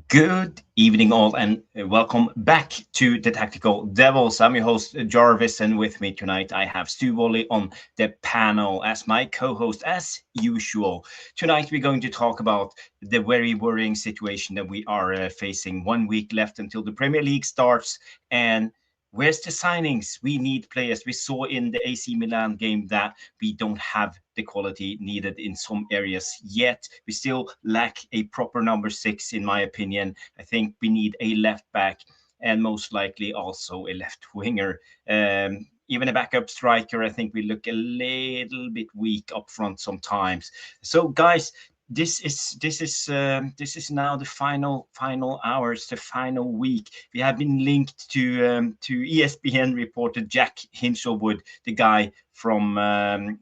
Good evening, all, and welcome back to the Tactical Devils. I'm your host, Jarvis, and with me tonight I have Stu Woolley on the panel as my co host, as usual. Tonight we're going to talk about the very worrying situation that we are facing. 1 week left until the Premier League starts, and where's the signings? We need players. We saw in the AC Milan game that we don't have the quality needed in some areas yet. We still lack a proper number six, in my opinion. I think we need a left back and most likely also a left winger. Even a backup striker, I think we look a little bit weak up front sometimes. So, guys, this is now the final hours, the final week. We have been linked to ESPN reporter Jack Hinshelwood, the guy from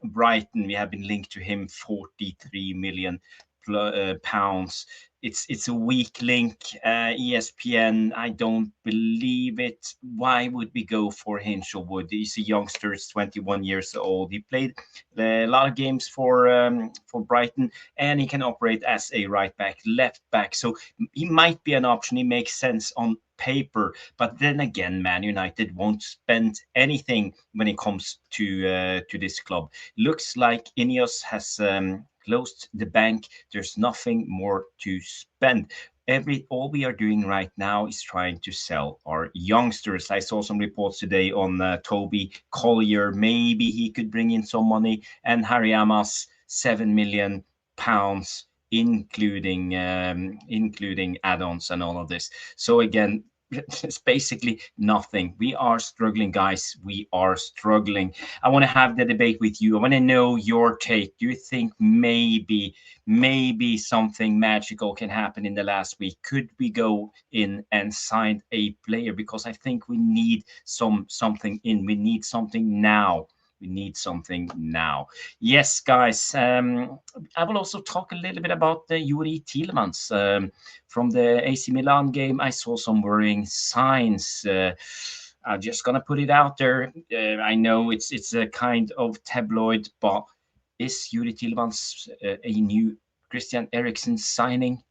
Brighton. We have been linked to him 43 million pounds. It's a weak link. ESPN, I don't believe it. Why would we go for Hinshelwood? He's a youngster. He's 21 years old. He played a lot of games for Brighton, and he can operate as a right back, left back. So he might be an option. He makes sense on paper, but then again, Man United won't spend anything when it comes to this club. Looks like INEOS has closed the bank. There's nothing more to spend. All we are doing right now is trying to sell our youngsters. I saw some reports today on Toby Collier. Maybe he could bring in some money, and Hariamas, £7 million, including add-ons and all of this. So again, it's basically nothing. We are struggling, guys. We are struggling. I want to have the debate with you. I want to know your take. Do you think maybe something magical can happen in the last week? Could we go in and sign a player? Because I think we need something in. We need something now. We need something now. Yes, guys. I will also talk a little bit about the Yuri Tielemans. From the AC Milan game, I saw some worrying signs. I'm just gonna put it out there. I know it's a kind of tabloid, but is Yuri Tielemans a new Christian Eriksen signing?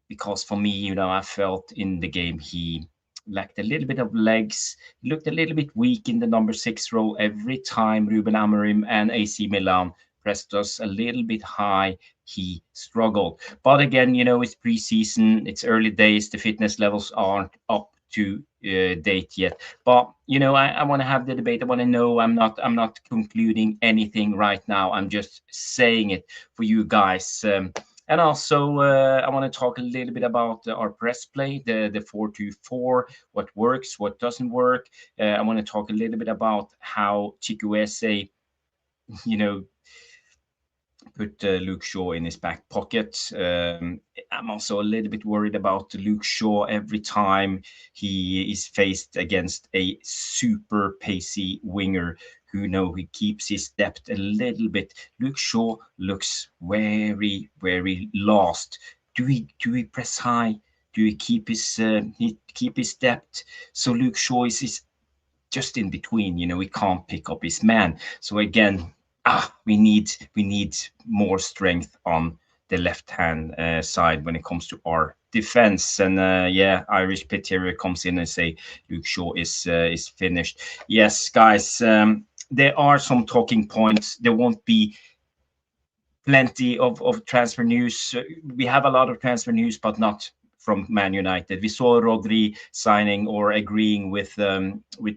Because for me, I felt in the game he lacked a little bit of legs, looked a little bit weak in the number six role every time Ruben Amorim and AC Milan pressed us a little bit high. He struggled. But again, it's preseason, it's early days, the fitness levels aren't up to date yet. But I want to have the debate. I want to know. I'm not concluding anything right now. I'm just saying it for you guys. And also, I want to talk a little bit about our press play, the 4-2-4, what works, what doesn't work. I want to talk a little bit about how Chikwueze, you know, put Luke Shaw in his back pocket. I'm also a little bit worried about Luke Shaw every time he is faced against a super pacey winger he keeps his depth a little bit. Luke Shaw looks very, very lost. Do we press high? Do we keep his depth? So Luke Shaw is just in between. We can't pick up his man. So again, we need more strength on the left-hand side when it comes to our defense. And Irish Pit Terrier comes in and say Luke Shaw is finished. Yes, guys, there are some talking points. There won't be plenty of transfer news. We have a lot of transfer news, but not from Man United. We saw Rodri signing or agreeing with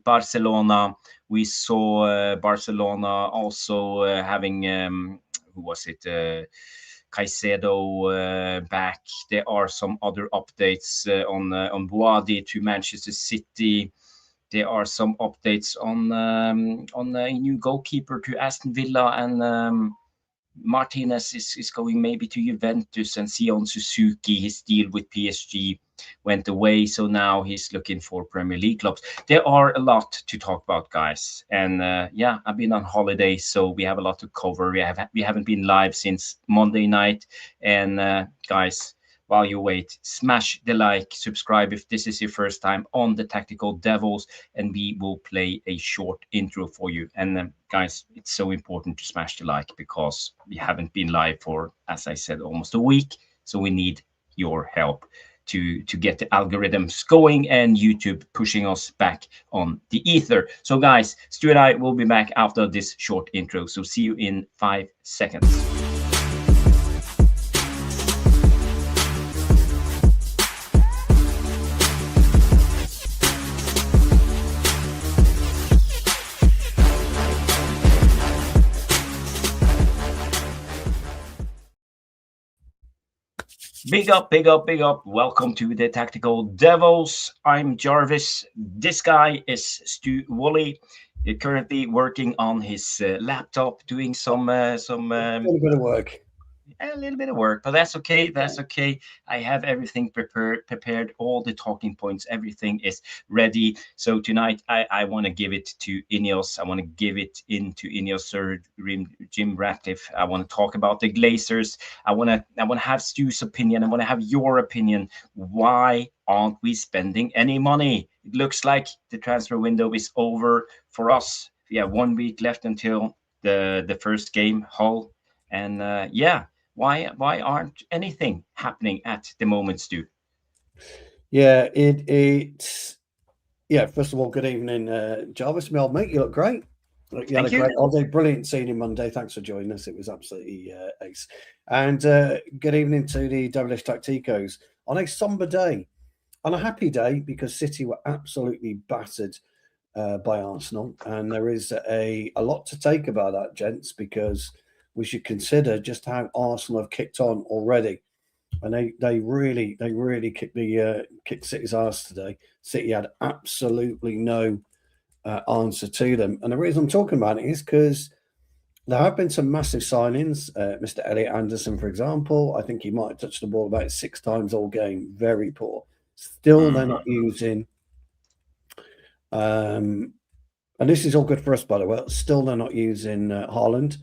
Barcelona. We saw Barcelona also having who was it? Caicedo back. There are some other updates on Boadi to Manchester City. There are some updates on a new goalkeeper to Aston Villa, and Martinez is going maybe to Juventus, and Sion Suzuki, his deal with PSG went away. So now he's looking for Premier League clubs. There are a lot to talk about, guys. And I've been on holiday, so we have a lot to cover. We haven't been live since Monday night. And guys, while you wait, smash the like, subscribe if this is your first time on the Tactical Devils, and we will play a short intro for you. And guys, it's so important to smash the like because we haven't been live for, as I said, almost a week. So we need your help. to get the algorithms going and YouTube pushing us back on the ether. So guys, Stu and I will be back after this short intro. So see you in 5 seconds. Big up, big up, big up. Welcome to the Tactical Devils. I'm Jarvis. This guy is Stu Woolley. Currently working on his laptop, doing some a little bit of work. A little bit of work, but that's okay. That's okay. I have everything prepared, all the talking points, everything is ready. So tonight I want to give it to INEOS. I want to give it into INEOS Sir Jim Ratcliffe. I want to talk about the Glazers. I want to have Stu's opinion. I want to have your opinion. Why aren't we spending any money? It looks like the transfer window is over for us. We have 1 week left until the first game, Hull. And why aren't anything happening at the moment, Stu? Yeah, it's first of all, good evening, Jarvis, my old mate. You look great. You had a great holiday. Brilliant seeing you Monday. Thanks for joining us. It was absolutely ace. And good evening to the Devilish Tacticos on a somber day, on a happy day, because City were absolutely battered by Arsenal. And there is a lot to take about that, gents, because we should consider just how Arsenal have kicked on already, and they really kicked City's ass today. City had absolutely no answer to them, and the reason I'm talking about it is because there have been some massive signings. Mr. Elliot Anderson, for example, I think he might have touched the ball about 6 times all game. Very poor. Still, they're not using. And this is all good for us, by the way. Still, they're not using Haaland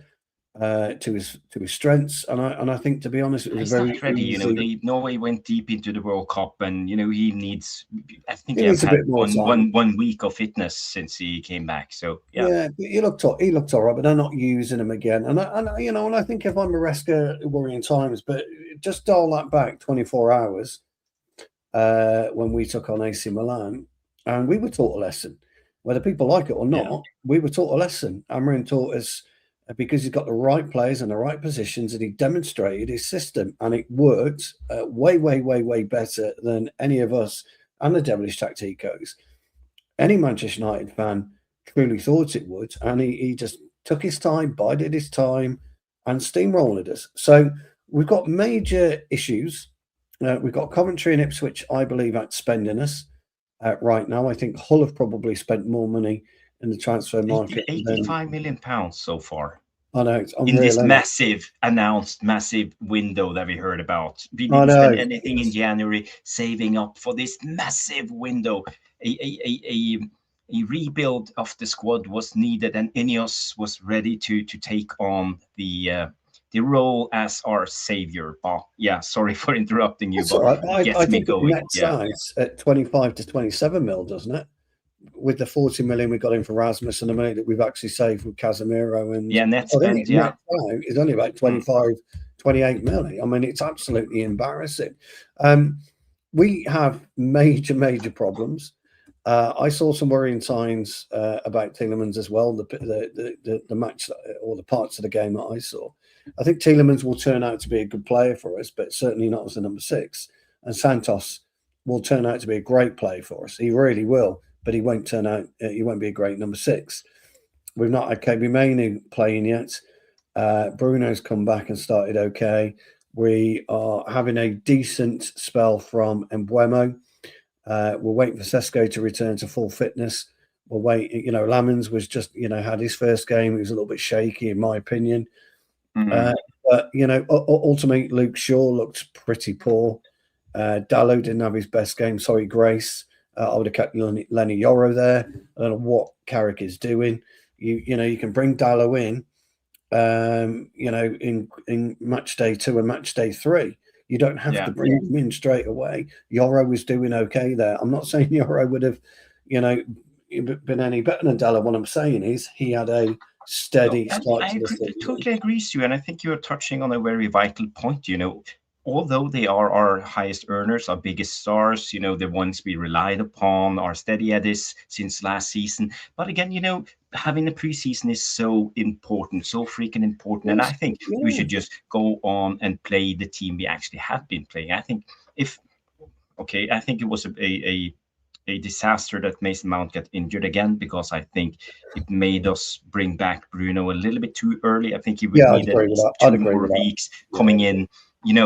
to his strengths, and I think, to be honest, it was he's very not ready. easy. Norway went deep into the World Cup, and he needs. I think he has had a bit more one week of fitness since he came back. So yeah, but he looked all right, but they're not using him again. And I think if I'm Maresca, worrying times, but just dial that back 24 hours when we took on AC Milan, and we were taught a lesson, whether people like it or not. Yeah. We were taught a lesson. Amorim taught us. Because he's got the right players in the right positions, and he demonstrated his system, and it worked way better than any of us and the Devilish Tacticos. Any Manchester United fan truly thought it would, and he just took his time, bided his time, and steamrolled us. So we've got major issues. We've got Coventry and Ipswich, I believe, outspending us right now. I think Hull have probably spent more money in the transfer market. £85 million so far. I know, it's unreal, in this massive window that we heard about. We didn't spend anything in January, saving up for this massive window. A rebuild of the squad was needed, and INEOS was ready to take on the role as our savior. But sorry for interrupting you. That's but right. It gets me going. Net size at 25 to 27 mil, doesn't it? With the 40 million we got in for Rasmus and the money that we've actually saved with Casemiro, and net spend, net is only about 25, 28 million. I mean, it's absolutely embarrassing. We have major problems. I saw some worrying signs about Tielemans as well. The match or the parts of the game that I saw, I think Tielemans will turn out to be a good player for us, but certainly not as a number 6. And Santos will turn out to be a great player for us. He really will. But he won't turn out. He won't be a great number 6. We've not had KB Mainu playing yet. Bruno's come back and started okay. We are having a decent spell from Mbeumo. We're waiting for Sesko to return to full fitness. We'll wait. Lamens was just had his first game. He was a little bit shaky, in my opinion. But ultimately, Luke Shaw looked pretty poor. Dalot didn't have his best game. Sorry, Grace. I would have kept Lenny Yoro there. I don't know what Carrick is doing. You can bring Dalot in, in match day 2 and match day 3. You don't have to bring him in straight away. Yoro was doing okay there. I'm not saying Yoro would have, been any better than Dalot. What I'm saying is he had a steady start. I totally agree with you, and I think you're touching on a very vital point. although they are our highest earners, our biggest stars, the ones we relied upon, our steady eddies since last season. But again, having the preseason is so important, so freaking important. And I Yes, think we yeah, should just go on and play the team we actually have been playing. I think if okay, I think it was a disaster that Mason Mount got injured again, because I think it made us bring back Bruno a little bit too early. I think he would yeah. I'd need at agree with least that. I'd two agree more with that. weeks Yeah, coming in,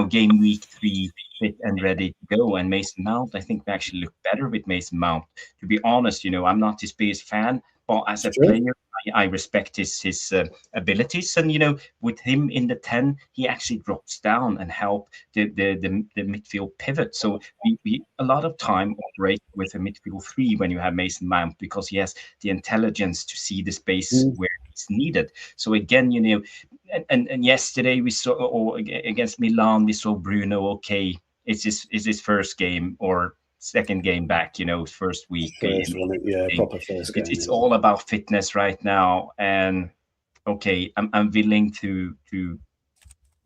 game week 3 fit and ready to go. And Mason Mount, I think we actually look better with Mason Mount. To be honest, I'm not his biggest fan, but as it's a true. player, I respect his abilities. And with him in the 10, he actually drops down and help the midfield pivot. So we a lot of time operate with a midfield 3 when you have Mason Mount, because he has the intelligence to see the space Mm. where it's needed. So again, and yesterday we saw, or against Milan, we saw Bruno. Okay, it's his first game or second game back, first week First in one, yeah, thing. proper first It's game. it's Yeah. all about fitness right now, and okay, I'm willing to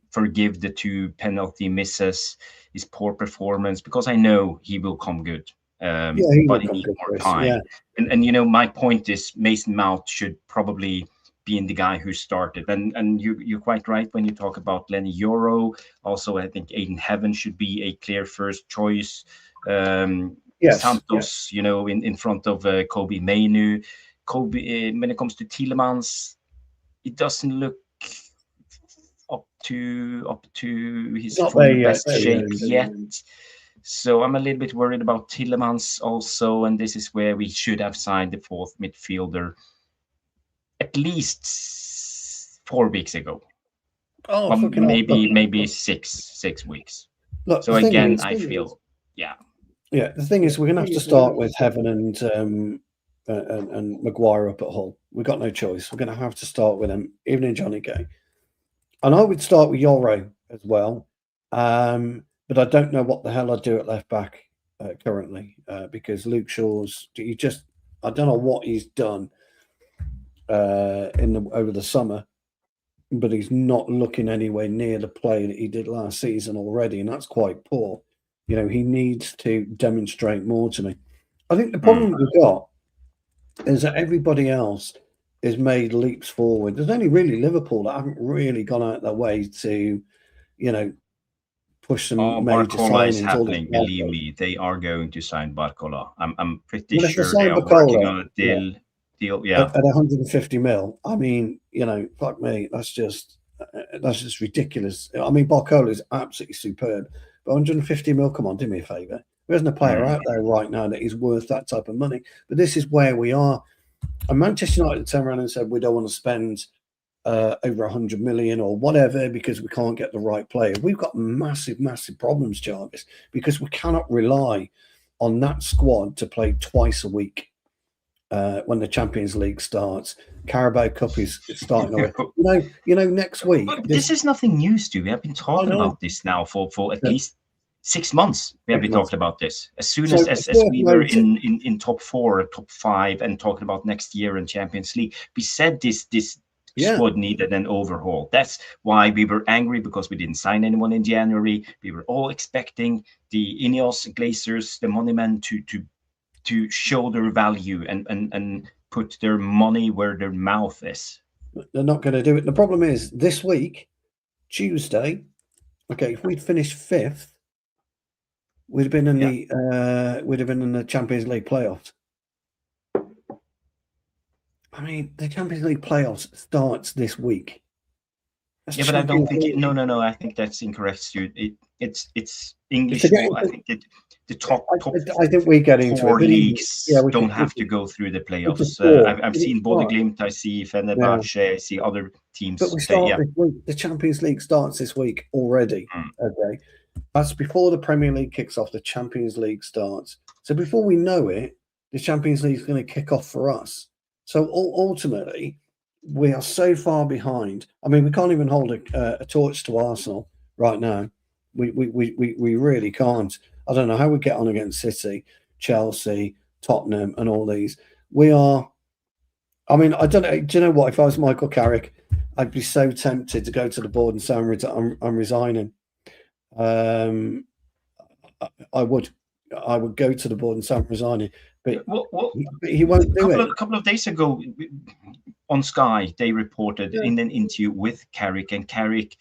forgive the 2 penalty misses, his poor performance, because I know he will come good. Yeah, he But will he come needs good, more Chris. Yeah, time. And my point is Mason Mount should probably be in the guy who started. And you're quite right when you talk about Lenny Euro. Also, I think Aiden Heaven should be a clear first choice. yes, Santos, in front of Kobe Mainu. Kobe, when it comes to Tielemans, it doesn't look up to his not there full yet. best shape yet. So I'm a little bit worried about Tillemans also, and this is where we should have signed the fourth midfielder at least 4 weeks ago. Oh, Well, fucking hell. maybe 6 weeks. Look, So the thing again, is, I feel, yeah. yeah, the thing is, we're going to have to start with Heaven and Maguire up at Hull. We've got no choice. We're going to have to start with them, even in Johnny Gay. And I would start with Yoro as well. But I don't know what the hell I'd do at left back currently because Luke Shaw's, I don't know what he's done over the summer, but he's not looking anywhere near the play that he did last season already, and that's quite poor. He needs to demonstrate more to me. I think the problem we've got is that everybody else has made leaps forward. There's only really Liverpool that haven't really gone out their way to, push some Oh, major Barcola is signings. happening. Believe me, they are going to sign Barcola. I'm pretty Well, if they sure they sign are working Bacola, on a deal. Yeah. at 150 mil, I mean, fuck me, that's just ridiculous. I mean, Barcola is absolutely superb, but 150 mil, come on, do me a favour. There isn't a player out there right now that is worth that type of money. But this is where we are. And Manchester United turned around and said, we don't want to spend over 100 million or whatever because we can't get the right player. We've got massive, massive problems, Jarvis, because we cannot rely on that squad to play twice a week. When the Champions League starts, Carabao Cup is starting already. Next week. But this is nothing new, Stu. We have been talking about this now for at least 6 months. We have been talking about this. As soon as we were in top 4, top 5, and talking about next year in Champions League, we said this squad needed an overhaul. That's why we were angry, because we didn't sign anyone in January. We were all expecting the INEOS Glazers, the money men, to show their value and put their money where their mouth is. They're not going to do it. The problem is this week, Tuesday. Okay, if we'd finished 5th, we'd have been in the Champions League playoffs. I mean, the Champions League playoffs starts this week. But I don't think no. I think that's incorrect, Stu. It's English football. I think the top. I think we get into 4 leagues don't have to go through the playoffs. I've seen Bodø/Glimt, I see Fenerbahce, I see other teams. But we start this week. The Champions League starts this week already. Okay, that's before the Premier League kicks off. The Champions League starts. So before we know it, the Champions League is going to kick off for us. So ultimately, we are so far behind. I mean, we can't even hold a torch to Arsenal right now. We really can't. I don't know how we get on against City, Chelsea, Tottenham, and all these. We are. I mean, I don't know. Do you know what? If I was Michael Carrick, I'd be so tempted to go to the board and say I'm resigning. I would go to the board and say I'm resigning, but Well, he won't do it. A couple of days ago on Sky, they reported in an interview with Carrick, and Carrick,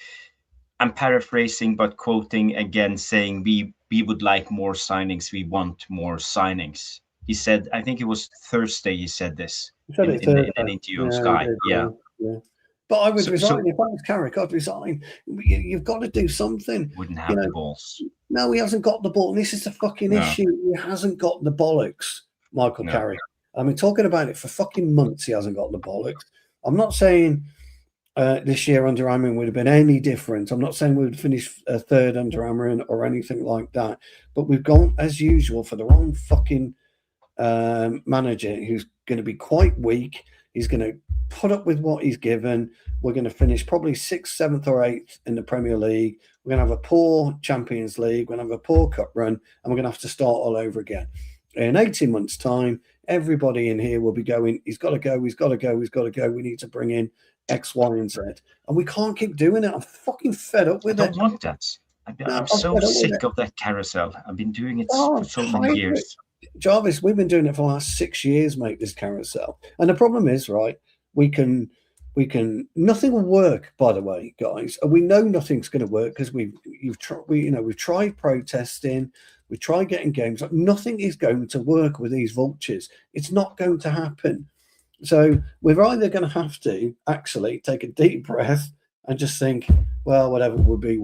I'm paraphrasing but quoting again, saying we would like more signings, we want more signings. He said, I think it was Thursday, he said this in an interview on Sky. Yeah. But I would resign. If I was Carrick, I'd resign. You've got to do something. Wouldn't have the balls. No, he hasn't got the ball. This is the fucking issue. He hasn't got the bollocks, Michael Carrick. I've been talking about it for fucking months. He hasn't got the bollocks. I'm not saying this year under Amrin would have been any different. I'm not saying we would finish third under Amrin or anything like that. But we've gone, as usual, for the wrong fucking manager who's going to be quite weak. He's going to put up with what he's given. We're going to finish probably 6th, 7th, or 8th in the Premier League. We're going to have a poor Champions League. We're going to have a poor Cup run, and we're going to have to start all over again. In 18 months' time, everybody in here will be going, he's got to go, he's got to go, he's got to go. We need to bring in X, Y, and Z. And we can't keep doing it. I'm fucking fed up with it. I don't want that. I'm so sick of that carousel. I've been doing it for so many years. Jarvis, we've been doing it for the last 6 years, mate, this carousel. And the problem is, right, we can nothing will work, by the way, guys. And we know nothing's going to work because we've tried protesting, we tried getting games. Nothing is going to work with these vultures. It's not going to happen. So we're either going to have to actually take a deep breath and just think, well, whatever will be,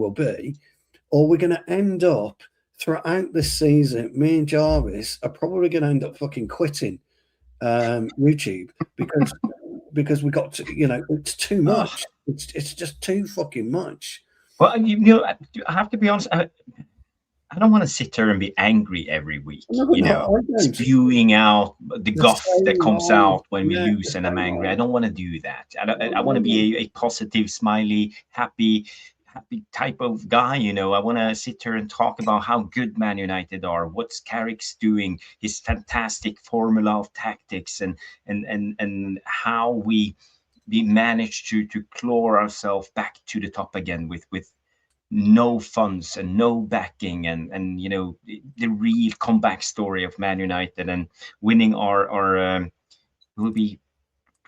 or we're going to end up throughout this season, me and Jarvis are probably going to end up fucking quitting YouTube because we got to, it's too much. It's just too fucking much. Well, I have to be honest. I don't want to sit there and be angry every week, spewing out the guff that comes out when we lose, and I'm angry. I don't want to do that. I want to be a positive, smiley, happy type of guy. I want to sit here and talk about how good Man United are, what's Carrick's doing, his fantastic formula of tactics, and how we managed to claw ourselves back to the top again with no funds and no backing, and the real comeback story of Man United and winning our will be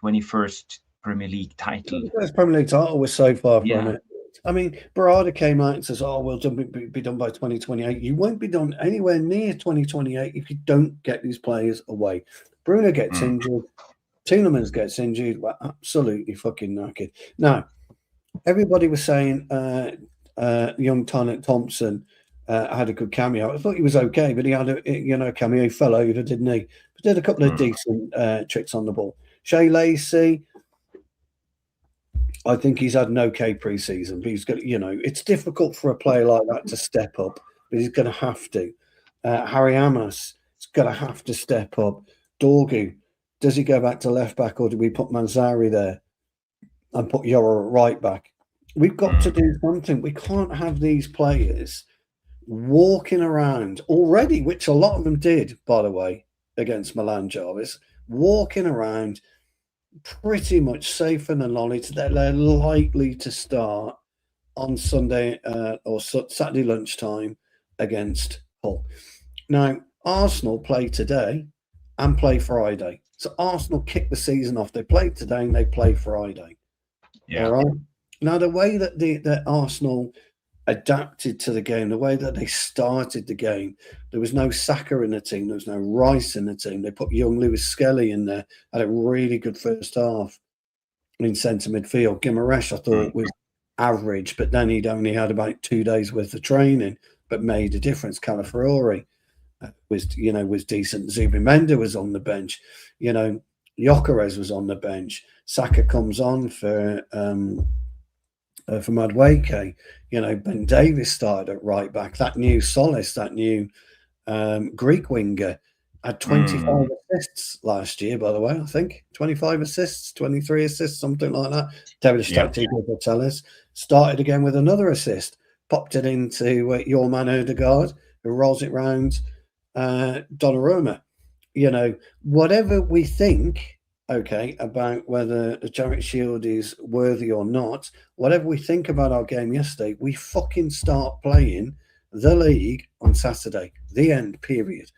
21st Premier League title. The first Premier League title was so far from it. I mean, Barada came out and says, we'll be done by 2028. You won't be done anywhere near 2028 if you don't get these players away. Bruno gets injured. Tielemans gets injured. We're absolutely fucking knackered. Now, everybody was saying young Tarnett Thompson had a good cameo. I thought he was okay, but he had a cameo. He fell over, didn't he? But did a couple of decent tricks on the ball. Shea Lacey, I think he's had an okay pre-season, but he's got, it's difficult for a player like that to step up, but he's going to have to. Harry Amos is going to have to step up. Dorgu, does he go back to left back, or do we put Manzari there and put Yoro at right back? We've got to do something. We can't have these players walking around already, which a lot of them did, by the way, against Milan, Jarvis, walking around pretty much safer than knowledge that they're likely to start on Sunday or Saturday lunchtime against Hull. Now, Arsenal play today and play Friday. So Arsenal kick the season off. They play today and they play Friday. Yeah. All right. Now, the way that Arsenal adapted to the game, the way that they started the game, there was no Saka in the team, there was no Rice in the team. They put young Lewis Skelly in there, had a really good first half in centre midfield. Guimaraes, I thought, was average, but then he'd only had about 2 days worth of training, but made a difference. Calafiori was decent. Zubimendi was on the bench. Gyökeres was on the bench. Saka comes on for Madueke. Ben Davies started at right back. That new Solis, that new Greek winger, had 25 assists last year, by the way. I think 25 assists, 23 assists, something like that. David Statistics will tell us. Started again with another assist. Popped it into your man Odegaard, who rolls it round Donnarumma. Whatever we think okay, about whether the Charity Shield is worthy or not, whatever we think about our game yesterday, we fucking start playing the league on Saturday. The end, period.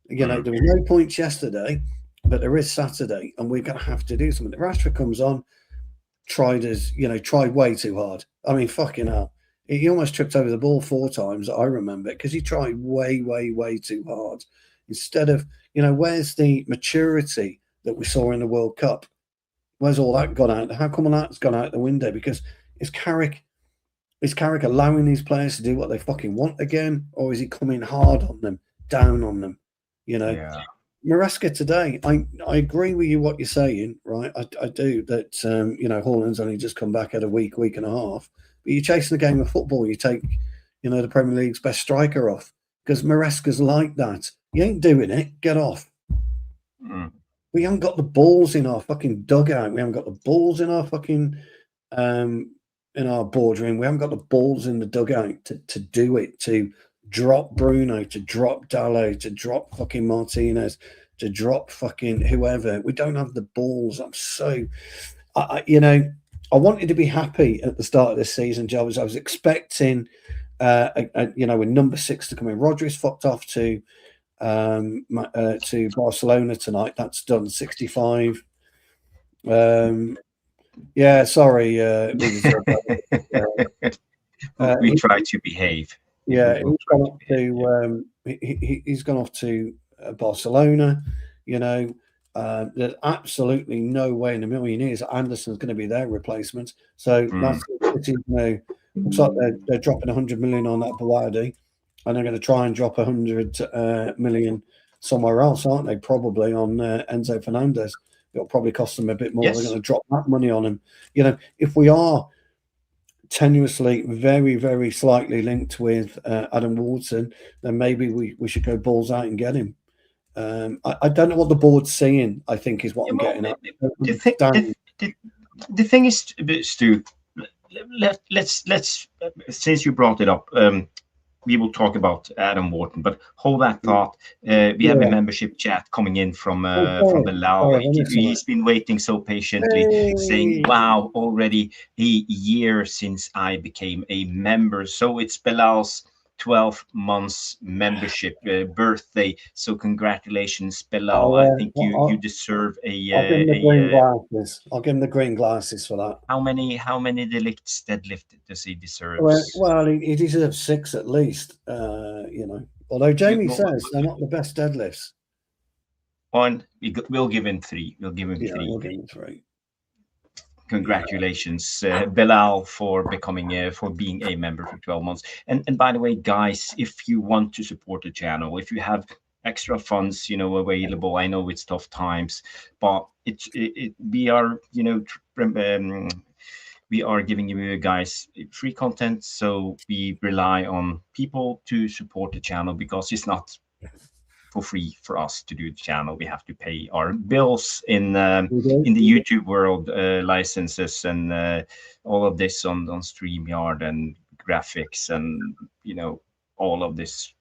You know, there was no points yesterday, but there is Saturday, and we're going to have to do something. If Rashford comes on, tried way too hard. I mean, fucking hell. He almost tripped over the ball 4 times, I remember, because he tried way, way, way too hard. Instead of, where's the maturity that we saw in the World Cup? Where's all that gone out? How come all that's gone out the window? Because is Carrick allowing these players to do what they fucking want again? Or is he coming hard on them, down on them? Yeah. Maresca today, I agree with you what you're saying, right? I do that. Haaland's only just come back at a week and a half. But you're chasing a game of football. You take, the Premier League's best striker off because Maresca's like that. You ain't doing it. Get off. We haven't got the balls in our fucking dugout. We haven't got the balls in our fucking in our boardroom. We haven't got the balls in the dugout to do it. To drop Bruno, to drop Dallo, to drop fucking Martinez, to drop fucking whoever. We don't have the balls. I'm so, I wanted to be happy at the start of this season, Joe. I was expecting, with number 6 to come in. Rodri's fucked off to Barcelona tonight. That's done 65. Yeah, sorry. We try to behave. Yeah, he's gone off to Barcelona. There's absolutely no way in a million years Anderson's going to be their replacement. So that's looks like they're dropping 100 million on that Bawadi, and they're going to try and drop 100 million somewhere else, aren't they? Probably on Enzo Fernandez. It'll probably cost them a bit more. Yes. They're going to drop that money on him. If we are tenuously, very, very slightly linked with Adam Wharton, then maybe we should go balls out and get him. I don't know what the board's saying, I think, is what I'm getting at. The thing is, Stu, let's since you brought it up, we will talk about Adam Wharton, but hold that thought. We have a membership chat coming in from Bilal. He's been waiting so patiently, saying, wow, already a year since I became a member. So it's Bilal's 12 months membership birthday. So congratulations, Bilal. I think you deserve I'll give him the green glasses. I'll give him the green glasses for that. How many deadlifts does he deserve? Well, he deserves 6 at least. Although Jamie says they're not the best deadlifts. We'll give him 3. We'll give him 3. We'll give him 3. Congratulations, Bilal, for being a member for 12 months. And by the way, guys, if you want to support the channel, if you have extra funds, available, I know it's tough times, but we are giving you guys free content, so we rely on people to support the channel because it's not for free for us to do the channel. We have to pay our bills in the YouTube world, licenses and all of this on StreamYard and graphics and all of this.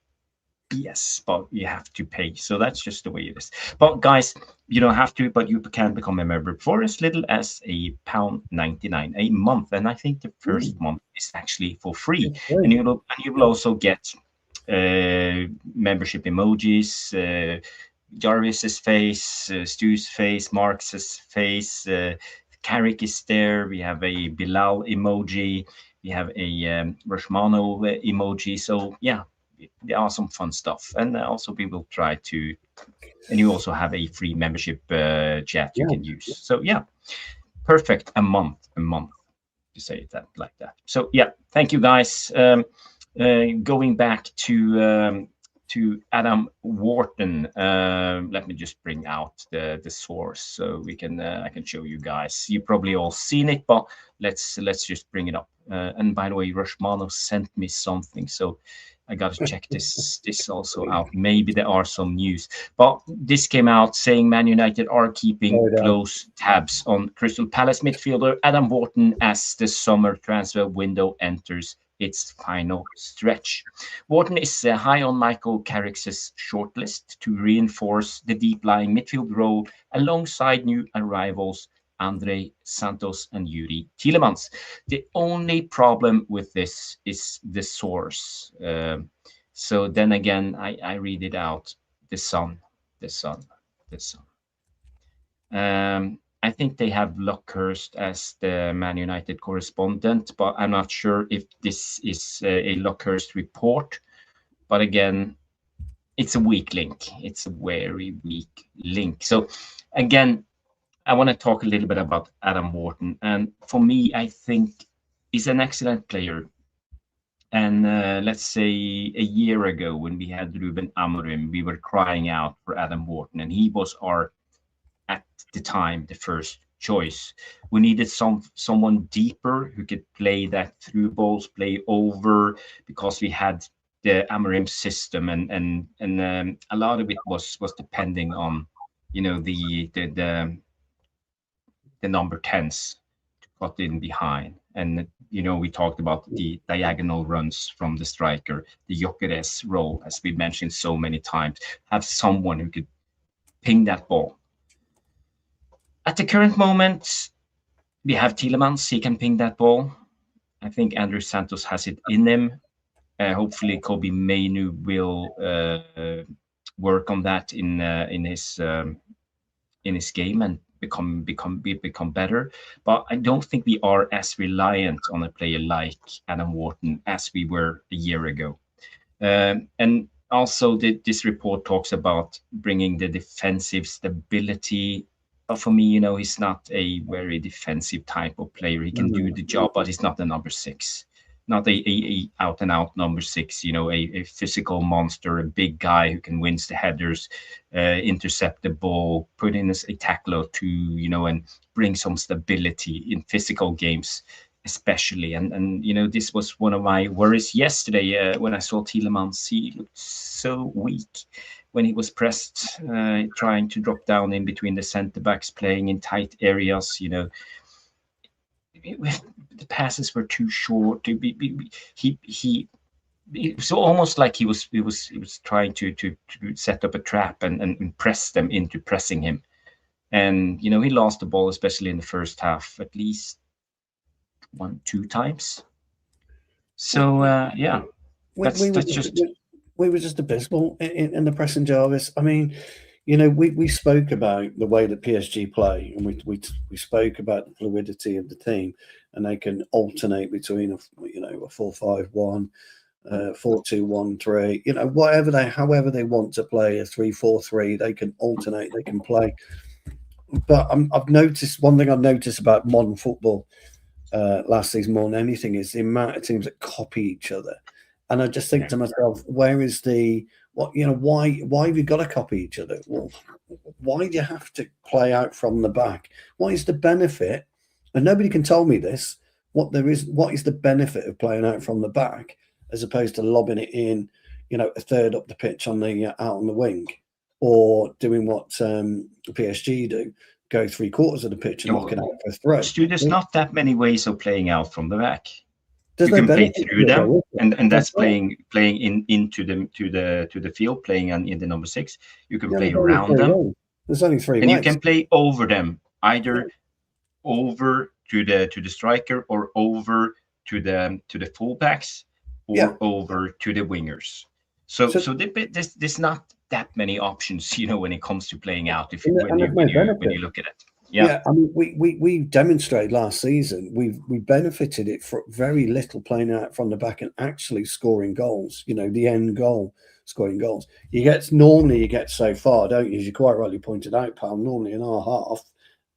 Yes, but you have to pay. So that's just the way it is. But guys, you don't have to, but you can become a member for as little as £1.99 a month. And I think the first month is actually for free. And you will also get membership emojis, Jarvis's face, Stu's face, Mark's face, Carrick is there. We have a Bilal emoji. We have a Rashmano emoji. So yeah, there are some fun stuff. And also we will try to, and you also have a free membership chat you can use. So yeah, perfect. A month to say that like that. So yeah, thank you guys. Going back to Adam Wharton, let me just bring out the source so we can I can show you guys. You probably all seen it, but let's just bring it up. And by the way, Rashmano sent me something, so I got to check this also out. Maybe there are some news, but this came out saying Man United are keeping close tabs on Crystal Palace midfielder Adam Wharton as the summer transfer window enters its final stretch. Wharton is high on Michael Carrick's shortlist to reinforce the deep-lying midfield role alongside new arrivals Andre Santos and Yuri Tielemans. The only problem with this is the source. So then again, I read it out. The Sun. I think they have Luckhurst as the Man United correspondent, but I'm not sure if this is a Luckhurst report. But again, it's a weak link. It's a very weak link. So again, I want to talk a little bit about Adam Wharton. And for me, I think he's an excellent player. And let's say a year ago when we had Ruben Amorim, we were crying out for Adam Wharton, and he was at the time, the first choice. We needed someone deeper who could play that through balls, play over, because we had the Amorim system, and a lot of it was depending on, the number 10s to cut in behind. And, we talked about the diagonal runs from the striker, the Gyökeres role, as we mentioned so many times, have someone who could ping that ball. At the current moment, we have Tielemans. He can ping that ball. I think Andrew Santos has it in him. Hopefully, Kobe Mainu will work on that in his game and become better. But I don't think we are as reliant on a player like Adam Wharton as we were a year ago. And also, this report talks about bringing the defensive stability. But for me, he's not a very defensive type of player. He can do the job, but he's not the number 6. Not a out and out number 6, a physical monster, a big guy who can win the headers, intercept the ball, put in a tackle or two, and bring some stability in physical games, especially. And this was one of my worries yesterday when I saw Tielemans. He looked so weak when he was pressed, trying to drop down in between the centre backs, playing in tight areas. The passes were too short. He was almost like he was trying to set up a trap and press them into pressing him. And he lost the ball, especially in the first half, at least 1-2 times. So yeah, we were just abysmal in the pressing, Jarvis. I mean, we spoke about the way that PSG play, and we spoke about the fluidity of the team, and they can alternate between a 4-5-1, 4-2-1-3, however they want to play, a 3-4-3, they can alternate, they can play. But I've noticed one thing about modern football last season more than anything is the amount of teams that copy each other. And I just think to myself, where is why have you got to copy each other? Well, why do you have to play out from the back? What is the benefit? And nobody can tell me this. What is the benefit of playing out from the back as opposed to lobbing it in, a third up the pitch on the out on the wing, or doing what PSG do, go 3/4 of the pitch and knock it out for a throw? There's not that many ways of playing out from the back. You can play through them, and that's playing into the field, playing in the number 6. You can play around them. There's only 3 and ways. You can play over them, either over to the striker, or over to the fullbacks, or over to the wingers. So there's not that many options, when it comes to playing out. When you look at it. Yeah, I mean, we demonstrated last season we benefited it for very little playing out from the back and actually scoring goals. The end goal, scoring goals. You get so far, don't you? As you quite rightly pointed out, pal. Normally in our half,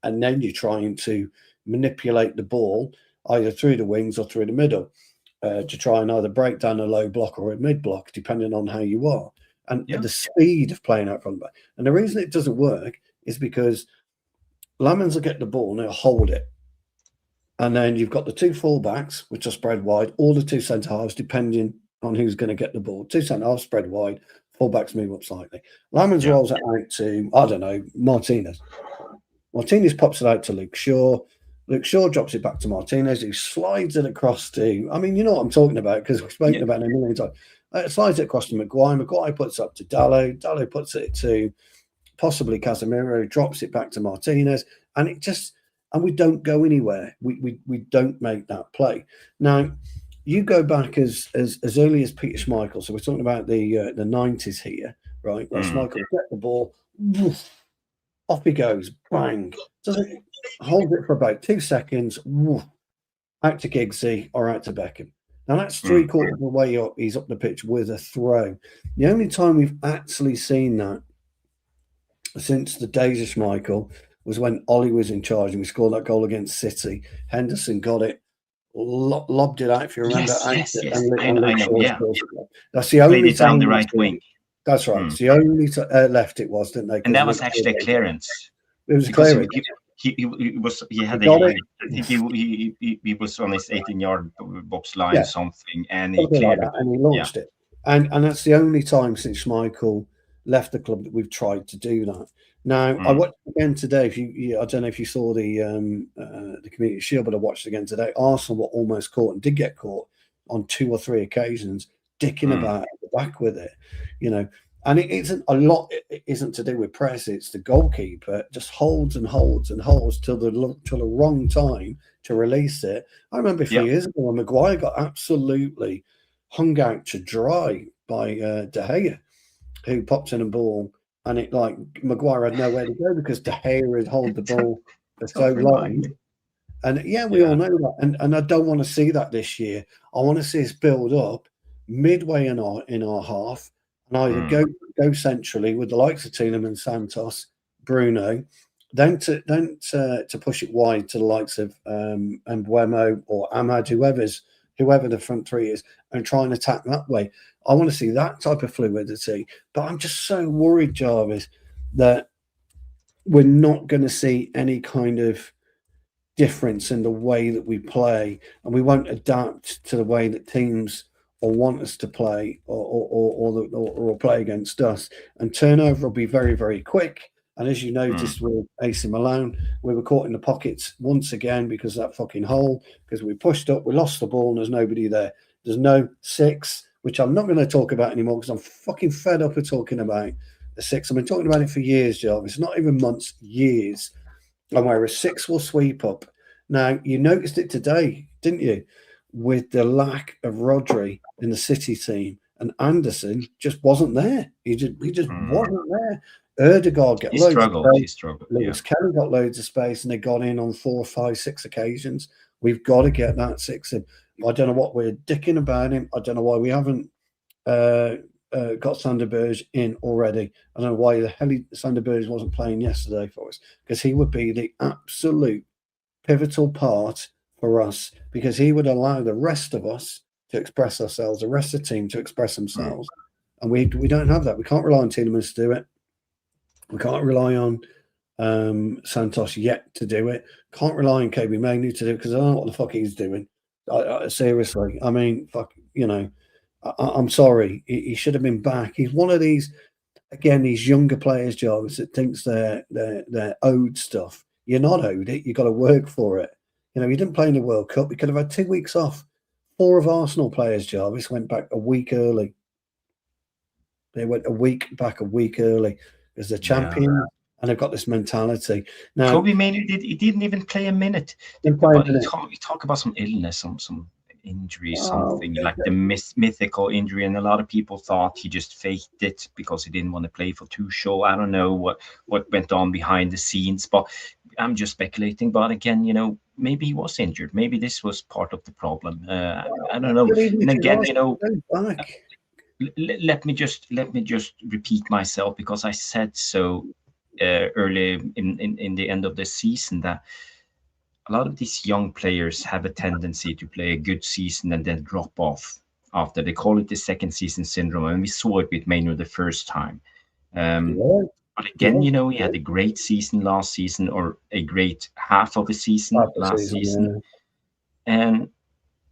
and then you're trying to manipulate the ball either through the wings or through the middle to try and either break down a low block or a mid block, depending on how you are, and the speed of playing out from the back. And the reason it doesn't work is because Lamans will get the ball and they'll hold it. And then you've got the 2 fullbacks, which are spread wide, or the 2 centre halves, depending on who's going to get the ball. 2 centre halves spread wide, fullbacks move up slightly. Lamans rolls it out to, I don't know, Martinez. Martinez pops it out to Luke Shaw. Luke Shaw drops it back to Martinez, who slides it across to, I mean, you know what I'm talking about because we've spoken about it a million times. Slides it across to Maguire. Maguire puts up to Dalot. Dalot puts it to possibly Casemiro, drops it back to Martinez, and it just, and we don't go anywhere. We don't make that play. Now, you go back as early as Peter Schmeichel. So we're talking about the 90s here, right? Where Schmeichel get the ball, woof, off he goes, bang. Doesn't hold it for about 2 seconds, woof, out to Giggsy or out to Beckham. Now that's 3/4 of the way up. He's up the pitch with a throw. The only time we've actually seen that since the days of Schmeichel was when Ollie was in charge and we scored that goal against City. Henderson got it, lobbed it out, if you remember. Yes. I know, yeah. That's the only time. Down the right wing. That's right. It's the only left it was, didn't they? And that was actually a clearance. It was a clearance. He was on his 18-yard box line, something, and he cleared it. And he launched it. And that's the only time since Schmeichel left the club that we've tried to do that. Now, I watched again today. I don't know if you saw the Community Shield, but I watched again today. Arsenal were almost caught and did get caught on 2 or 3 occasions, dicking about at the back with it, you know. And it isn't a lot. It isn't to do with press. It's the goalkeeper just holds and holds and holds till the wrong time to release it. I remember a few years ago when Maguire got absolutely hung out to dry by De Gea, who popped in a ball, and it like Maguire had nowhere to go because De Gea had held the ball for so long. And we all know that. And I don't want to see that this year. I want to see us build up midway in our half. And either go centrally with the likes of Tielemans, Santos, Bruno, then to push it wide to the likes of Mbuemo or Ahmad, whoever the front three is, and try and attack that way. I want to see that type of fluidity. But I'm just so worried, Jarvis, that we're not going to see any kind of difference in the way that we play, and we won't adapt to the way that teams or want us to play or play against us, and turnover will be very, very quick. And as you noticed with AC Milan, we were caught in the pockets once again because of that fucking hole, because we pushed up, we lost the ball, and there's nobody there. There's no 6, which I'm not going to talk about anymore because I'm fucking fed up of talking about the 6. I've been talking about it for years, Jarvis, not even months, years. And where a 6 will sweep up. Now, you noticed it today, didn't you? With the lack of Rodri in the City team, and Anderson just wasn't there. He just wasn't there. Erdegaard got loads of space. He struggled. Lewis Kelly got loads of space, and they got in on 4, 5, 6 occasions. We've got to get that 6 in. I don't know what we're dicking about him. I don't know why we haven't got Sander Berge in already. I don't know why the hell Sander Berge wasn't playing yesterday for us, because he would be the absolute pivotal part for us, because he would allow the rest of us to express ourselves, the rest of the team to express themselves. And we don't have that. We can't rely on Tielemans to do it. We can't rely on Santos yet to do it. Can't rely on KB Magnu to do it because I don't know what the fuck he's doing. Seriously. I mean, fuck, you know, I'm sorry. He should have been back. He's one of these, again, these younger players, Jarvis, that thinks they're owed stuff. You're not owed it. You've got to work for it. You know, he didn't play in the World Cup. We could have had 2 weeks off. 4 of Arsenal players, Jarvis, went back a week early. They went a week early as the champion, and they've got this mentality. Now, Kobe Mainoo didn't even play a minute. You talk about some illness, some injury, something like the mythical injury, and a lot of people thought he just faked it because he didn't want to play for Tuchel. I don't know what went on behind the scenes, but I'm just speculating. But again, you know, maybe he was injured. Maybe this was part of the problem. I don't know. And again, you know, let me just repeat myself, because I said so early in the end of the season that a lot of these young players have a tendency to play a good season and then drop off after. They call it the second season syndrome, and we saw it with Mainoo the first time. But again, you know, he had a great season last season, or a great half of a season last season. And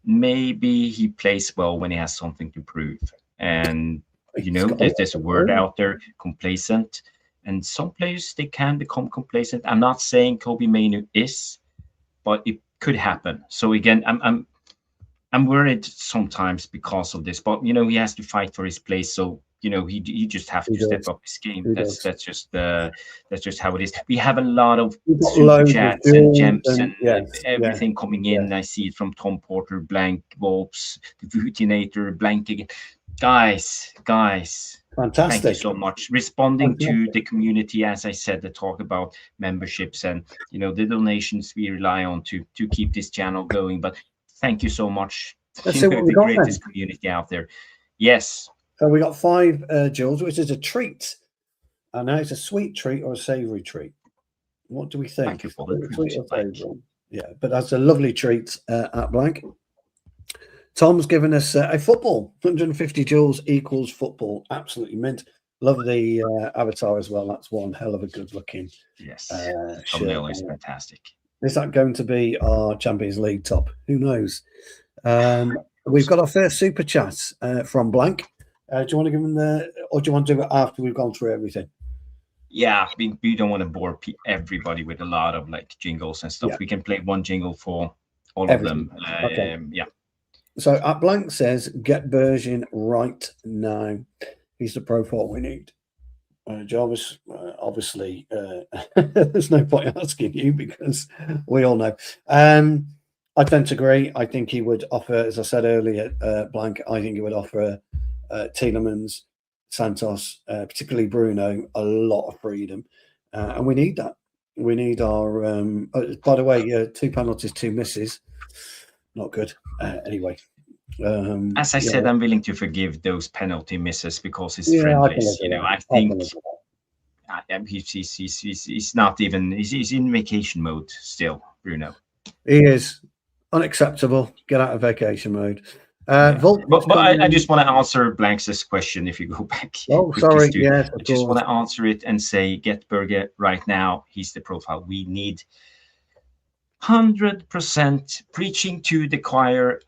maybe he plays well when he has something to prove. And, you know, there's a word out there, complacent. And some players, they can become complacent. I'm not saying Kobe Mainoo is, but it could happen. So again, I'm worried sometimes because of this, but he has to fight for his place. So he just have He to step does. up his game. He That's does. just how it is. We have a lot of We've got super loads of chats and jewels gems and yes, everything coming in. I see it from Tom Porter, Blank, Volps, the Vutinator, Blank again. Guys, thank you fantastic. so much. Responding to Fantastic. the community, as I said, the talk about memberships and the donations we rely on to keep this channel going. But thank you so much. Let's see what we The got then. greatest community out there. Yes. So we got 5 jewels, which is a treat. And now it's a sweet treat or a savoury treat. What do we think? Thank you for the treat, yeah, but that's a lovely treat at Blank. Tom's given us a football. 150 jewels equals football. Absolutely mint. Love the avatar as well. That's one hell of a good looking. Yes. Thumbnail is fantastic. Is that going to be our Champions League top? Who knows? We've got our first super chat from Blank. Do you want to give them or do you want to do it after we've gone through everything? Yeah, we don't want to bore everybody with a lot of jingles and stuff. Yeah. We can play one jingle for all everything. Of them. Okay. Yeah. So at Blank says, get Bergin right now. He's the profile we need. Jarvis, obviously, there's no point asking you because we all know. I don't agree. I think he would offer, as I said earlier, Blank, I think he would offer Tielemans, Santos, particularly Bruno, a lot of freedom. And we need that. We need our, by the way, 2 penalties, 2 misses. Not good. Anyway. As I said, I'm willing to forgive those penalty misses because it's friendlies. I think he's not even, he's in vacation mode still, Bruno. He is unacceptable. Get out of vacation mode. But I just want to answer Blanks' question if you go back. Oh, sorry. Yes, I just want to answer it and say, get Berge right now. He's the profile. We need 100% preaching to the choir.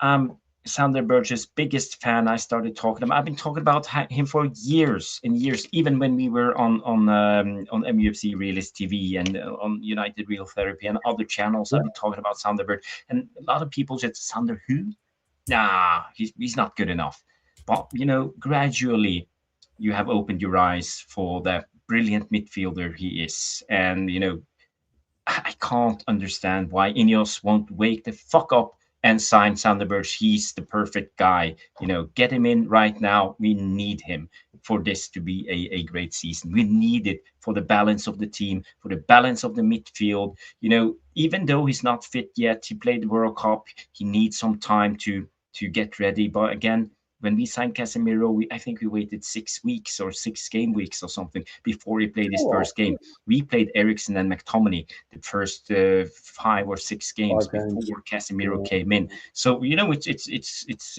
Sander Berge's biggest fan. I started talking about. I've been talking about him for years and years, even when we were on MUFC Realist TV and on United Real Therapy and other channels. I've been talking about Sander Berge, and a lot of people said, Sander who? Nah, he's not good enough. But gradually, you have opened your eyes for the brilliant midfielder he is, and I can't understand why INEOS won't wake the fuck up and sign Sander Berge. He's the perfect guy. Get him in right now. We need him for this to be a great season. We need it for the balance of the team, for the balance of the midfield. Even though he's not fit yet, he played the World Cup. He needs some time to get ready. But again, when we signed Casemiro, I think we waited 6 weeks or 6 game weeks or something before he played his first game. We played Eriksen and McTominay the first 5 or 6 games before Casemiro came in. So it's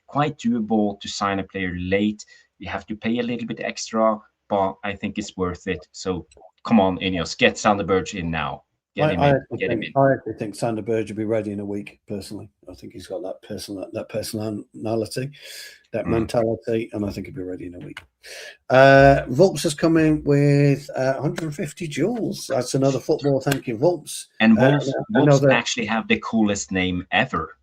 quite doable to sign a player late. You have to pay a little bit extra, but I think it's worth it. So come on, INEOS, get Sander Berge in now. Get him in. I actually think Sander Berge will be ready in a week, personally. I think he's got that personality, that mentality, and I think he'll be ready in a week. Volps has come in with 150 jewels. That's another football. Thank you, Volps. And Volps actually have the coolest name ever.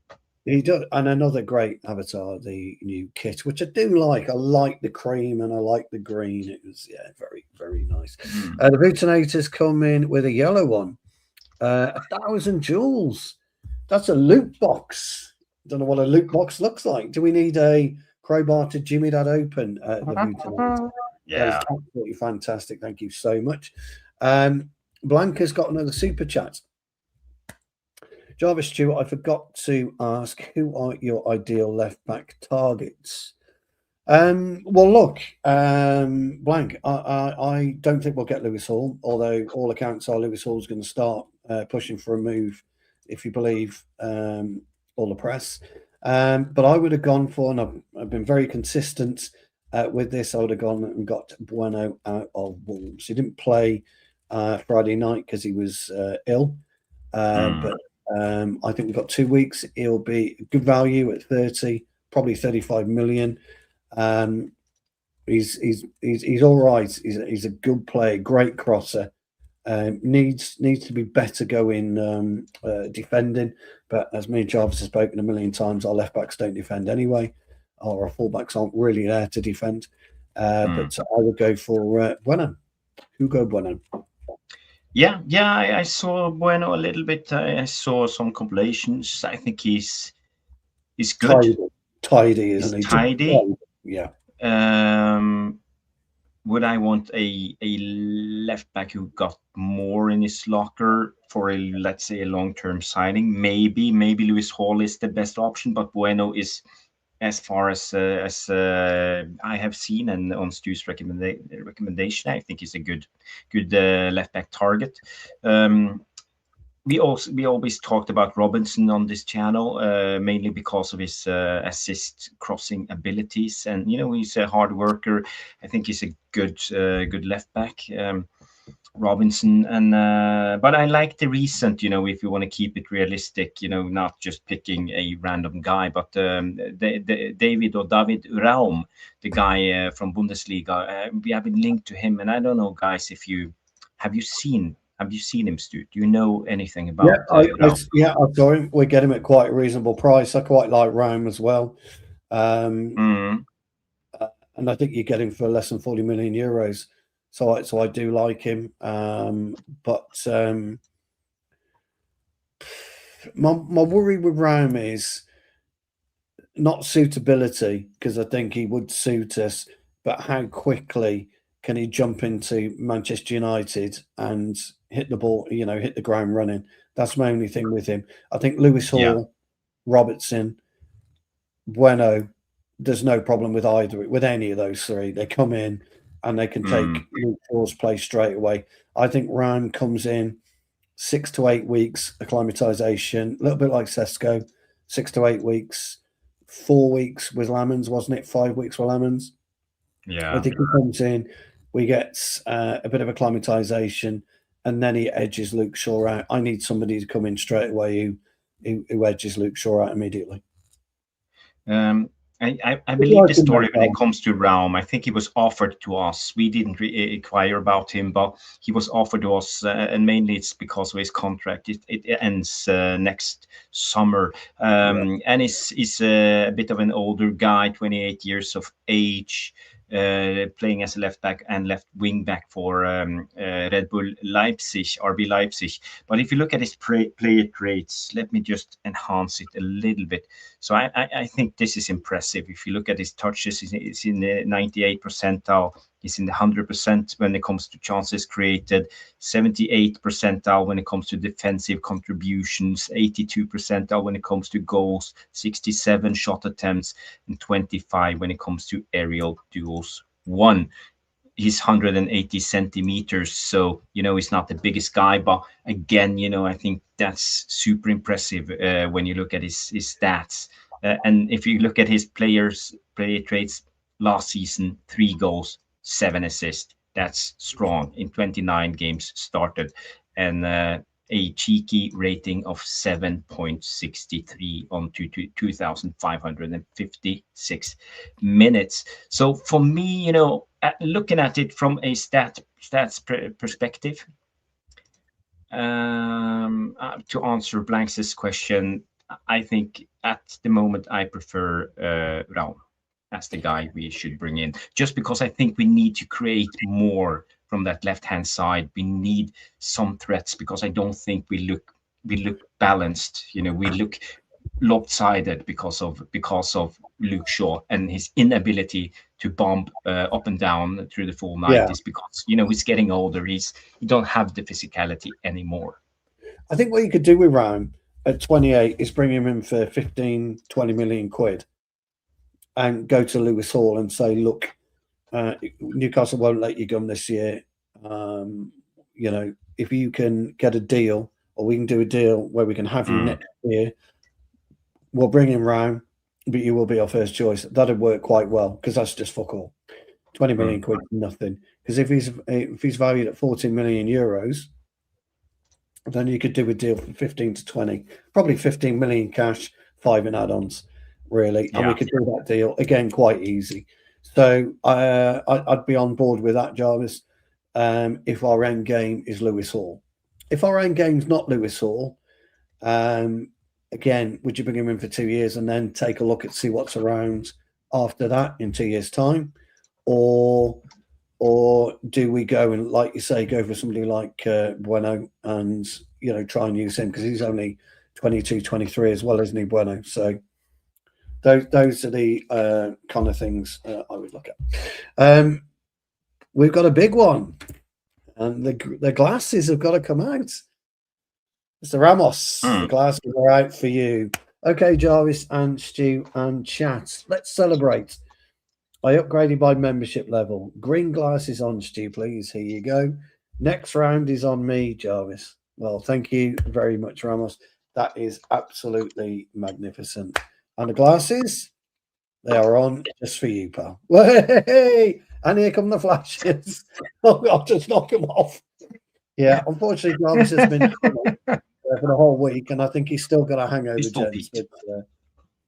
He does, and another great avatar, the new kit, which I do like. I like the cream and I like the green. It was very, very nice. The Vutinator's come in with a yellow one. 1,000 jewels. That's a loot box. Don't know what a loot box looks like. Do we need a crowbar to jimmy that open? The Vutinator. Yeah, that is absolutely fantastic. Thank you so much. Blanca's got another super chat. Jarvis Stewart, I forgot to ask, who are your ideal left back targets? Well, look, Blank, I don't think we'll get Lewis Hall, although all accounts are Lewis Hall's going to start pushing for a move, if you believe all the press. But I would have gone for, and I've been very consistent with this, I would have gone and got Bueno out of Wolves. He didn't play Friday night because he was ill, but I think we've got 2 weeks. He'll be good value at 30, probably 35 million. He's all right. He's a good player, great crosser. Needs to be better going defending. But as me and Jarvis have spoken a million times, our left backs don't defend anyway. Our fullbacks aren't really there to defend. But I would go for Bueno. Hugo Bueno. Yeah, I saw Bueno a little bit. I saw some compilations. I think he's good. Tidy, isn't he? Tidy. Yeah. Would I want a left back who got more in his locker for a, let's say, a long-term signing? Maybe Lewis Hall is the best option, but Bueno is, as far as I have seen and on Stu's recommendation, I think he's a good left back target. We always talked about Robinson on this channel, mainly because of his assist crossing abilities, and he's a hard worker. I think he's a good left back, Robinson, and but I like the recent. If you want to keep it realistic, not just picking a random guy, but David Raum, the guy from Bundesliga. We have been linked to him, and I don't know, guys, if you have seen him, Stu? Do you know anything about? I saw him. We get him at quite a reasonable price. I quite like Rome as well, and I think you get him for less than 40 million euros. So I do like him, but my worry with Rome is not suitability, because I think he would suit us, but how quickly can he jump into Manchester United and hit the ball, hit the ground running? That's my only thing with him. I think Lewis Hall, Robertson, Bueno, there's no problem with any of those three. They come in and they can take Luke Shaw's place straight away. I think Ryan comes in 6 to 8 weeks acclimatization, a little bit like Sesko, 6 to 8 weeks, 4 weeks with Lamans, wasn't it? 5 weeks with Lamans. Yeah, I think he comes in, we get a bit of acclimatization, and then he edges Luke Shaw out. I need somebody to come in straight away who edges Luke Shaw out immediately. I believe the story when it comes to Raum. I think he was offered to us. We didn't inquire about him, but he was offered to us, and mainly it's because of his contract. It ends next summer, and he's a bit of an older guy, 28 years of age. Playing as a left back and left wing back for Red Bull Leipzig, RB Leipzig. But if you look at his play traits, let me just enhance it a little bit. So I think this is impressive. If you look at his touches, it's in the 98th percentile. He's in the 100% when it comes to chances created, 78th percentile when it comes to defensive contributions, 82nd percentile when it comes to goals, 67 shot attempts, and 25 when it comes to aerial duels won. He's 180 centimeters, so he's not the biggest guy, but again, I think that's super impressive when you look at his stats. And if you look at his play traits last season, 3 goals, 7 assists. That's strong in 29 games started, and a cheeky rating of 7.63 on 2,556 minutes. So for me, looking at it from a stats perspective, to answer Blanks' question, I think at the moment I prefer Raum as the guy we should bring in, just because I think we need to create more from that left-hand side. We need some threats, because I don't think we look balanced. We look lopsided because of Luke Shaw and his inability to bomb up and down through the full 90s, because he's getting older. He don't have the physicality anymore. I think what you could do with Raum at 28 is bring him in for 15, 20 million quid. And go to Lewis Hall and say, look, Newcastle won't let you go this year. If you can get a deal, or we can do a deal where we can have you next year, we'll bring him round, but you will be our first choice. That'd work quite well, because that's just fuck all. 20 million quid, nothing. Because if he's valued at 14 million euros, then you could do a deal for 15 to 20, probably 15 million cash, 5 in add-ons. Really, and we could do that deal again quite easy. So I'd be on board with that, Jarvis. if our end game is Lewis Hall. If our end game's not Lewis Hall, again, would you bring him in for 2 years and then take a look at see what's around after that in 2 years' time, or do we go and, like you say, go for somebody like Bueno and try and use him because he's only 22, 23 as well, isn't he, Bueno? So those are the kind of things I would look at. We've got a big one, and the glasses have got to come out. Mr. Ramos, the glasses are out for you. Okay, Jarvis and Stu and chat. Let's celebrate. I upgraded by membership level. Green glasses on, Stu, please. Here you go. Next round is on me, Jarvis. Well, thank you very much, Ramos. That is absolutely magnificent. And the glasses, they are on just for you, pal. Hey! And here come the flashes. I'll just knock them off. Yeah, unfortunately, Jarvis has been for the whole week, and I think he's still got a hangover, James, with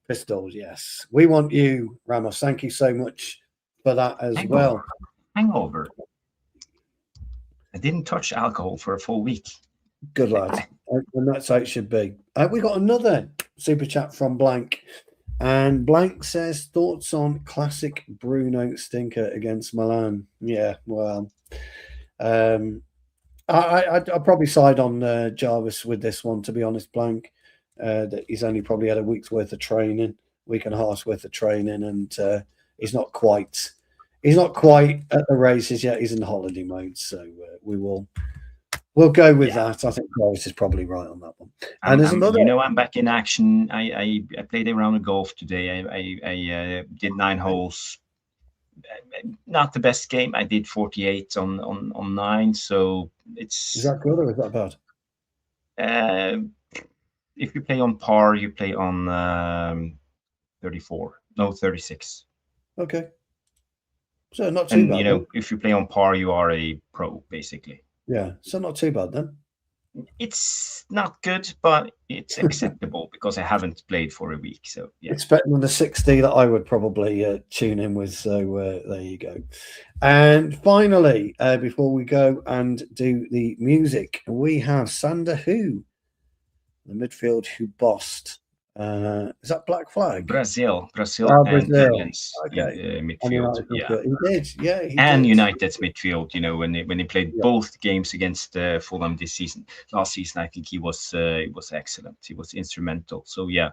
pistols. Yes, we want you, Ramos. Thank you so much for that as well. Hangover. I didn't touch alcohol for a full week. Good lad, and that's how it should be. We got another super chat from Blank, and Blank says thoughts on classic Bruno stinker against Milan. Yeah, well, I'd probably side on Jarvis with this one, to be honest, Blank. That he's only probably had a week's worth of training, week and a half's worth of training, and he's not quite at the races yet. He's in holiday mode, so we'll go with that. I think Jarvis is probably right on that one. And there's another. I'm back in action. I played a round of golf today. I did 9 holes. Not the best game. I did 48 on 9. So is that good or is that bad? If you play on par, you play on 36. Okay. So not too bad. And if you play on par, you are a pro, basically. Yeah. So not too bad then. It's not good, but it's acceptable because I haven't played for a week. So yeah, it's better than the 60 that I would probably tune in with. So there you go. And finally, before we go and do the music, we have Sander Who, the midfield who bossed. Is that Black Flag? Brazil, Brazil. And Netherlands. Okay. Midfield. He did. Yeah, he and did. United's midfield. When he played both games against Fulham this season. Last season, I think he was excellent. He was instrumental. So yeah,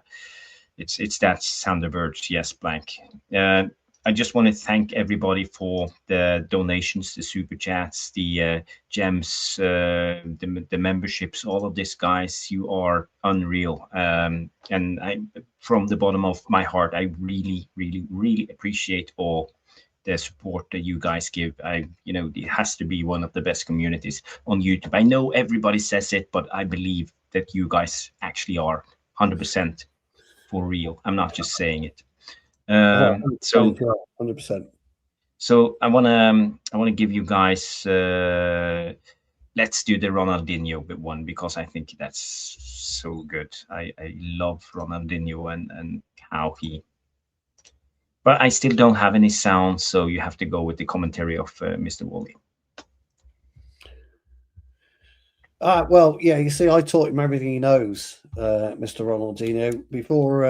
it's that Sander Birch. Yes, Blank. I just want to thank everybody for the donations, the super chats, the gems, the memberships, all of this, guys. You are unreal. And I, from the bottom of my heart, I really, really, really appreciate all the support that you guys give. It has to be one of the best communities on YouTube. I know everybody says it, but I believe that you guys actually are 100% for real. I'm not just saying it. So 100%. So I wanna give you guys. Let's do the Ronaldinho one because I think that's so good. I love Ronaldinho and how he. But I still don't have any sound, so you have to go with the commentary of Mr. Woolley. Well, yeah. You see, I taught him everything he knows, Mr. Ronaldinho, before.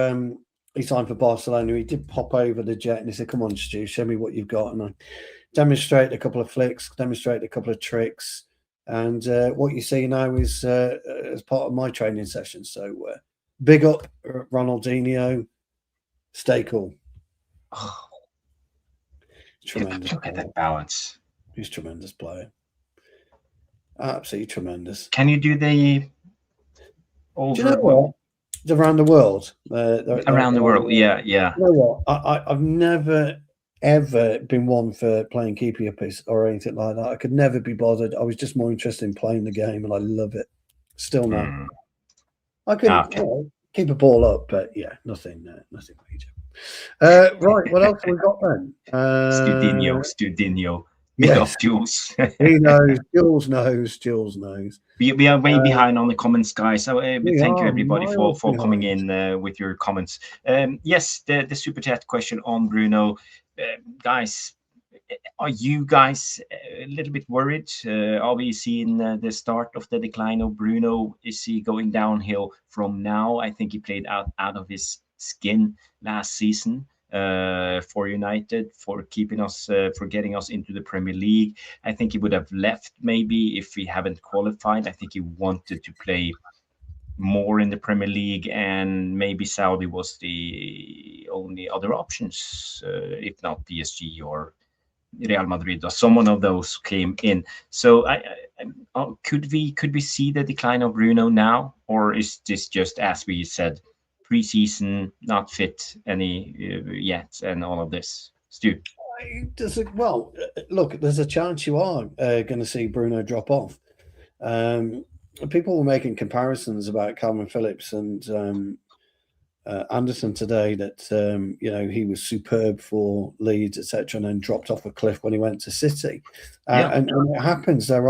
He signed for Barcelona. He did pop over the jet and he said, "Come on, Stu, show me what you've got." And I demonstrated a couple of flicks, demonstrated a couple of tricks, and what you see now is as part of my training session. So big up, Ronaldinho. Stay cool. Oh, tremendous. Look at that balance. He's a tremendous player. Absolutely tremendous. Can you do the over? Do you know what? Around the world. Around the world, yeah. You know what? I've never, ever been one for playing keepy uppies or anything like that. I could never be bothered. I was just more interested in playing the game, and I love it. Still now. I could keep a ball up, but yeah, nothing major. Right, what else have we got then? Studinho. Yes. Jules. He knows. Jules knows. We are way behind on the comments, guys. So thank you everybody for coming in with your comments. Yes, the super chat question on Bruno, guys. Are you guys a little bit worried? Are we seeing the start of the decline of Bruno? Is he going downhill from now? I think he played out of his skin last season for United, for keeping us, for getting us into the Premier League. I think he would have left maybe if we haven't qualified. I think he wanted to play more in the Premier League, and maybe Saudi was the only other options, if not PSG or Real Madrid, or someone of those came in. So could we see the decline of Bruno now, or is this just, as we said, preseason, not fit any yet, and all of this? Stu? Well, look, there's a chance you are going to see Bruno drop off. People were making comparisons about Calvin Phillips and Anderson today, that he was superb for Leeds, etc., and then dropped off a cliff when he went to City. And it happens. There's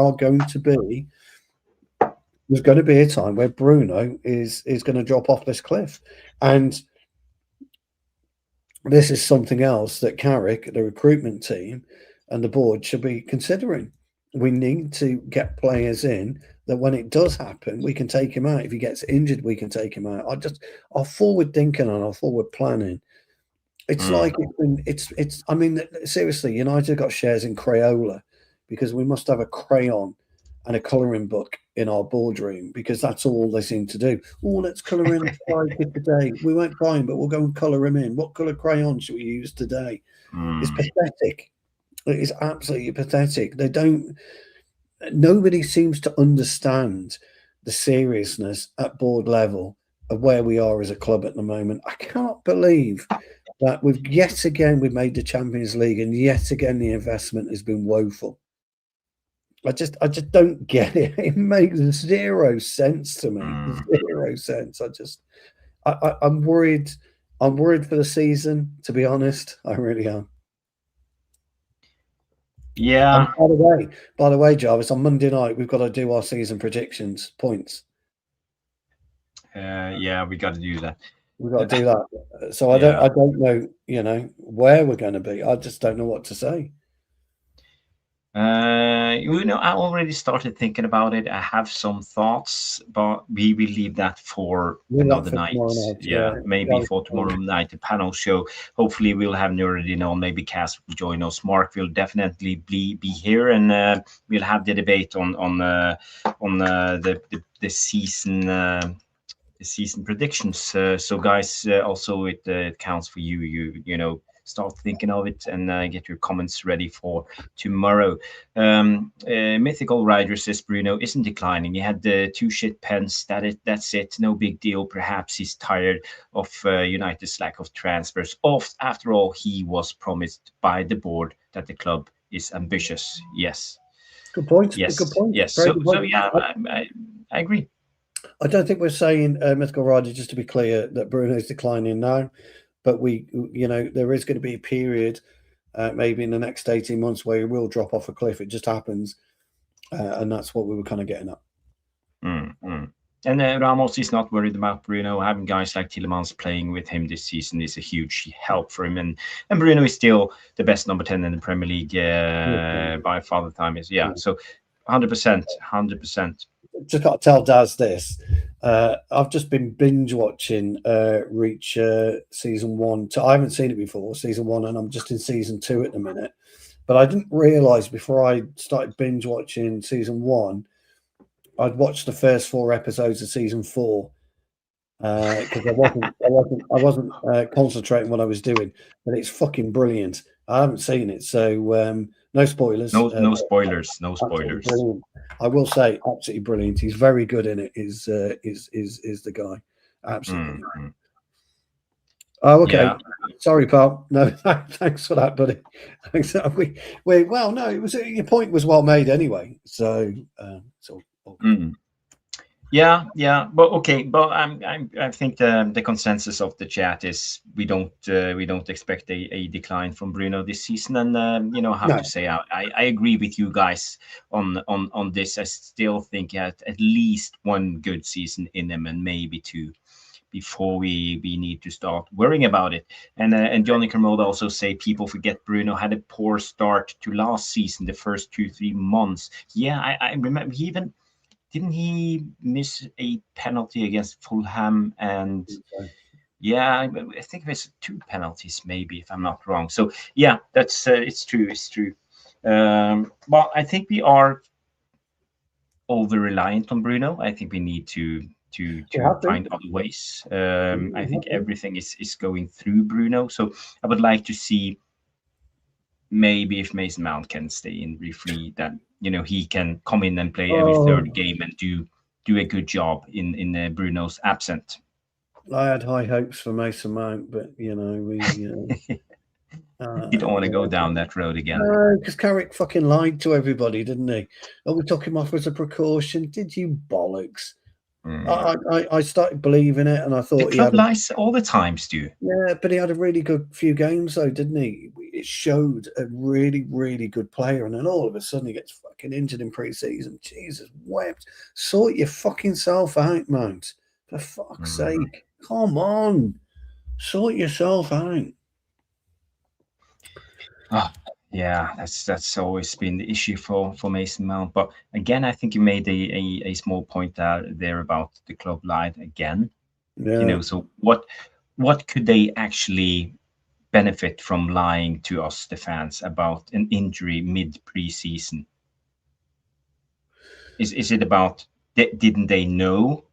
going to be a time where Bruno is going to drop off this cliff, and this is something else that Carrick, the recruitment team, and the board should be considering. We need to get players in that when it does happen, we can take him out. If he gets injured, we can take him out. Our forward thinking and our forward planning. It's like it's. I mean, seriously, United got shares in Crayola because we must have a crayon and a colouring book in our boardroom, because that's all they seem to do. Oh, let's colour in 5 kids today. We won't buy him, but we'll go and colour him in. What colour crayon should we use today? It's pathetic. It is absolutely pathetic. Nobody seems to understand the seriousness at board level of where we are as a club at the moment. I can't believe that we've made the Champions League, and yet again the investment has been woeful. I just don't get it. It makes zero sense to me. Zero sense. I'm worried. I'm worried for the season, to be honest. I really am. Yeah. And by the way, Jarvis, on Monday night we've got to do our season predictions points. Yeah, we got to do that. We've got to do that. So I don't know, where we're going to be. I just don't know what to say. I already started thinking about it. I have some thoughts, but we will leave that for another night. Yeah, maybe for tomorrow night, the panel show. Hopefully, we'll have Nuruddin on. Maybe Cass will join us. Mark will definitely be here, and we'll have the debate on the season. The season predictions. So, guys, also it counts for you. You start thinking of it and get your comments ready for tomorrow. Mythical Rider says Bruno isn't declining. He had the 2 shit pens. That's it. No big deal. Perhaps he's tired of United's lack of transfers. After all, he was promised by the board that the club is ambitious. Yes. Good point. Yes. Good point. Yes. So yeah, I agree. I don't think we're saying, Mythical Rider, just to be clear, that Bruno is declining now. But there is going to be a period, maybe in the next 18 months, where he will drop off a cliff. It just happens. And that's what we were kind of getting at. And Ramos is not worried about Bruno. Having guys like Tielemans playing with him this season is a huge help for him. And Bruno is still the best number 10 in the Premier League by far the time is. Yeah. So 100%. Just got to tell Daz this. I've just been binge watching Reach season 1. I haven't seen it before, season 1, and I'm just in season 2 at the minute. But I didn't realise before I started binge watching season 1, I'd watched the first 4 episodes of season 4 because I wasn't concentrating what I was doing. But it's fucking brilliant. I haven't seen it, so no spoilers. No spoilers. No spoilers. Brilliant. I will say, absolutely brilliant. He's very good in it. Is the guy? Absolutely. Oh, okay. Yeah. Sorry, pal. No, thanks for that, buddy. Well, no, your point was well made anyway. So, okay. Yeah, but okay, but I think the consensus of the chat is we don't expect a decline from Bruno this season, and I have to say I agree with you guys on this. I still think he had at least 1 good season in him, and maybe 2. before we need to start worrying about it. And Johnny Kermode also say people forget Bruno had a poor start to last season, the first 2-3 months. Yeah, I remember he even didn't he miss a penalty against Fulham, and yeah, I think there's 2 penalties maybe, if I'm not wrong. So yeah, that's it's true. It's true. Well, I think we are over reliant on Bruno. I think we need to find other ways. I think everything is going through Bruno. So I would like to see maybe if Mason Mount can stay in free, that he can come in and play every third game and do a good job in Bruno's absent. I had high hopes for Mason Mount, but we you don't want to go down that road again. No, because Carrick fucking lied to everybody, didn't he? Oh, we took him off as a precaution. Did you bollocks? I started believing it, and I thought the club lies all the time, Stu. Yeah, but he had a really good few games, though, didn't he? It showed a really, really good player, and then all of a sudden he gets fucking injured in pre-season. Jesus wept. Sort your fucking self out, Mount. For fuck's sake. Come on. Sort yourself out. Oh, yeah, that's always been the issue for Mason Mount. But again, I think you made a small point there about the club lied again. Yeah. So what could they actually benefit from lying to us, the fans, about an injury mid preseason? Is it about didn't they know,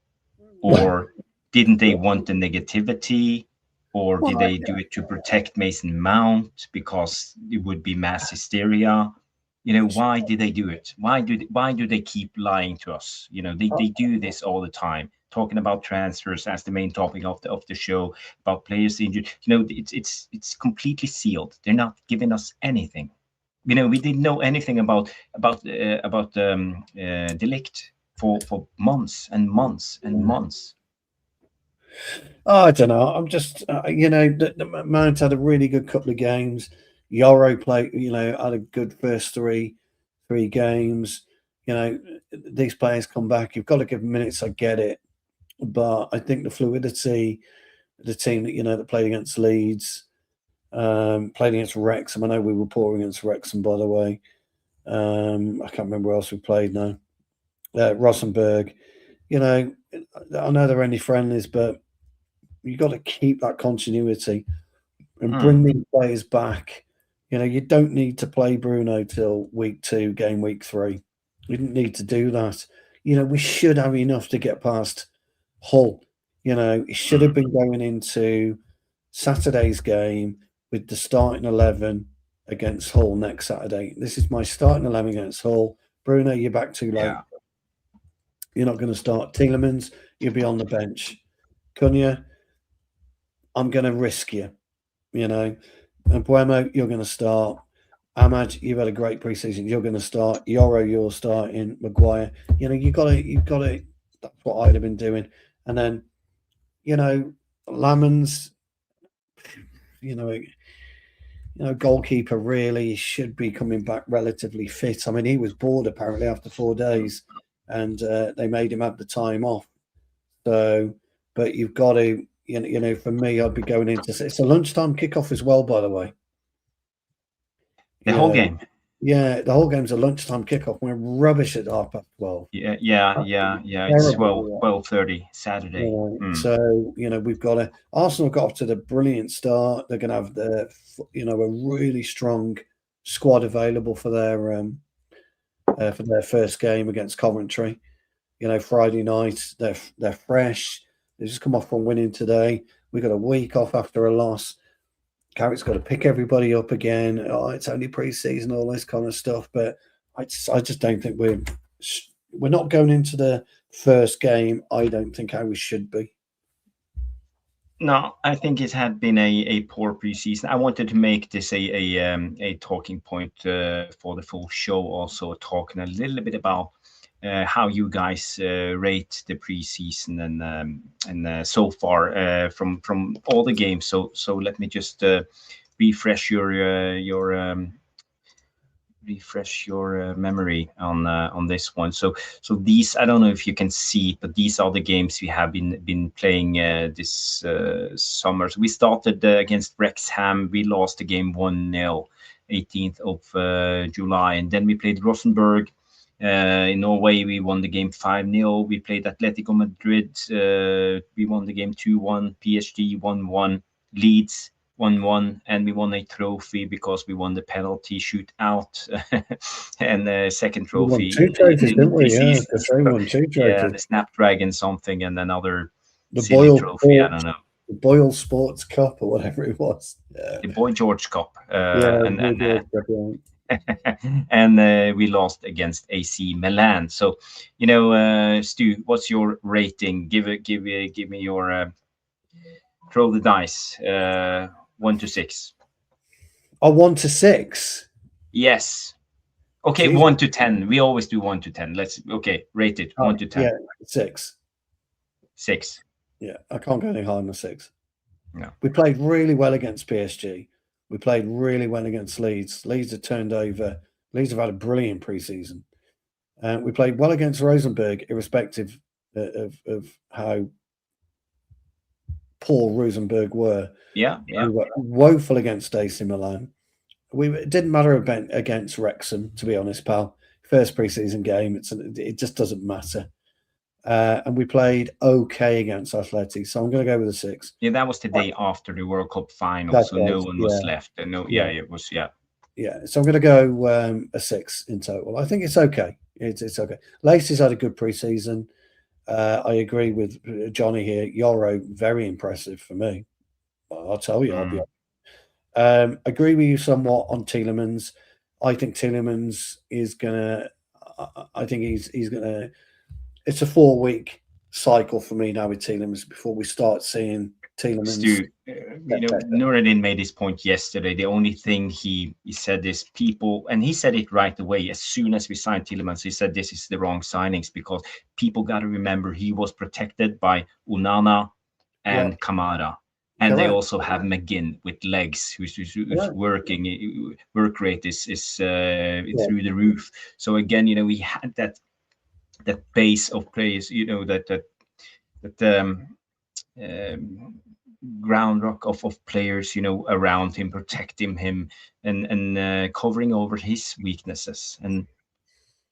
or didn't they want the negativity, or did they do it to protect Mason Mount because it would be mass hysteria? Why did they do it? Why do they keep lying to us? They do this all the time, talking about transfers as the main topic of the show, about players injured. It's completely sealed. They're not giving us anything. We didn't know anything about De Ligt for months and months and months. I don't know. I'm just, the Mount had a really good couple of games. Yoro played, had a good first three games. These players come back. You've got to give them minutes. I get it, but I think the fluidity, the team that played against Leeds, played against Wrexham. I know we were poor against Wrexham, by the way. I can't remember where else we played now. Rosenborg. I know they're only friendlies, but you got to keep that continuity and bring these players back. You don't need to play Bruno till week 2, game week 3. You didn't need to do that. We should have enough to get past Hull. It should have been going into Saturday's game with the starting 11 against Hull next Saturday. This is my starting 11 against Hull. Bruno, you're back too late. Yeah. You're not going to start. Tielemans, you'll be on the bench. Cunha, I'm going to risk you. And Buemo, you're going to start. Ahmad, you've had a great preseason. You're going to start. Yoro, you're starting. Maguire, you've got to. That's what I'd have been doing. And then, Lamans, goalkeeper really should be coming back relatively fit. I mean, he was bored apparently after 4 days, and they made him have the time off. So, but you've got to, for me, I'd be going into it's a lunchtime kickoff as well, by the way. The whole game. Yeah, the whole game's a lunchtime kickoff. We're rubbish at 12:30. Yeah. It's 12:30 Saturday. So we've got to. Arsenal got off to the brilliant start. They're going to have a really strong squad available for their first game against Coventry. Friday night. They're fresh. They just come off from winning today. We got a week off after a loss. Carrick's got to pick everybody up again. Oh, it's only pre-season, all this kind of stuff. But I just don't think we're not going into the first game. I don't think how we should be. No, I think it had been a poor preseason. I wanted to make this a talking point for the full show. Also talking a little bit about how you guys rate the preseason and so far from all the games. So let me just refresh your refresh your memory on this one. So these, I don't know if you can see, but these are the games we have been playing this summer. So we started against Wrexham. We lost the game 1-0, 18th of July, and then we played Rosenborg. In Norway, we won the game 5-0. We played Atletico Madrid. We won the game 2-1. PSG 1-1. Leeds 1-1, and we won a trophy because we won the penalty shootout and the second trophy. We won 2 trophies, didn't we? Yeah, we won 2 trophies. Yeah, the Snapdragon something, and another the silly Boyle trophy. Sports, I don't know. The Boyle Sports Cup or whatever it was. The Boy George Cup. And we lost against AC Milan. So, Stu, what's your rating? Give me your throw the dice. 1 to 6. Oh, 1 to 6. Yes. Okay, Jesus. 1 to 10. We always do 1 to 10. Rate it 1 to 10. Yeah, 6. 6. Yeah, I can't go any higher than 6. No. We played really well against PSG. We played really well against Leeds. Leeds have turned over. Leeds have had a brilliant preseason. We played well against Rosenborg, irrespective of how poor Rosenborg were. Yeah. We were woeful against AC Milan. It didn't matter against Wrexham, to be honest, pal. First preseason game, it just doesn't matter. And we played okay against Atleti, so I'm going to go with a 6. Yeah, that was the day after the World Cup final, so no one was left. It was. Yeah, so I'm going to go a 6 in total. I think it's okay. It's okay. Lacey's had a good preseason. I agree with Johnny here. Yoro, very impressive for me. I'll tell you. Agree with you somewhat on Tielemans. I think Tielemans is gonna. I think he's gonna. It's a 4-week cycle for me now with Tielemans before we start seeing Tielemans. Stu, Nuruddin made his point yesterday. The only thing he said is people, and he said it right away. As soon as we signed Tielemans, he said this is the wrong signings because people got to remember he was protected by Onana and Kamara. And Correct. They also have McGinn with legs, who's working. Work rate is through the roof. So again, we had that base of players, that groundwork of players, around him, protecting him and covering over his weaknesses. And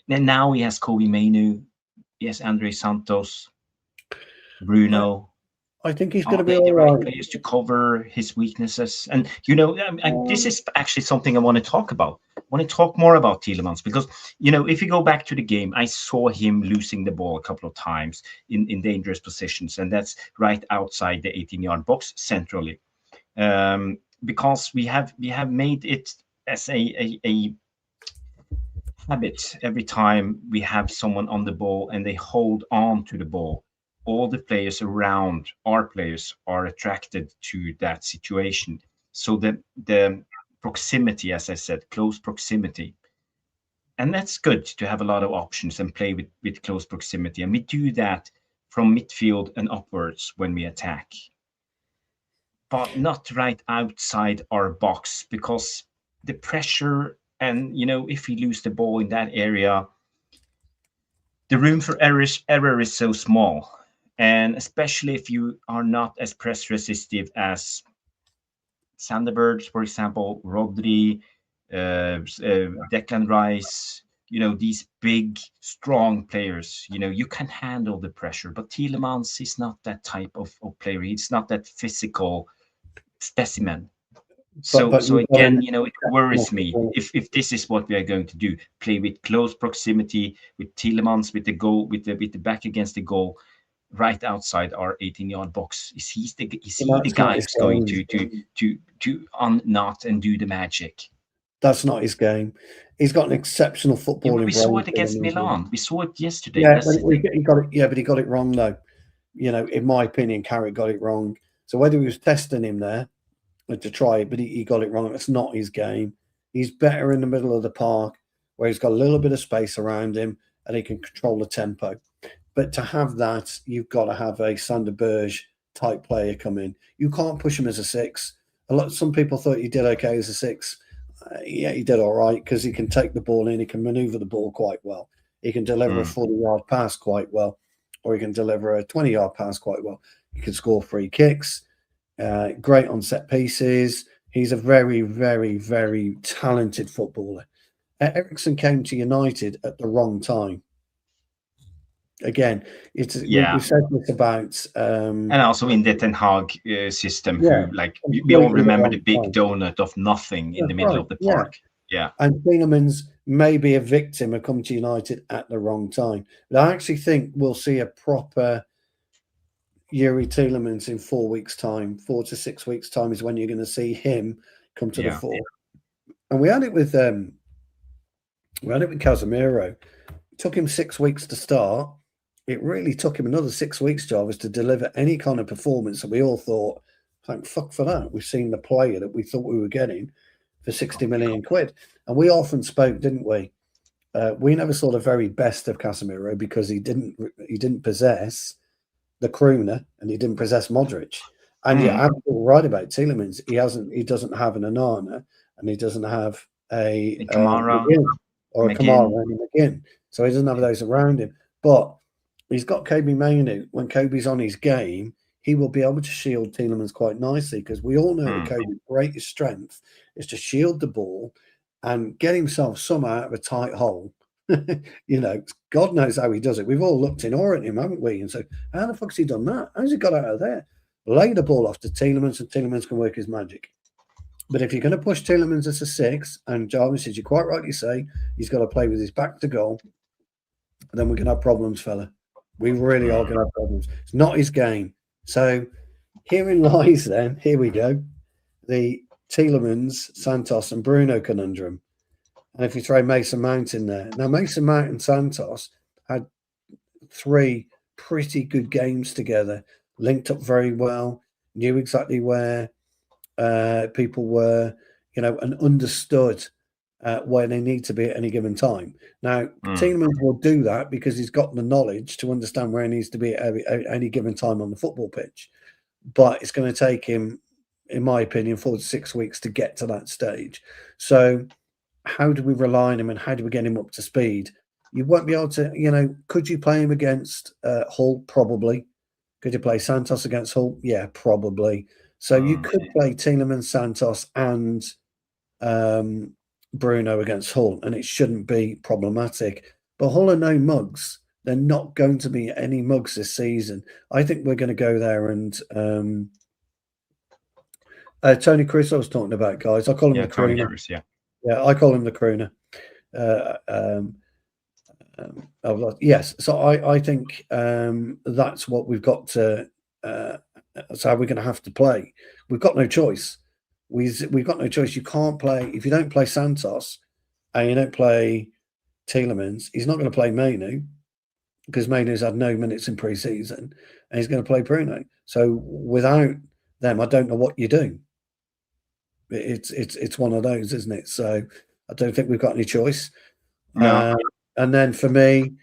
then now he has Kobe Mainu, he has Andre Santos, Bruno. I think he's going to be all right. Players to cover his weaknesses. And, this is actually something I want to talk about. I want to talk more about Tielemans because, if you go back to the game, I saw him losing the ball a couple of times in dangerous positions. And that's right outside the 18-yard box centrally. Because we have made it as a habit every time we have someone on the ball and they hold on to the ball. All the players around our players are attracted to that situation. So the proximity, as I said, close proximity. And that's good to have a lot of options and play with close proximity. And we do that from midfield and upwards when we attack. But not right outside our box because the pressure and, if we lose the ball in that area, the room for error is so small. And especially if you are not as press resistive as Sanderberg, for example, Rodri, Declan Rice, these big, strong players, you can handle the pressure. But Tielemans is not that type of player. He's not that physical specimen. So again, it worries me if this is what we are going to do: play with close proximity with Tielemans, with the goal, with the back against the goal. Right outside our 18-yard box. Is he the guy who's going to unknot and do the magic? That's not his game. He's got an exceptional footballing brain. We saw it against Milan. We saw it yesterday. Yeah, he got it. Yeah, but he got it wrong though. In my opinion, Carrick got it wrong. So whether he was testing him there to try it, but he got it wrong. That's not his game. He's better in the middle of the park where he's got a little bit of space around him and he can control the tempo. But to have that, you've got to have a Sanderberg type player come in. You can't push him as a 6. Some people thought he did okay as a 6. Yeah, he did all right because he can take the ball in, he can maneuver the ball quite well. He can deliver a 40-yard pass quite well, or he can deliver a 20-yard pass quite well. He can score free kicks, great on set pieces. He's a very, very, very talented footballer. Ericsson came to United at the wrong time. Again, we've said this about and also in the Ten Hag system, yeah, who like we all remember the big time. donut of nothing in the middle of the park. Yeah. And Tielemans may be a victim of coming to United at the wrong time. But I actually think we'll see a proper Yuri Tielemans in 4 weeks' time. 4 to 6 weeks' time is when you're going to see him come to the fore. And we had it with Casemiro. It took him 6 weeks to start. It really took him another 6 weeks, Jarvis, to deliver any kind of performance that we all thought, thank fuck for that. We've seen the player that we thought we were getting for 60 million quid. And we often spoke, didn't we? We never saw the very best of Casemiro because he didn't possess the crooner and he didn't possess Modric. And you're absolutely right about Tielemans. He doesn't have an Onana and he doesn't have a Kamara or a Kamara and a McGinn. So he doesn't have those around him. But he's got Kobe Mainoo. When Kobe's on his game, he will be able to shield Tielemans quite nicely because we all know that Kobe's greatest strength is to shield the ball and get himself somehow out of a tight hole. God knows how he does it. We've all looked in awe at him, haven't we? And so, how the fuck's he done that? How's he got out of there? Lay the ball off to Tielemans and Tielemans can work his magic. But if you're going to push Tielemans as a 6, and Jarvis, as you quite rightly say, he's got to play with his back to goal, then we're going to have problems, fella. We really are going to have problems. It's not his game. So herein lies then, here we go, the Tielemans, Santos and Bruno conundrum. And if you throw Mason Mount in there. Now, Mason Mount and Santos had 3 pretty good games together, linked up very well, knew exactly where people were, and understood where they need to be at any given time. Now, Tielemans will do that because he's got the knowledge to understand where he needs to be at any given time on the football pitch. But it's going to take him, in my opinion, 4 to 6 weeks to get to that stage. So how do we rely on him and how do we get him up to speed? You won't be able to, could you play him against Hull? Probably. Could you play Santos against Hull? Yeah, probably. So you could play Tielemans, Santos and Bruno against Hull, and it shouldn't be problematic. But Hull are no mugs. They're not going to be any mugs this season. I think we're going to go there and Tony Cruz I was talking about, guys. I call him the crooner. Cruz, yeah, I call him the crooner. Yes, so I think that's what we've got to. That's how we're going to have to play. We've got no choice. We've got no choice. You can't play if you don't play Santos and you don't play Tielemans. He's not going to play Mainoo because Mainoo's had no minutes in pre-season, and he's going to play Bruno. So without them, I don't know what you do. It's one of those, isn't it? So I don't think we've got any choice. No. And then for me,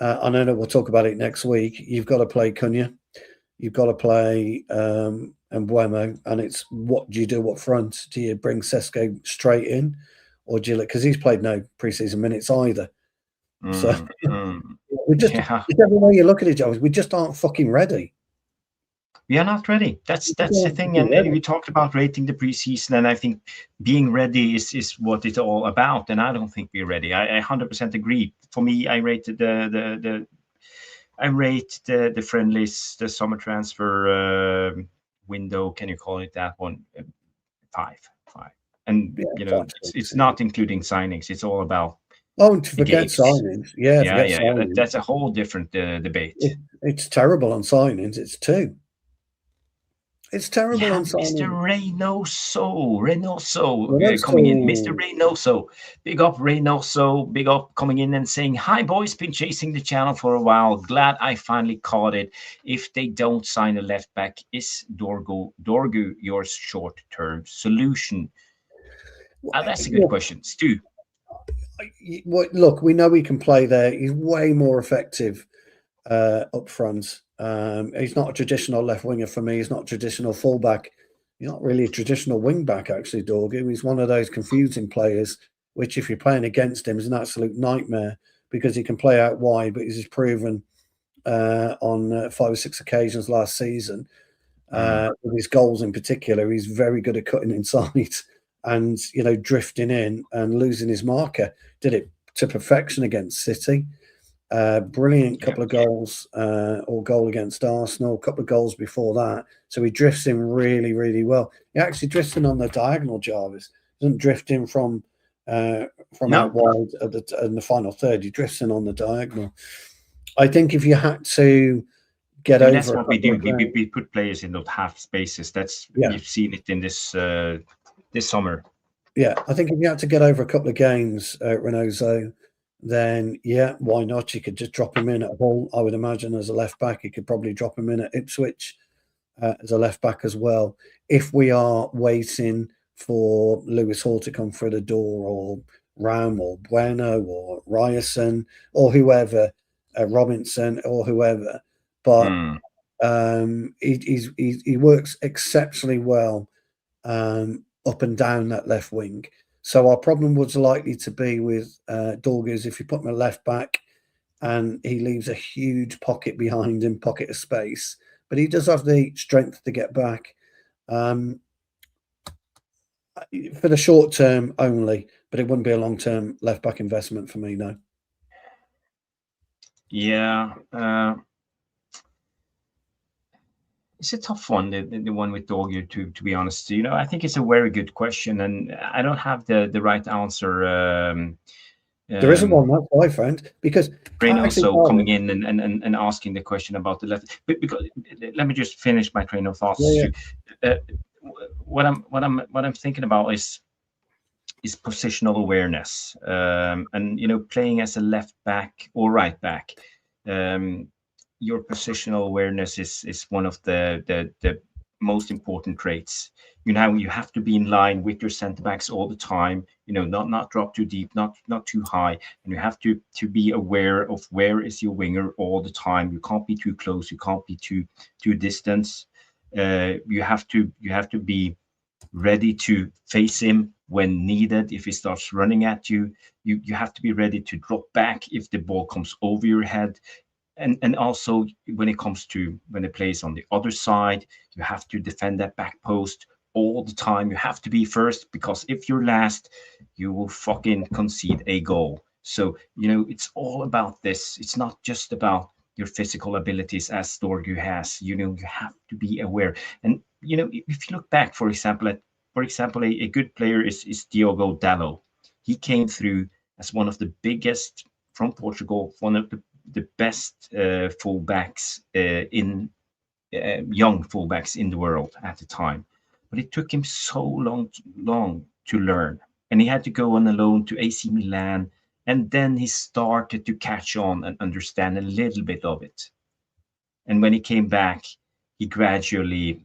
I know we'll talk about it next week. You've got to play Cunha. You've got to play Mbeumo, and it's what do you do up front? Do you bring Sesko straight in, or do you because he's played no preseason minutes either? So we just whichever way you look at it, Joe, we just aren't fucking ready. We are not ready. That's the thing. And we talked about rating the preseason, and I think being ready is what it's all about. And I don't think we're ready. I 100% agree. For me, I rated the friendlies, the summer transfer window. Can you call it that one? 5. And it's not including signings. It's all about. Oh, to forget signings. Yeah. Signings. That's a whole different debate. It's terrible on signings. It's 2. It's terrible on Mr. Reynoso coming in. Mr. Reynoso. Big up Reynoso. Big up coming in and saying, hi boys, been chasing the channel for a while. Glad I finally caught it. If they don't sign a left back, is Dorgu your short-term solution? That's a good question. Stu. Look, we know he can play there. He's way more effective up front. He's not a traditional left winger for me. He's not a traditional fullback. He's not really a traditional wing back, actually, Dorgu. He's one of those confusing players, which if you're playing against him is an absolute nightmare because he can play out wide, but he's proven on 5 or 6 occasions last season, with his goals in particular, he's very good at cutting inside and, drifting in and losing his marker. Did it to perfection against City. Brilliant couple of goals, or goal against Arsenal, a couple of goals before that. So he drifts in really, really well. He actually drifts in on the diagonal, Jarvis. Doesn't drift in from out wide in the final third. He drifts in on the diagonal. I think if you had to get over, that's what we do. We put players in those half spaces. You've seen it in this summer. Yeah, I think if you had to get over a couple of games, Reynoso, then why not? You could just drop him in at Hull. I would imagine as a left back, you could probably drop him in at Ipswich as a left back as well. If we are waiting for Lewis Hall to come through the door, or Ram, or Bueno, or Ryerson, or whoever, Robinson, or whoever, but he works exceptionally well up and down that left wing. So our problem was likely to be with Dorgu is if you put him a left back and he leaves a huge pocket behind him, pocket of space, but he does have the strength to get back for the short term only, but it wouldn't be a long term left back investment for me, no. Yeah. It's a tough one, the one with Dorgu, to be honest. I think it's a very good question, and I don't have the right answer. There isn't one, that's my friend, because also coming in and asking the question about the left. But because let me just finish my train of thoughts. What I'm thinking about is positional awareness, and playing as a left back or right back. Your positional awareness is one of the most important traits. You have to be in line with your center backs all the time. Not drop too deep, not too high, and you have to be aware of where is your winger all the time. You can't be too close. You can't be too distant. You have to be ready to face him when needed. If he starts running at you, you have to be ready to drop back if the ball comes over your head. And also when it comes to when it plays on the other side, you have to defend that back post all the time. You have to be first, because if you're last, you will fucking concede a goal. So, it's all about this. It's not just about your physical abilities as Dorgu has. You have to be aware. And, if you look back, for example, a good player is Diogo Dalot. He came through as one of the biggest from Portugal, one of the best fullbacks in young fullbacks in the world at the time, but it took him so long to learn, and he had to go on a loan to AC Milan, and then he started to catch on and understand a little bit of it. And when he came back, he gradually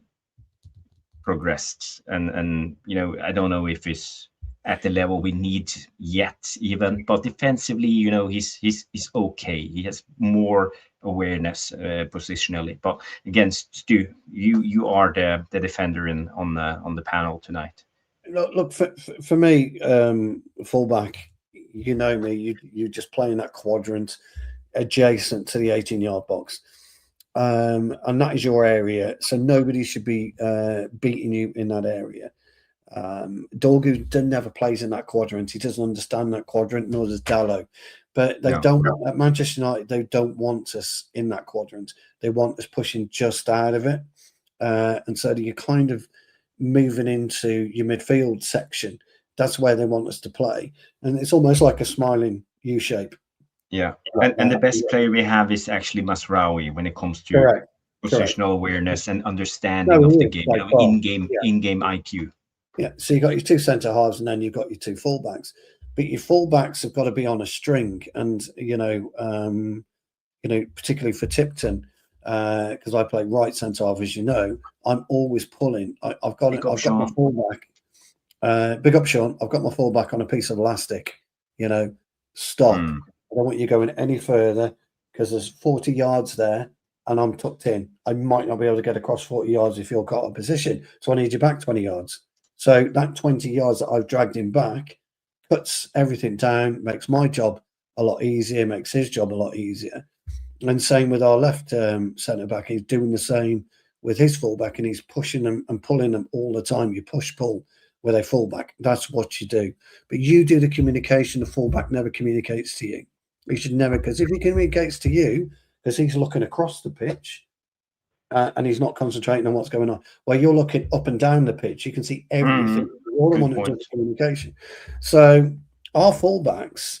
progressed, and I don't know if it's at the level we need yet even, but defensively, he's okay. He has more awareness positionally. But again, Stu, you are the defender on the panel tonight. Look for me, fullback, me, you just play in that quadrant adjacent to the 18-yard box. And that is your area, so nobody should be beating you in that area. Dorgu never plays in that quadrant. He doesn't understand that quadrant, nor does Dalot. But they don't at Manchester United. They don't want us in that quadrant. They want us pushing just out of it, and so you're kind of moving into your midfield section. That's where they want us to play, and it's almost like a smiling U shape. Yeah, and the best player we have is actually Masraoui when it comes to positional awareness and understanding of the game, in-game IQ. Yeah, so you got your two centre halves, and then you've got your two fullbacks. But your fullbacks have got to be on a string, and particularly for Tipton, because I play right centre half, as you know, I'm always pulling. I've got my fullback. Big up, Sean. I've got my fullback on a piece of elastic. Stop. I don't want you going any further because there's 40 yards there, and I'm tucked in, I might not be able to get across 40 yards if you're caught a position. So I need you back 20 yards. So that 20 yards that I've dragged him back cuts everything down, makes my job a lot easier, makes his job a lot easier. And same with our left centre back. He's doing the same with his fullback, and he's pushing them and pulling them all the time. You push, pull with a fullback. That's what you do. But you do the communication. The fullback never communicates to you. He should never, because if he communicates to you, because he's looking across the pitch and he's not concentrating on what's going on, well, you're looking up and down the pitch. You can see everything. All the one who does communication. So our fullbacks,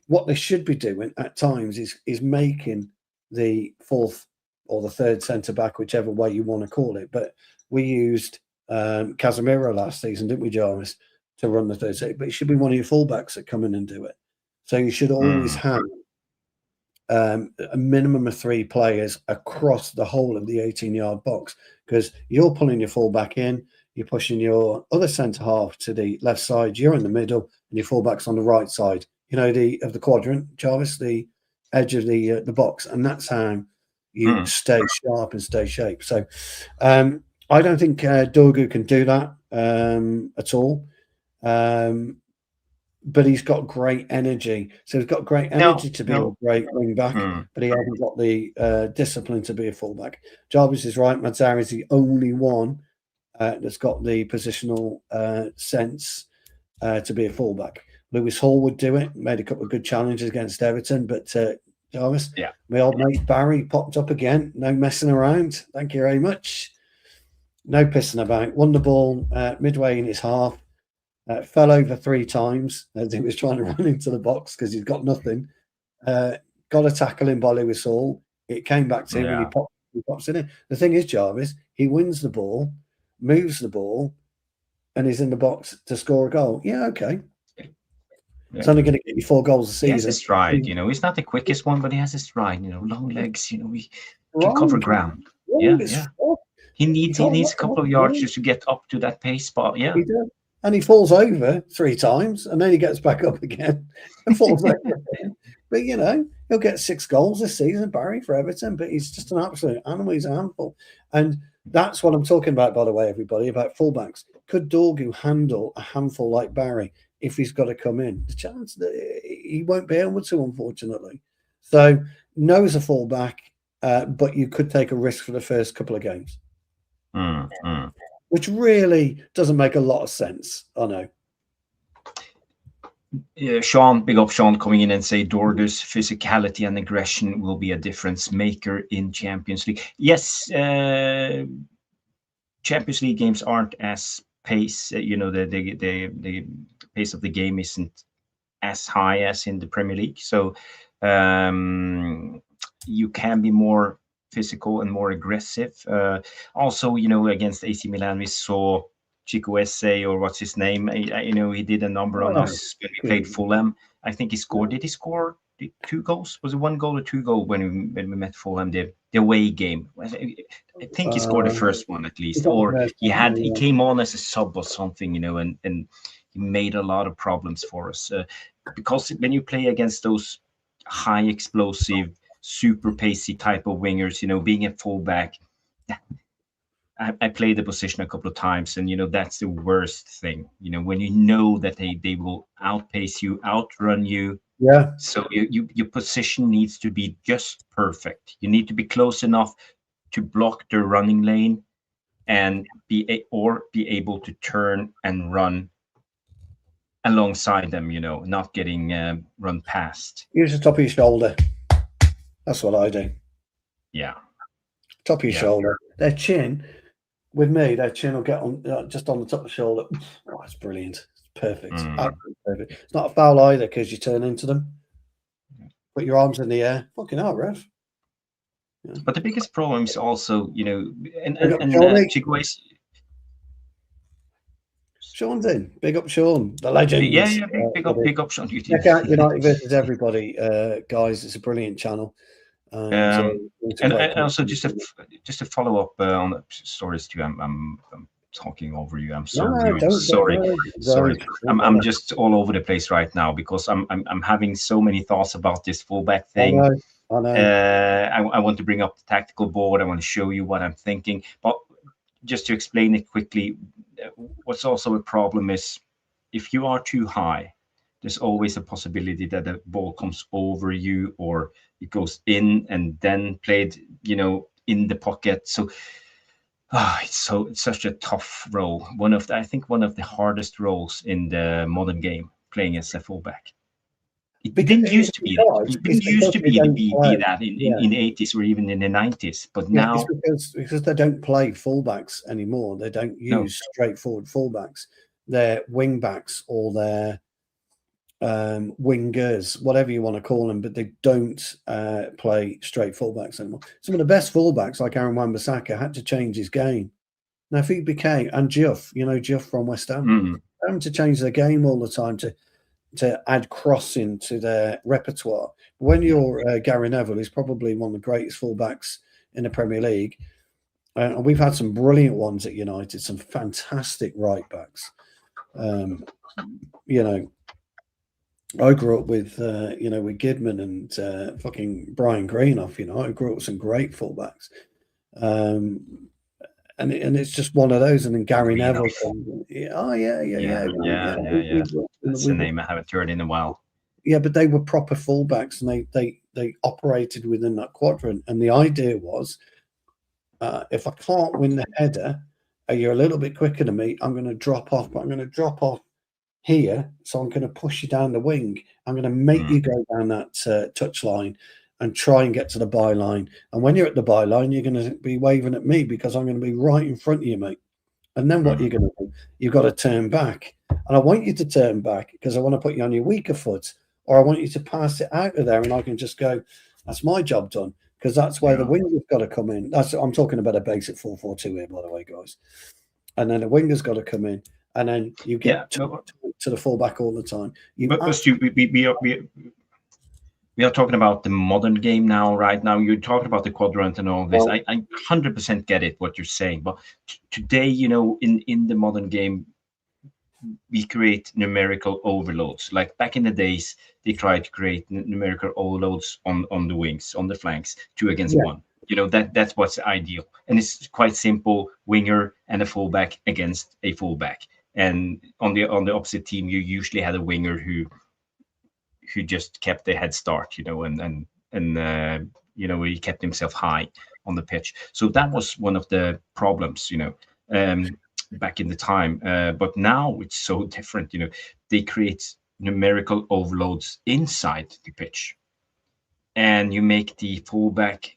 what they should be doing at times is making the fourth or the third centre back, whichever way you want to call it. But we used Casemiro last season, didn't we, Jarvis, to run the third centre? But it should be one of your fullbacks that come in and do it. So you should always have a minimum of 3 players across the whole of the 18-yard box, because you're pulling your fullback in, you're pushing your other centre half to the left side, you're in the middle, and your fullback's on the right side. You know, the quadrant, Jarvis, the edge of the box, and that's how you stay sharp and stay shape. So I don't think Dorgu can do that at all. But he's got great energy. So he's got great energy to be a great wing back, but he hasn't got the discipline to be a fullback. Jarvis is right. Mazzara is the only one that's got the positional sense to be a fullback. Lewis Hall would do it, made a couple of good challenges against Everton, but Jarvis, my old mate Barry popped up again. No messing around. Thank you very much. No pissing about. Won the ball midway in his half. Fell over 3 times as he was trying to run into the box because he's got nothing. Got a tackle in by Lewis Hall. It came back to him and he pops in it. The thing is, Jarvis, he wins the ball, moves the ball, and he's in the box to score a goal. Yeah, okay. It's only going to get you 4 goals a season. He has his stride, you know. He's not the quickest one, but he has his stride, you know. Long legs, you know. He can cover ground. Yeah. He needs a couple of yards just to get up to that pace spot. Yeah. He does. And he falls over 3 times, and then he gets back up again and falls over again. But, you know, he'll get 6 goals this season, Barry, for Everton, but he's just an absolute animal. He's a handful. And that's what I'm talking about, by the way, everybody, about fullbacks. Could Dorgu handle a handful like Barry if he's got to come in? The chance that he won't be able to, unfortunately. So, no as a fullback, but you could take a risk for the first couple of games. Which really doesn't make a lot of sense. I know. Sean, big up Sean, coming in and say Dorgu's physicality and aggression will be a difference maker in Champions League. Yes, Champions League games aren't as pace. You know, the pace of the game isn't as high as in the Premier League. So you can be more physical and more aggressive. Also, you know, against AC Milan, we saw Chikwueze, or what's his name? You know, he did a number on us when we played Fulham. I think he scored. Did he score 2 goals? Was it 1 goal or 2 goals when we met Fulham? The away game. I think he scored the first one at least, or he came on as a sub or something, you know, and he made a lot of problems for us because when you play against those high explosive, super pacey type of wingers, you know, being a fullback, I played the position a couple of times, and you know, that's the worst thing, you know, when you know that they will outpace you, outrun you. So your position needs to be just perfect. You need to be close enough to block their running lane and be able to turn and run alongside them, you know, not getting run past. Use the top of your shoulder. That's what I do. Yeah. Top of your shoulder. Their chin, with me, their chin will get on just on the top of the shoulder. Oh, it's brilliant. It's perfect. Absolutely perfect. It's not a foul either because you turn into them. Put your arms in the air. Fucking hell, ref. Yeah. But the biggest problem is also, you know, and Chikwueze. Sean's in. Big up Sean, the legend. Yeah, big up Sean. Check out United versus Everybody, guys. It's a brilliant channel. And also just to follow up on the stories too. I'm talking over you. I'm sorry. Sorry. I'm just all over the place right now because I'm having so many thoughts about this fullback thing. I know. I want to bring up the tactical board. I want to show you what I'm thinking. But just to explain it quickly, what's also a problem is if you are too high, there's always a possibility that the ball comes over you or it goes in and then played, in the pocket. So it's such a tough role. I think one of the hardest roles in the modern game, playing as a fullback. It didn't used to be that. It didn't used to be that in 80s or even in the 90s. But now it's because they don't play fullbacks anymore. They don't use straightforward fullbacks. They're wing backs or they're wingers, whatever you want to call them, but they don't play straight fullbacks anymore. Some of the best fullbacks, like Aaron Wan-Bissaka, had to change his game. Now, if he became, and Juff, Juff from West Ham, having to change their game all the time to add crossing to their repertoire. When you're Gary Neville, he's probably one of the greatest fullbacks in the Premier League. And we've had some brilliant ones at United, some fantastic right backs. I grew up with, with Gidman and fucking Brian Greenough. I grew up with some great fullbacks. And it's just one of those. And then Gary Neville. Yeah. That's a name I haven't heard in a while. Yeah, but they were proper fullbacks, and they operated within that quadrant. And the idea was, if I can't win the header, and you're a little bit quicker than me, I'm going to drop off. But I'm going to drop off here, so I'm going to push you down the wing. I'm going to make you go down that touch line and try and get to the byline. And when you're at the byline, you're going to be waving at me because I'm going to be right in front of you, mate. And then what you're going to do, you've got to turn back. And I want you to turn back because I want to put you on your weaker foot, or I want you to pass it out of there and I can just go, that's my job done, because that's where the winger's got to come in. I'm talking about a basic 4-4-2 here, by the way, guys. And then the winger's got to come in. And then you get to the fullback all the time. We are talking about the modern game now, right now. You're talking about the quadrant and all this. I 100% get it, what you're saying. But today, in the modern game, we create numerical overloads. Like back in the days, they tried to create numerical overloads on the wings, on the flanks, 2 against 1. That's what's ideal. And it's quite simple, winger and a fullback against a fullback. And on the opposite team, you usually had a winger who just kept the head start, and he kept himself high on the pitch. So that was one of the problems, back in the time. But now it's so different, they create numerical overloads inside the pitch, and you make the fullback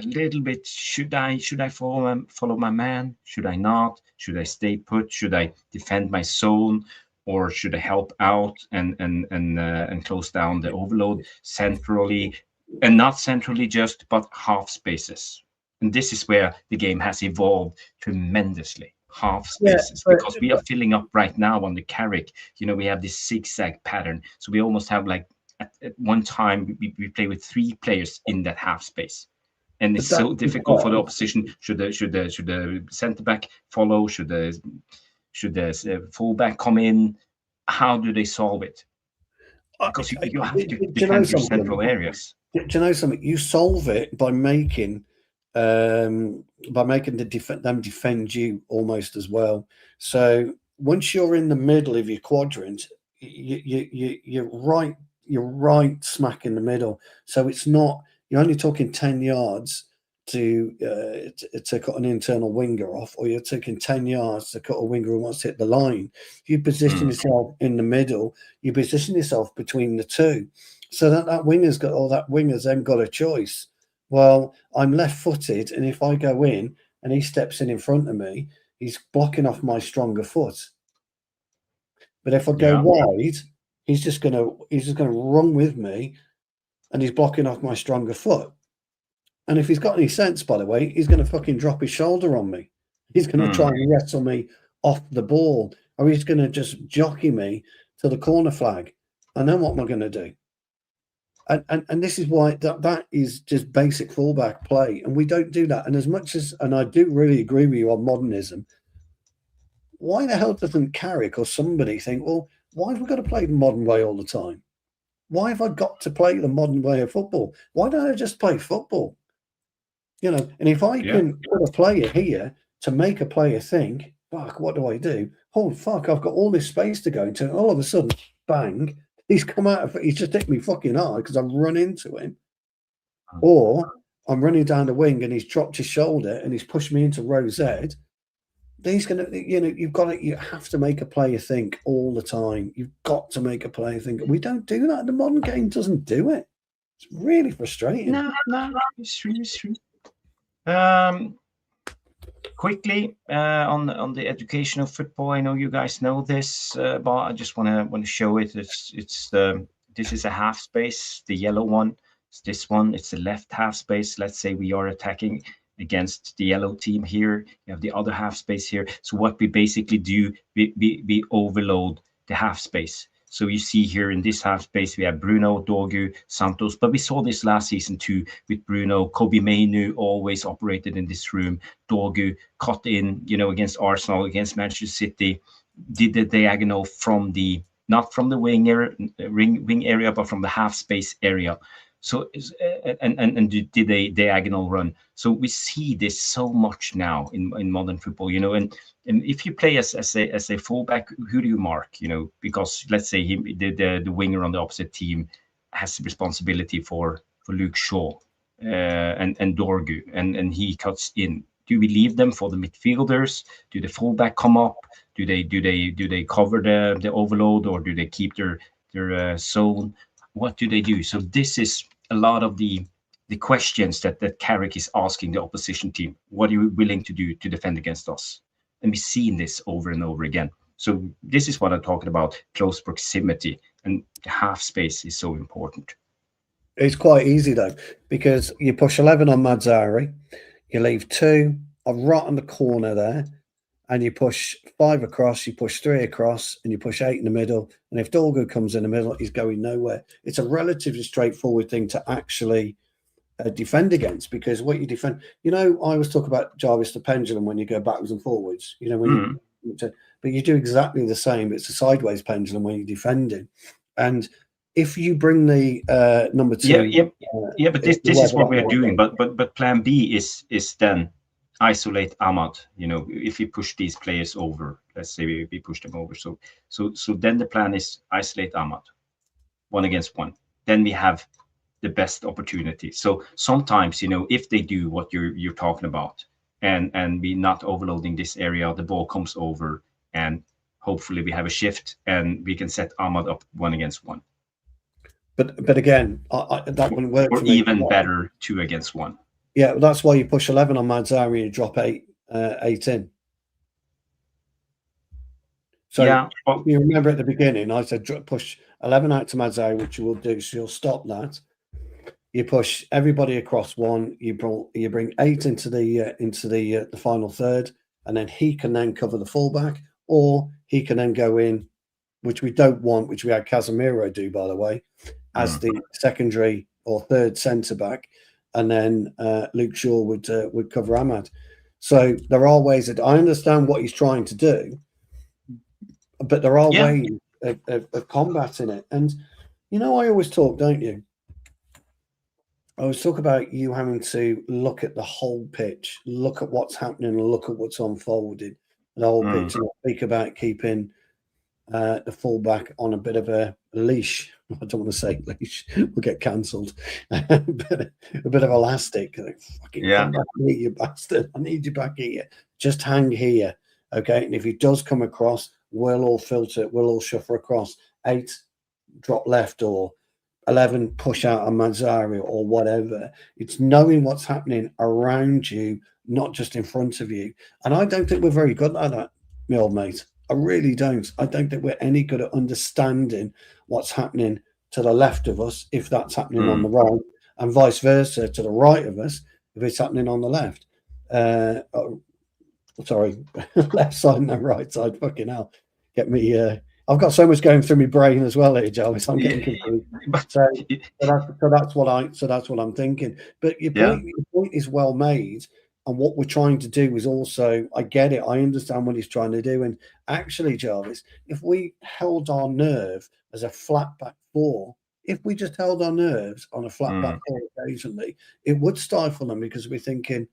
a little bit. Should I follow my man? Should I not? Should I stay put? Should I defend my zone? Or should I help out and close down the overload centrally, and not centrally just, but half spaces? And this is where the game has evolved tremendously. Half spaces, because we are filling up right now on the Carrick. We have this zigzag pattern, so we almost have like at one time we play with 3 players in that half space, and it's so difficult for the opposition. Should the centre back follow? Should the fullback come in? How do they solve it? Because you have to defend your central areas. Do you know something? You solve it by making them defend you almost as well. So once you're in the middle of your quadrant, you're right smack in the middle. So it's not, you're only talking 10 yards to cut an internal winger off, or you're taking 10 yards to cut a winger who wants to hit the line. If you position yourself in the middle, you position yourself between the two, so that winger's then got a choice. Well, I'm left-footed, and if I go in and he steps in front of me, he's blocking off my stronger foot. But if I go wide, he's just gonna run with me, and he's blocking off my stronger foot. And if he's got any sense, by the way, he's going to fucking drop his shoulder on me. He's going to try and wrestle me off the ball, or he's going to just jockey me to the corner flag. And then what am I going to do? And this is why that is just basic fullback play. And we don't do that. And as much as, and I do really agree with you on modernism, why the hell doesn't Carrick or somebody think, well, why have we got to play the modern way all the time? Why have I got to play the modern way of football? Why don't I just play football? You know, and if I can put a player here to make a player think, fuck, what do I do? Oh, fuck, I've got all this space to go into. And all of a sudden, bang, he's come out of it. He's just hit me fucking hard because I've run into him. Or I'm running down the wing and he's dropped his shoulder and he's pushed me into row Z. He's going to, you know, you have to make a player think all the time. You've got to make a player think. We don't do that. The modern game doesn't do it. It's really frustrating. No, it's true. Quickly on the education of football. I know you guys know this, but I just want to show it. This is a half space. The yellow one is this one. It's the left half space. Let's say we are attacking against the yellow team here. You have the other half space here. So what we basically do, we overload the half space. So you see here in this half space, we have Bruno, Dorgu, Santos, but we saw this last season too with Bruno. Kobe Mainu always operated in this room. Dorgu cut in, you know, against Arsenal, against Manchester City, did the diagonal from not from the wing area, but from the half space area. So and did a diagonal run. So we see this so much now in modern football, you know. And if you play as a fullback, who do you mark? You know, because let's say the winger on the opposite team has responsibility for Luke Shaw and Dorgu, and he cuts in. Do we leave them for the midfielders? Do the fullback come up? Do they cover the overload, or do they keep their zone? What do they do? So this is a lot of the questions that Carrick is asking the opposition team. What are you willing to do to defend against us? And we've seen this over and over again. So this is what I'm talking about, close proximity, and the half space is so important. It's quite easy though, because you push 11 on Mazzari, you leave 2 right on the corner there, and you push 5 across, you push 3 across, and you push 8 in the middle. And if Dorgu comes in the middle, he's going nowhere. It's a relatively straightforward thing to actually defend against, because what you defend, you know, I always talk about, Jarvis, the pendulum when you go backwards and forwards, you know, when but you do exactly the same. It's a sideways pendulum when you're defending. And if you bring the number 2, but this is what we're doing. But plan B is then isolate Ahmad. You know, if we push these players over, let's say we push them over. So then the plan is isolate Ahmad, 1 against 1. Then we have the best opportunity. So sometimes, you know, if they do what you're talking about, and we not overloading this area, the ball comes over, and hopefully we have a shift and we can set Ahmad up 1 against 1. But again, that wouldn't work. Or even better, 2 against 1. Yeah, that's why you push 11 on Mazzari and drop 8 in. So yeah, you remember at the beginning, I said push 11 out to Mazzari, which you will do. So you'll stop that. You push everybody across 1. You bring 8 into the final third, and then he can then cover the fullback, or he can then go in, which we don't want, which we had Casemiro do, by the way, as the secondary or third centre back. And then Luke Shaw would cover Ahmad. So there are ways that I understand what he's trying to do, but there are ways of combating it. And you know, I always talk, don't you? I always talk about you having to look at the whole pitch, look at what's happening, and look at what's unfolded, the whole pitch, and speak about keeping the fullback on a bit of a leash. I don't want to say leash; we'll get cancelled. A bit of elastic. Like, fucking come back here, you bastard! I need you back here. Just hang here, okay? And if he does come across, we'll all filter. We'll all shuffle across. 8, drop left, or 11, push out on Mazzari, or whatever. It's knowing what's happening around you, not just in front of you. And I don't think we're very good at that, my old mate. I really don't. I don't think we're any good at understanding what's happening to the left of us, if that's happening on the right, and vice versa to the right of us, if it's happening on the left. Sorry, left side and the right side. Fucking hell. Get me... I've got so much going through my brain as well here, Jarvis. I'm getting confused. So that's what I'm thinking. But your point is well made. And what we're trying to do is also, I get it. I understand what he's trying to do. And actually, Jarvis, if we held our nerve as a flat back 4, if we just held our nerves on a flat back four occasionally, it would stifle them because we're thinking,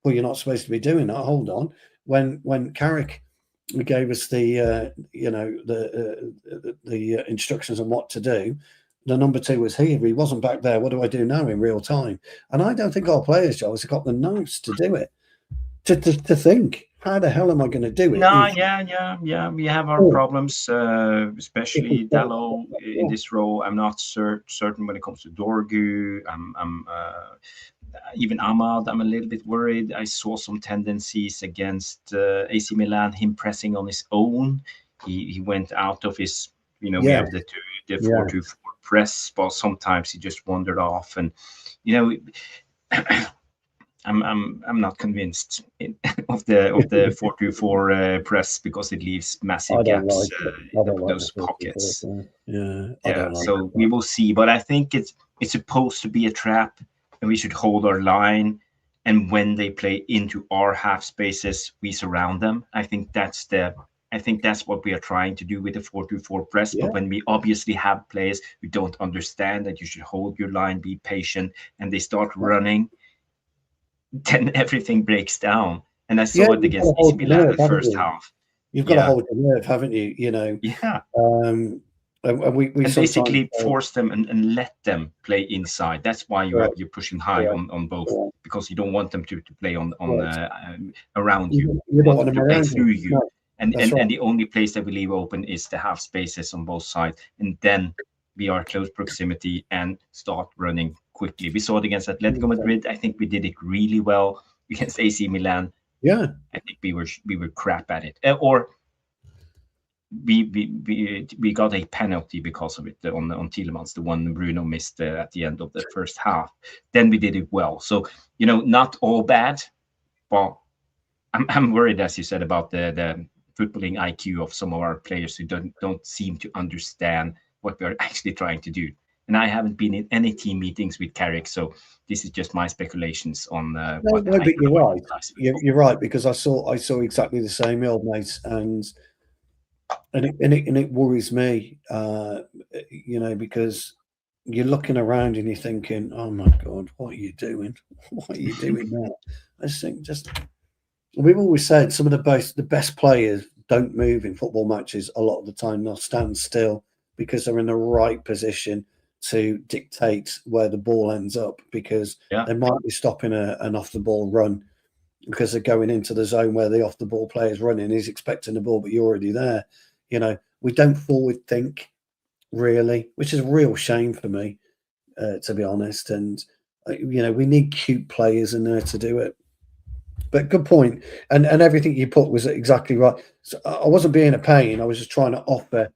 well, you're not supposed to be doing that. Hold on. When Carrick gave us the instructions on what to do, the number 2 was here. He wasn't back there. What do I do now in real time? And I don't think our players, Joe, have got the nerves to do it. To think, how the hell am I going to do it? No, yeah. We have our problems, especially Dallo in this role. I'm not certain when it comes to Dorgu. I'm even Ahmad. I'm a little bit worried. I saw some tendencies against AC Milan, him pressing on his own. He went out of his, we have the 4-2-4 press, but sometimes he just wandered off, and I'm not convinced of the 4-2-4 press because it leaves massive gaps in those pockets. So we will see, but I think it's supposed to be a trap, and we should hold our line. And when they play into our half spaces, we surround them. I think that's what we are trying to do with the 4-2-4 press. But when we obviously have players who don't understand that you should hold your line, be patient, and they start running, then everything breaks down. And I saw it against AC Milan the first half. You've got to hold your nerve, haven't you? Yeah. And we basically force them and let them play inside. That's why you're pushing high on both, because you don't want them to play on around you. You don't want them to play around through you. No, and the only place that we leave open is the half spaces on both sides. And then we are close proximity and start running quickly. We saw it against Atletico Madrid. I think we did it really well. Against AC Milan, I think we were crap at it. Or we got a penalty because of it on Tielemans, the one Bruno missed at the end of the first half. Then we did it well. So not all bad, but I'm worried, as you said, about the footballing IQ of some of our players who don't seem to understand what we're actually trying to do. And I haven't been in any team meetings with Carrick, so this is just my speculations on what. No, but you're right. You're right, because I saw exactly the same, old mate, and it worries me, because you're looking around and you're thinking, oh my God, what are you doing? What are you doing now? I just think, we've always said some of the best players don't move in football matches a lot of the time. They'll stand still because they're in the right position to dictate where the ball ends up, because they might be stopping an off the ball run because they're going into the zone where the off the ball player is running. He's expecting the ball, but you're already there. We don't forward think really, which is a real shame for me, to be honest. And we need cute players in there to do it. But good point, and everything you put was exactly right. So I wasn't being a pain. I was just trying to offer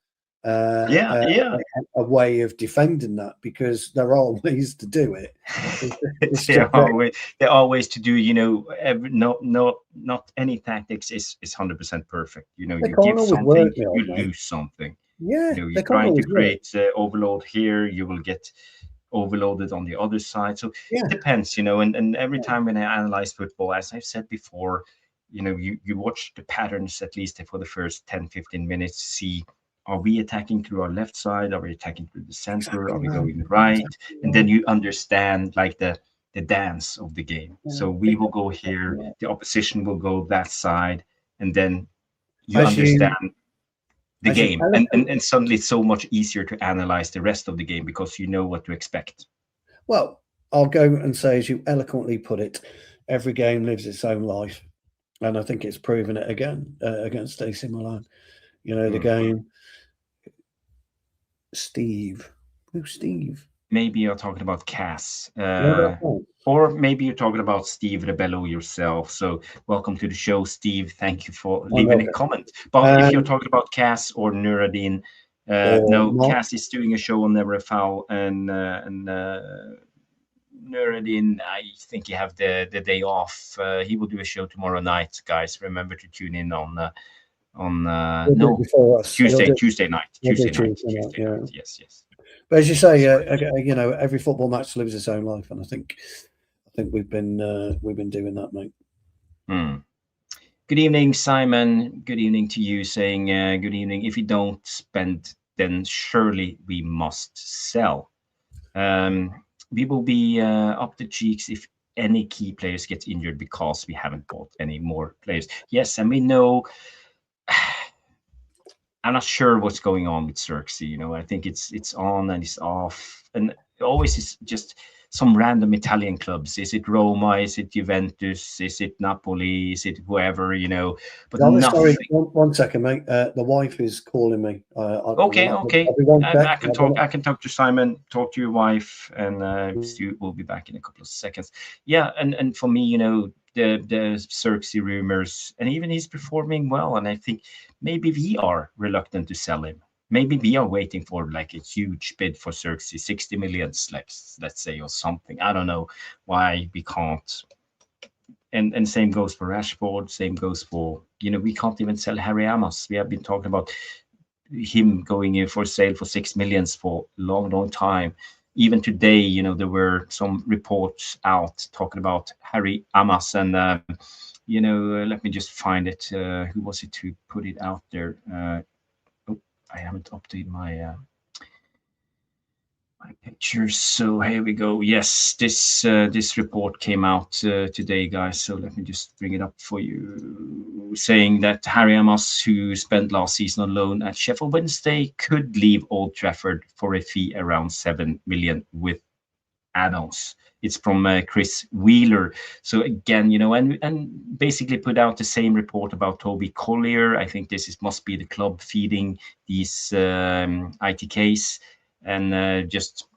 a way of defending that, because there are ways to do it. There are ways to do. Not any tactics is 100% perfect. You give something, you lose something. You're trying to create overload here, you will get overloaded on the other side. So it depends, and every time when I analyze football, as I've said before, you watch the patterns at least for the first 10-15 minutes, see, are we attacking through our left side? Are we attacking through the center? Are we going right? And then you understand like the dance of the game. So we will go here, the opposition will go that side, and then you understand the game. And suddenly it's so much easier to analyze the rest of the game because you know what to expect. Well, I'll go and say, as you eloquently put it, every game lives its own life. And I think it's proven it again against AC Milan. The game. Steve. Who's Steve? Maybe you're talking about Cass. Or maybe you're talking about Steve Rebello yourself. So welcome to the show, Steve. Thank you for leaving a comment. But if you're talking about Cass or Nuruddin, Cass is doing a show on Never a Foul, and Nuruddin, I think you have the day off. He will do a show tomorrow night, guys. Remember to tune in on Tuesday night. Yes. But as you say, every football match lives its own life, and I think we've been doing that, mate. Good evening, Simon. Good evening to you. Saying good evening. If you don't spend, then surely we must sell. We will be up the cheeks if any key players get injured because we haven't bought any more players. Yes, and we know. I'm not sure what's going on with Xerxes. I think it's on and it's off, and always is just some random Italian clubs. Is it Roma? Is it Juventus? Is it Napoli? Is it whoever? But Jarvis, sorry, nothing. one second, mate. The wife is calling me. Okay. I'll be one sec. I can talk to Simon, talk to your wife, and Stu will be back in a couple of seconds. Yeah, and for me, the Xerxes rumors, and even he's performing well, and I think maybe we are reluctant to sell him. Maybe we are waiting for like a huge bid for Xerxes, 60 million, let's say, or something. I don't know why we can't. And same goes for Rashford. Same goes for we can't even sell Harry Amos. We have been talking about him going in for sale for 6 million for a long time. Even today, there were some reports out talking about Harry Amos, and let me just find it. Who was it who put it out there? I haven't updated my pictures, so here we go. Yes, this report came out today, guys, so let me just bring it up for you, saying that Harry Amos, who spent last season on loan at Sheffield Wednesday, could leave Old Trafford for a fee around 7 million with add-ons. It's from Chris Wheeler. So again, and basically put out the same report about Toby Collier. I think must be the club feeding these ITKs, and just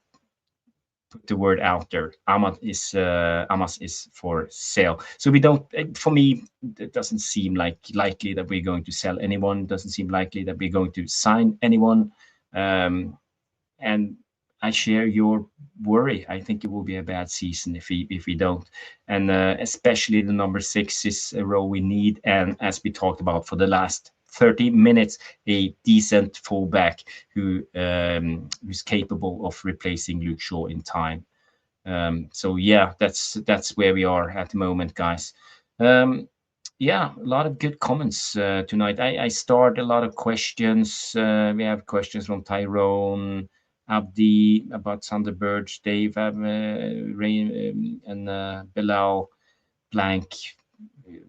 put the word out there. Amos is for sale. So we don't. For me, it doesn't seem likely that we're going to sell anyone. It doesn't seem likely that we're going to sign anyone. And I share your worry. I think it will be a bad season if we don't, and especially the number 6 is a role we need. And as we talked about for the last 30 minutes, a decent fullback who's capable of replacing Luke Shaw in time. So yeah, that's where we are at the moment, guys. Yeah, a lot of good comments tonight. I start a lot of questions. We have questions from Tyrone, Abdi about Thunderbirds, Dave, Rain, and Bilal Blank.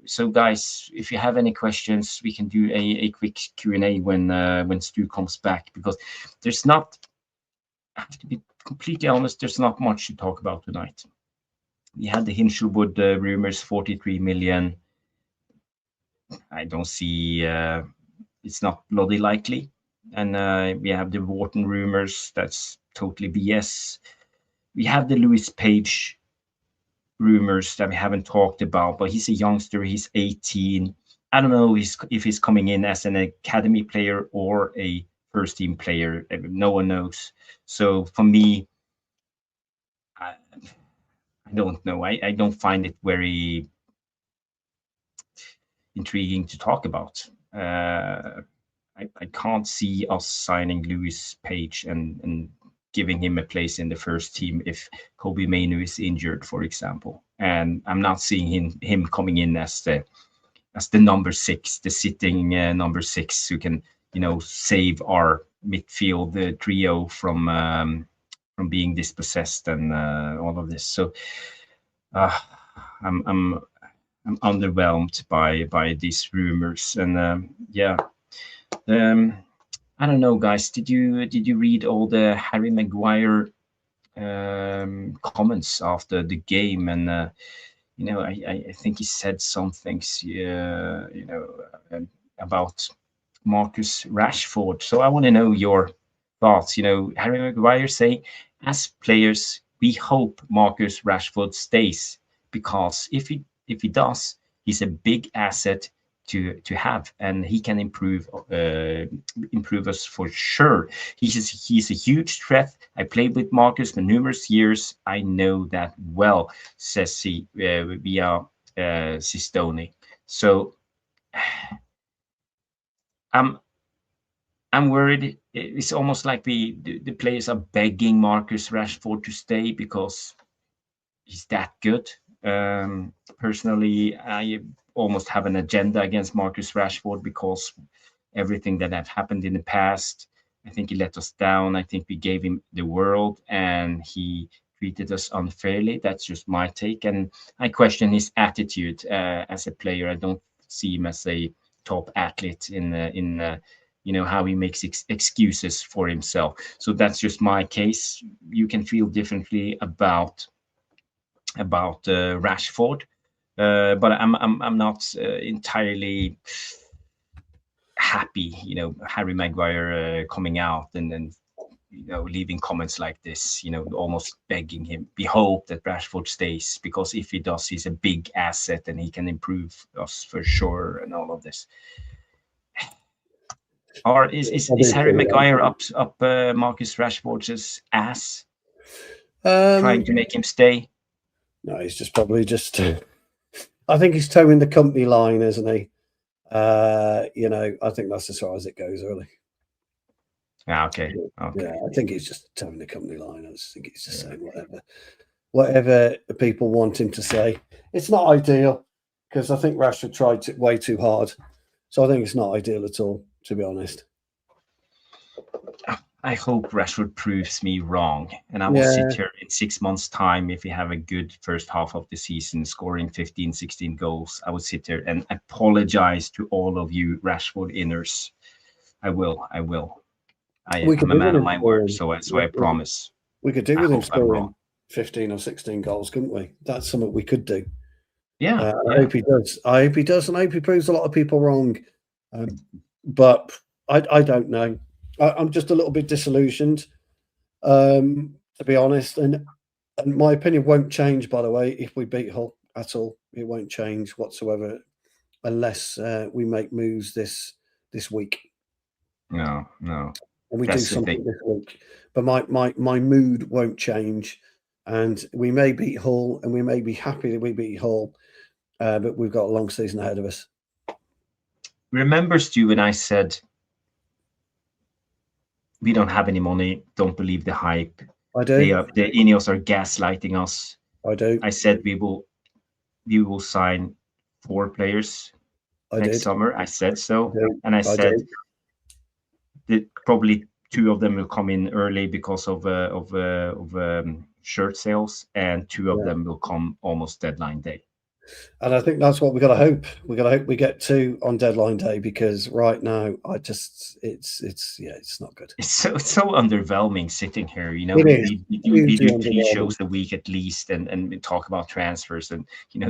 So, guys, if you have any questions, we can do a quick Q&A when Stu comes back, because there's not. I have to be completely honest. There's not much to talk about tonight. We had the Hinshelwood rumors, 43 million. I don't see. It's not bloody likely. And we have the Wharton rumors. That's totally BS. We have the Lewis Page rumors that we haven't talked about, but he's a youngster. He's 18. I don't know if he's coming in as an academy player or a first team player. No one knows. So for me, I don't know. I don't find it very intriguing to talk about. I can't see us signing Lewis Page and giving him a place in the first team if Kobe Mainu is injured, for example. And I'm not seeing him coming in as the number 6, the sitting number 6 who can save our midfield trio from being dispossessed and all of this. So I'm underwhelmed by these rumors, and yeah. I don't know, guys. Did you read all the Harry Maguire comments after the game? And I think he said some things, about Marcus Rashford. So I want to know your thoughts. Harry Maguire saying, as players, we hope Marcus Rashford stays, because if he does, he's a big asset to have, and he can improve us for sure. He's a huge threat. I played with Marcus for numerous years. I know that well, says he via Sistoni. So I'm worried. It's almost like the players are begging Marcus Rashford to stay because he's that good. Personally, I almost have an agenda against Marcus Rashford because everything that have happened in the past, I think he let us down. I think we gave him the world and he treated us unfairly. That's just my take. And I question his attitude as a player. I don't see him as a top athlete in how he makes excuses for himself. So that's just my case. You can feel differently about Rashford, but I'm not entirely happy. Harry Maguire coming out and then leaving comments like this. Almost begging him. We hope that Rashford stays because if he does, he's a big asset and he can improve us for sure. And all of this. Or is Harry Maguire up Marcus Rashford's ass, trying to make him stay? No, he's just probably just. I think he's towing the company line, isn't he? I think that's as far as it goes, really. Okay. Yeah, I think he's just towing the company line. I just think he's just saying whatever people want him to say. It's not ideal because I think Rashford tried way too hard. So I think it's not ideal at all, to be honest. I hope Rashford proves me wrong. And I will sit here in 6 months' time if we have a good first half of the season, scoring 15, 16 goals. I will sit here and apologize to all of you Rashford inners. I will. I'm a man of my word, so I promise. We could do with him scoring 15 or 16 goals, couldn't we? That's something we could do. Yeah. I hope he does. And I hope he proves a lot of people wrong. But I don't know. I'm just a little bit disillusioned, to be honest. And my opinion won't change, by the way, if we beat Hull at all. It won't change whatsoever unless we make moves this week. No. And we do something this week. But my mood won't change. And we may beat Hull, and we may be happy that we beat Hull, but we've got a long season ahead of us. Remember, Stu, when I said we don't have any money, don't believe the hype. I do. The INEOS are gaslighting us. I do. I said we will sign 4 players next summer. I said so. And I said that probably 2 of them will come in early because of shirt sales, and 2 of them will come almost deadline day. And I think that's what we got to hope. We got to hope we get 2 on deadline day, because right now it's not good. It's so underwhelming sitting here. We do 3 shows a week at least, and we talk about transfers, and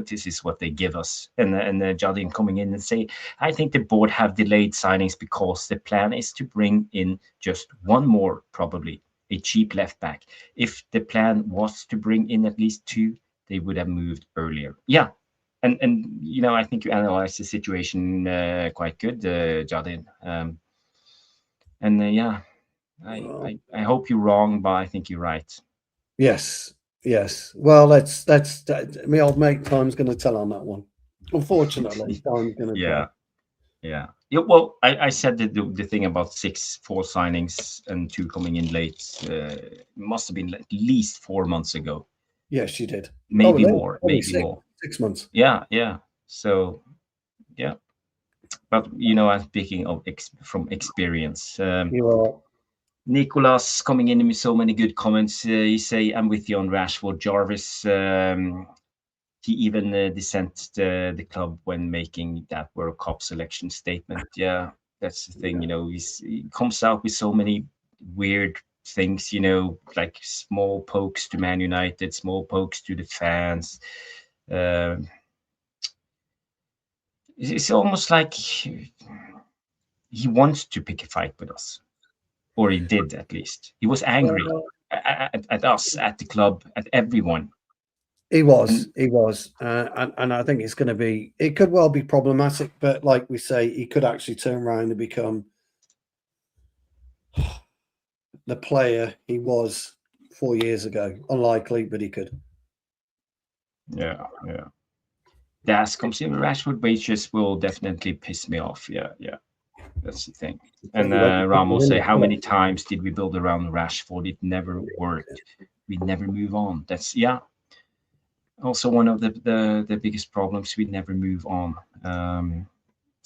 this is what they give us. And Jardine coming in and say, I think the board have delayed signings because the plan is to bring in just 1 more, probably a cheap left back. If the plan was to bring in at least 2, they would have moved earlier. Yeah. And I think you analyzed the situation quite good, Jardine. I hope you're wrong, but I think you're right. Yes. Well, that's my old mate. Time's going to tell on that one. Unfortunately, time's going to tell. Yeah. Well, I said the thing about 4 signings and 2 coming in late. Must have been at least 4 months ago. Yes, you did. Maybe more. Maybe more. 6 months. Yeah. So, yeah. But I'm speaking of from experience. You are. Nicholas coming in with so many good comments. You say, I'm with you on Rashford. Jarvis. He even dissent the club when making that World Cup selection statement. Yeah, that's the thing. He comes out with so many weird things. Like small pokes to Man United, small pokes to the fans. It's almost like he wants to pick a fight with us, or he did at least. He was angry at us, at the club, at everyone. He was, and I think it's going to be. It could well be problematic, but like we say, he could actually turn around and become the player he was 4 years ago. Unlikely, but he could. Yeah. Das comes in. Rashford wages will definitely piss me off. Yeah. That's the thing. And Ramos say, how many times did we build around Rashford? It never worked. We never move on. That's also one of the biggest problems. We never move on.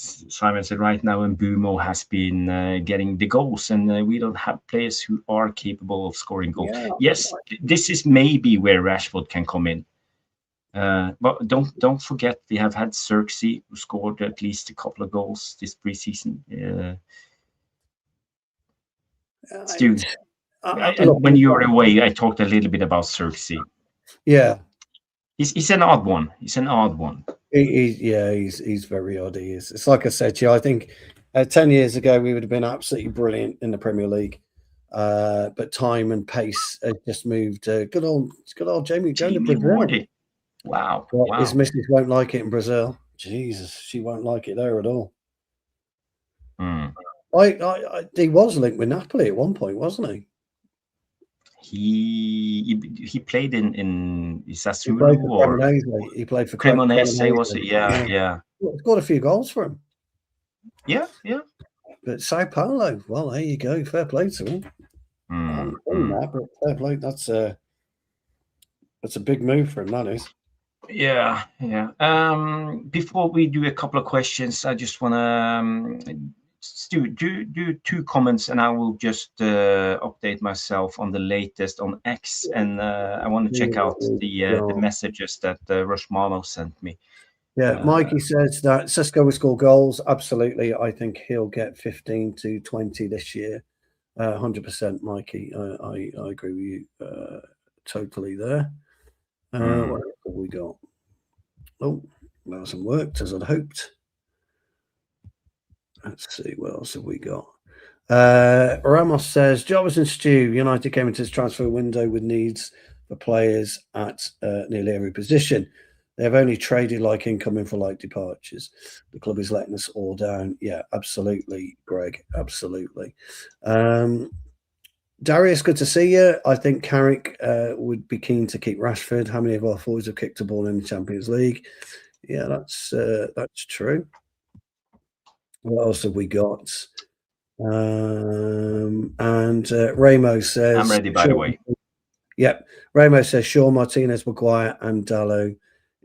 Simon said right now, and Bumo has been getting the goals, and we don't have players who are capable of scoring goals. Yeah, yes, this is maybe where Rashford can come in. But don't forget, we have had Xerxes, who scored at least a couple of goals this preseason. Stu, when you were away, I talked a little bit about Xerxes. Yeah, he's an odd one. He's an odd one. He's very odd. He is. It's like I said to you. I think 10 years ago we would have been absolutely brilliant in the Premier League, but time and pace has just moved. Good old Jamie going to Brazil. Wardy. Wow. His missus won't like it in Brazil. Jesus, she won't like it there at all. He was linked with Napoli at one point, wasn't he? He played in Sassuolo or he played for Cremonese, was it? Yeah. Scored a few goals for him. Yeah. But Sao Paulo, well, there you go. Fair play to him. But fair play. That's a big move for him, that is. Yeah. Before we do a couple of questions, I just want to Stu, do 2 comments, and I will just update myself on the latest on X, and I want to check out the messages that Rushmano sent me. Yeah, Mikey says that Xisco will score goals. Absolutely, I think he'll get 15 to 20 this year. 100%, Mikey. I agree with you totally there. What else have we got? Oh, that hasn't worked as I'd hoped. Let's see, what else have we got? Ramos says, Jarvis and Stu, United came into this transfer window with needs for players at nearly every position. They have only traded like incoming for like departures. The club is letting us all down. Yeah, absolutely, Greg. Absolutely. Darius, good to see you. I think Carrick would be keen to keep Rashford. How many of our forwards have kicked a ball in the Champions League? Yeah, that's true. What else have we got? And Ramos says, I'm ready, by the way. Yep. Ramos says, Shaw, Martinez, Maguire, and Dalot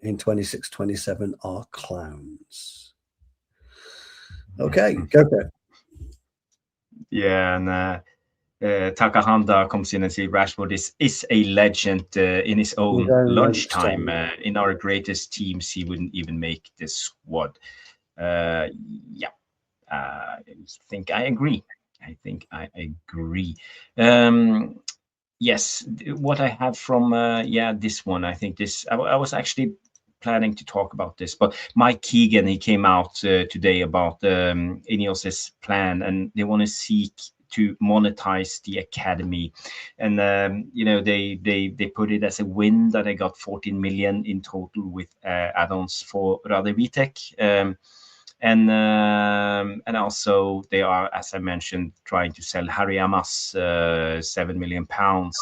in 26-27 are clowns. Okay, go for it. Yeah, and Takahanda comes in and says Rashford is a legend in his own lunchtime. In our greatest teams, he wouldn't even make the squad. I think I agree. Yes, what I have from this one, I think this. I was actually planning to talk about this, but Mike Keegan, he came out today about INEOS's plan, and they want to seek to monetize the academy, and they put it as a win that they got 14 million in total with add-ons for Rade Vitek. And also they are, as I mentioned, trying to sell Harry Amas, £7 million,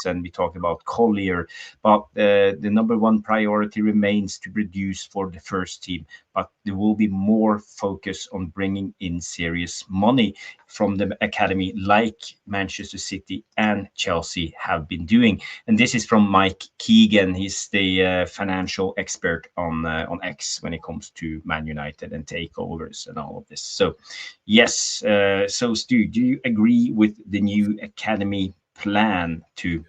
and we talked about Collier. But the number one priority remains to produce for the first team. But there will be more focus on bringing in serious money from the academy, like Manchester City and Chelsea have been doing. And this is from Mike Keegan. He's the financial expert on X when it comes to Man United and takeovers and all of this. So, yes. So, Stu, do you agree with the new academy plan to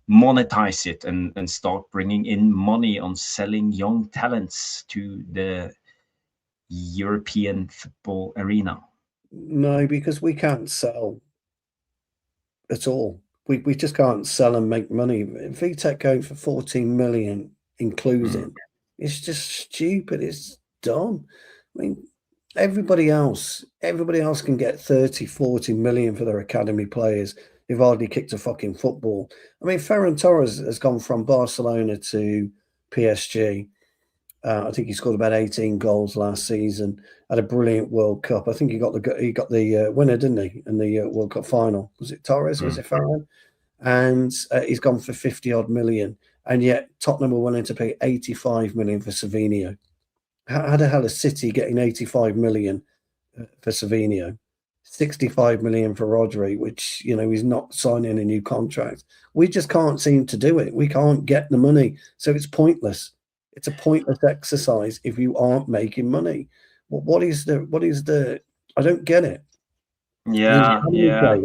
monetize it and start bringing in money on selling young talents to the European football arena? No, because we can't sell at all. We just can't sell and make money. VTech going for 14 million, including, it's just stupid. It's dumb. I mean, everybody else can get 30, 40 million for their academy players. They've hardly kicked a fucking football. I mean, Ferran Torres has gone from Barcelona to PSG. I think he scored about 18 goals last season. Had a brilliant World Cup. I think he got the winner, didn't he, in the World Cup final? Was it Torres? Was it Ferran? And he's gone for 50 odd million. And yet Tottenham were willing to pay 85 million for Savinho. How the hell is City getting 85 million for Savinho? 65 million for Rodri, which, he's not signing a new contract. We just can't seem to do it. We can't get the money. So it's pointless. It's a pointless exercise if you aren't making money. What is the? I don't get it. Yeah, yeah.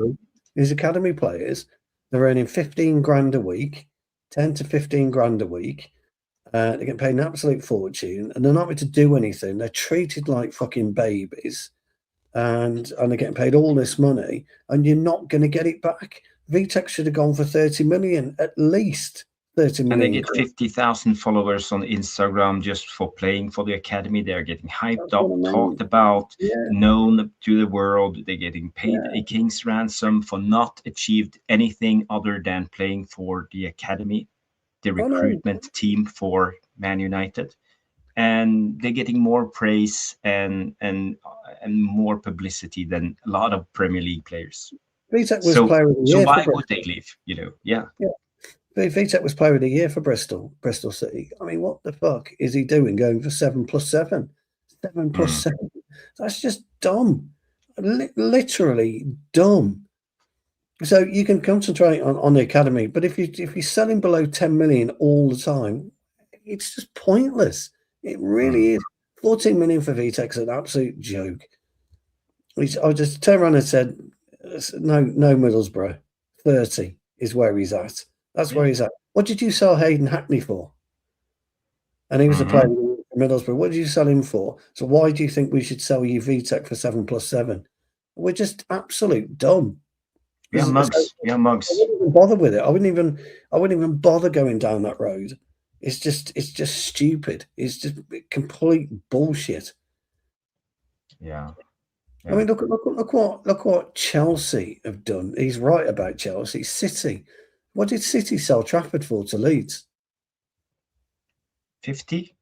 These academy players, they're earning 15 grand a week, 10 to 15 grand a week. They're getting paid an absolute fortune, and they're not able to do anything. They're treated like fucking babies, and they're getting paid all this money, and you're not going to get it back. VTech should have gone for 30 million, at least 30 million. And they get 50,000 followers on Instagram just for playing for the academy. They're getting hyped up, talked about, known to the world. They're getting paid a king's ransom for not achieved anything other than playing for the academy, the recruitment team for Man United. And they're getting more praise and more publicity than a lot of Premier League players. VTech was player of the year. So why would they leave? Yeah. VTech was player of the year for Bristol City. I mean, what the fuck is he doing going for 7+7? 7+7. That's just dumb. Literally dumb. So you can concentrate on the academy, but if you're selling below 10 million all the time, it's just pointless. It really is. 14 million for VTech's an absolute joke. I just turned around and said, no, Middlesbrough. 30 is where he's at. That's where he's at. What did you sell Hayden Hackney for? And he was a player for Middlesbrough. What did you sell him for? So why do you think we should sell you VTech for 7+7? We're just absolute dumb. Yeah, mugs. I wouldn't even bother with it. I wouldn't even bother going down that road. It's just stupid. It's just complete bullshit. Yeah. I mean, look what Chelsea have done. He's right about Chelsea. City. What did City sell Trafford for to Leeds? 50?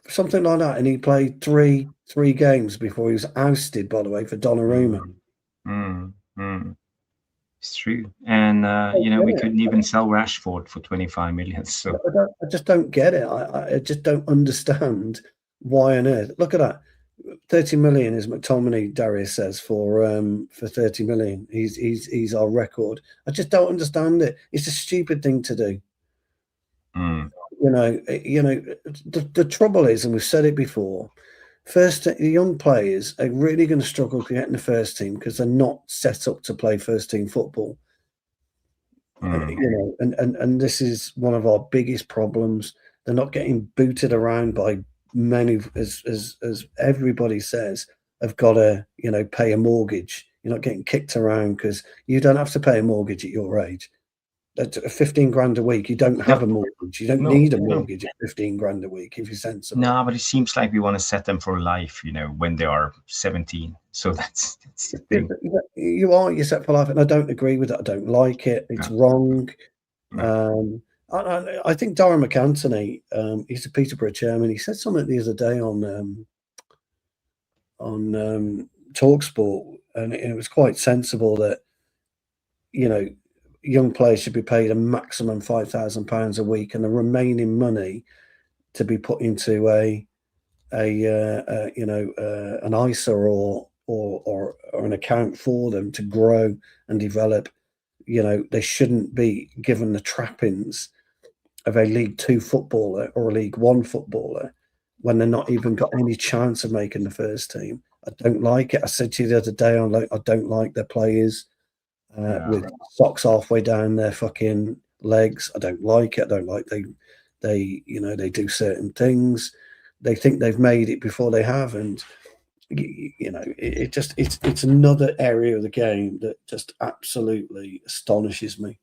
Something like that. And he played three games before he was ousted, by the way, for Donnarumma. It's true. And, we couldn't even sell Rashford for 25 million. So I just don't get it. I just don't understand why on earth. Look at that. 30 million is McTominay, Darius says, for 30 million. He's our record. I just don't understand it. It's a stupid thing to do. The trouble is, and we've said it before, the young players are really going to struggle to get in the first team because they're not set up to play first team football. And this is one of our biggest problems. They're not getting booted around by men who, as everybody says, have got to pay a mortgage. You're not getting kicked around because you don't have to pay a mortgage at your age. At 15 grand a week, you don't have a mortgage. You don't need a mortgage at 15 grand a week if you're sensible. No, but it seems like we want to set them for life, when they are 17. So that's the thing. You're set for life, and I don't agree with it. I don't like it. It's wrong. I think Darren McAntony, he's a Peterborough chairman. He said something the other day on TalkSport, and it was quite sensible that young players should be paid a maximum £5,000 a week, and the remaining money to be put into an ISA or an account for them to grow and develop. They shouldn't be given the trappings of a League 2 footballer or a League 1 footballer when they're not even got any chance of making the first team. I don't like it. I said to you the other day, I don't like their players with socks halfway down their fucking legs. I don't like it. I don't like they do certain things. They think they've made it before they have, and it's another area of the game that just absolutely astonishes me.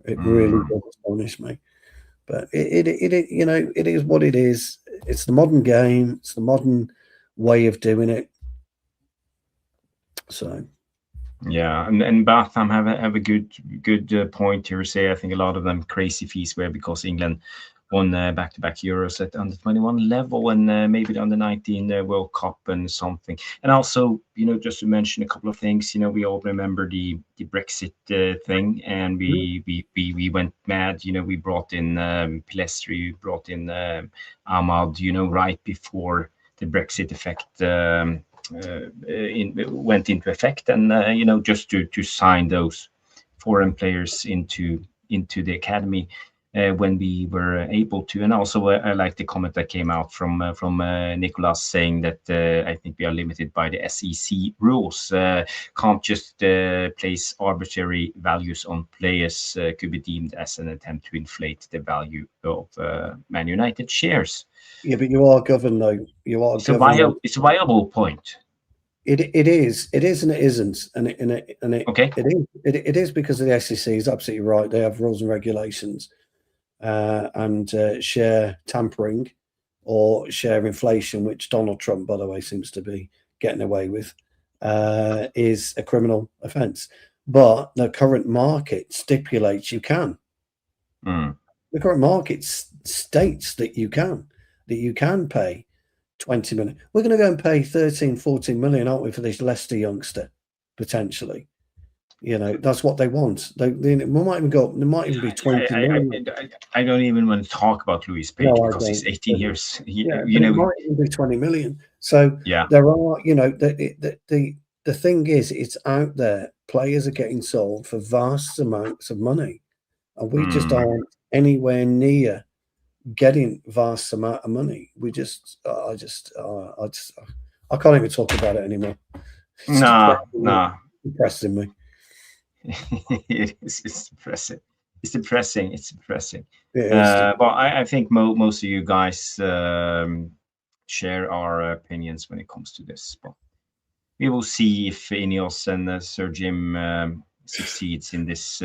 It really does astonish me. But it is what it is. It's the modern game. It's the modern way of doing it. So, yeah, and Batham have a good point here. Say I think a lot of them crazy fees were because England won back-to-back Euros at under 21 level, and maybe the under 19 World Cup and something. And also, just to mention a couple of things, we all remember the Brexit thing, and we went mad. We brought in Pilestri, we brought in Ahmad, right before the Brexit effect went into effect, and just to sign those foreign players into the academy. when we were able to. And also, I like the comment that came out from Nicolas saying that I think we are limited by the SEC rules. Can't just place arbitrary values on players. Could be deemed as an attempt to inflate the value of Man United shares. Yeah, but you are governed though. You are governed. It's a viable point. It is, and it isn't, Okay. It is because of the SEC is absolutely right. They have rules and regulations, and share tampering or share inflation, which Donald Trump, by the way, seems to be getting away with, is a criminal offence. But the current market stipulates you can. The current market states that you can pay 20 million. We're going to go and pay 13, 14 million, aren't we, for this Leicester youngster, potentially? You know, that's what they want. They might even go. There might even be 20 million. I don't even want to talk about Louis Page because he's 18 years. You know, it might even be 20 million. So there are, you know, the thing is, it's out there. Players are getting sold for vast amounts of money, and we just aren't anywhere near getting vast amount of money. We just, I can't even talk about it anymore. Nah. Depressing me. It's depressing. It's depressing. Yeah, but I think most of you guys share our opinions when it comes to this. But we will see if INEOS and Sir Jim succeeds in this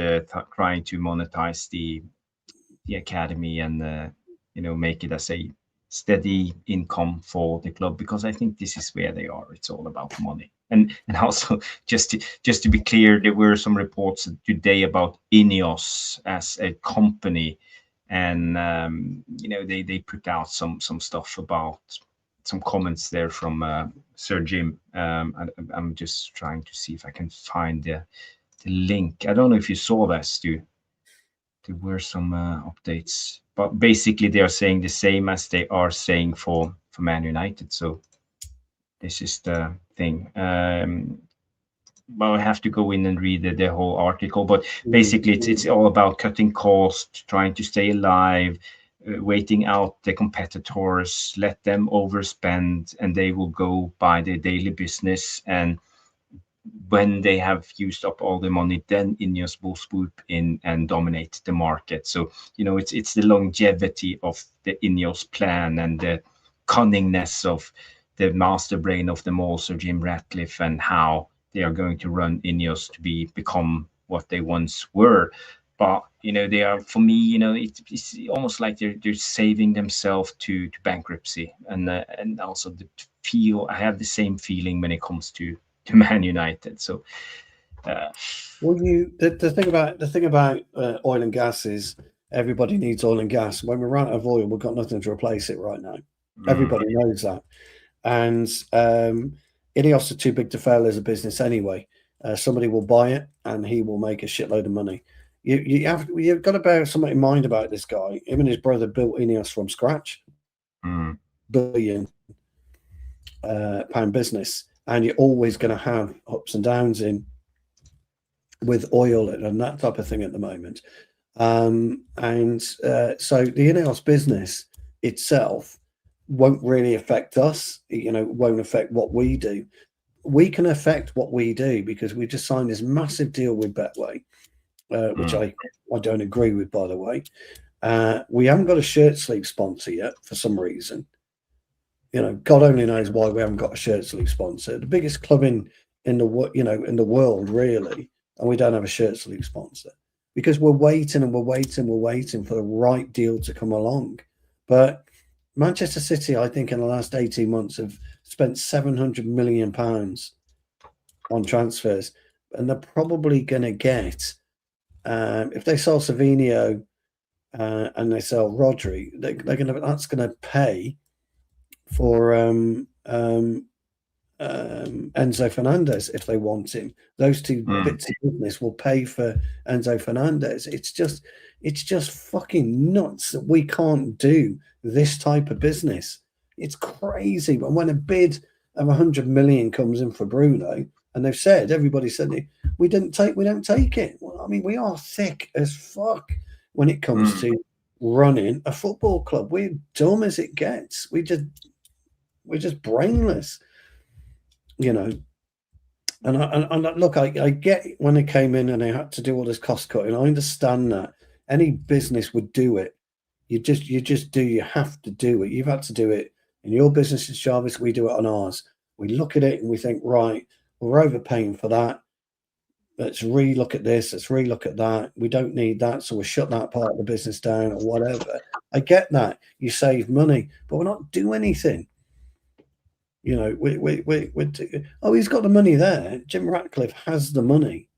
trying to monetize the academy and you know, make it as a steady income for the club, because I think this is where they are. It's all about money. And also, just to be clear, there were some reports today about INEOS as a company, and you know, they put out some stuff about some comments there from Sir Jim. I'm just trying to see if I can find the link. I don't know if you saw that, Stu. There were some updates, but basically they are saying the same as they are saying for Man United. So this is the thing. Well, I have to go in and read the whole article, but basically it's all about cutting costs, trying to stay alive, waiting out the competitors, let them overspend, and they will go by their daily business. And when they have used up all the money, then INEOS will swoop in and dominate the market. So, you know, it's the longevity of the INEOS plan and the cunningness of the master brain of them all, Sir Jim Ratcliffe, and how they are going to run INEOS to become what they once were. But, you know, they are, for me, you know, it's almost like they're saving themselves to bankruptcy. And also I have the same feeling when it comes to Man United. So well, the thing about oil and gas is everybody needs oil and gas. When we're out of oil, we've got nothing to replace it right now. Everybody knows that. And INEOS are too big to fail as a business anyway. Somebody will buy it and he will make a shitload of money. You've got to bear something in mind about this guy. Him and his brother built INEOS from scratch. $1 billion business. And you're always going to have ups and downs in with oil and that type of thing at the moment. So the INEOS business itself won't really affect us, you know, won't affect what we do. We can affect what we do because we just signed this massive deal with Betway, which I don't agree with, by the way. We haven't got a shirt sleeve sponsor yet for some reason. You know, God only knows why we haven't got a shirt sleeve sponsor. The biggest club in the world, really, and we don't have a shirt sleeve sponsor because we're waiting for the right deal to come along. But Manchester City, I think, in the last 18 months have spent £700 million on transfers, and they're probably going to get, if they sell Savinho and they sell Rodri, that's going to pay for Enzo Fernandez if they want him. Those two bits of business will pay for Enzo Fernandez. It's just fucking nuts that we can't do this type of business. It's crazy. But when a bid of 100 million comes in for Bruno, and everybody said we don't take it. Well, I mean, we are thick as fuck when it comes to running a football club. We're dumb as it gets. We're just brainless, you know. And look, I get when they came in and they had to do all this cost cutting. I understand that any business would do it. You have to do it. You've had to do it in your business, Jarvis. We do it on ours. We look at it and we think, right, we're overpaying for that. Let's re-look at this. Let's re-look at that. We don't need that, so we'll shut that part of the business down or whatever. I get that. You save money, but we're not doing anything. You know, he's got the money there. Jim Ratcliffe has the money.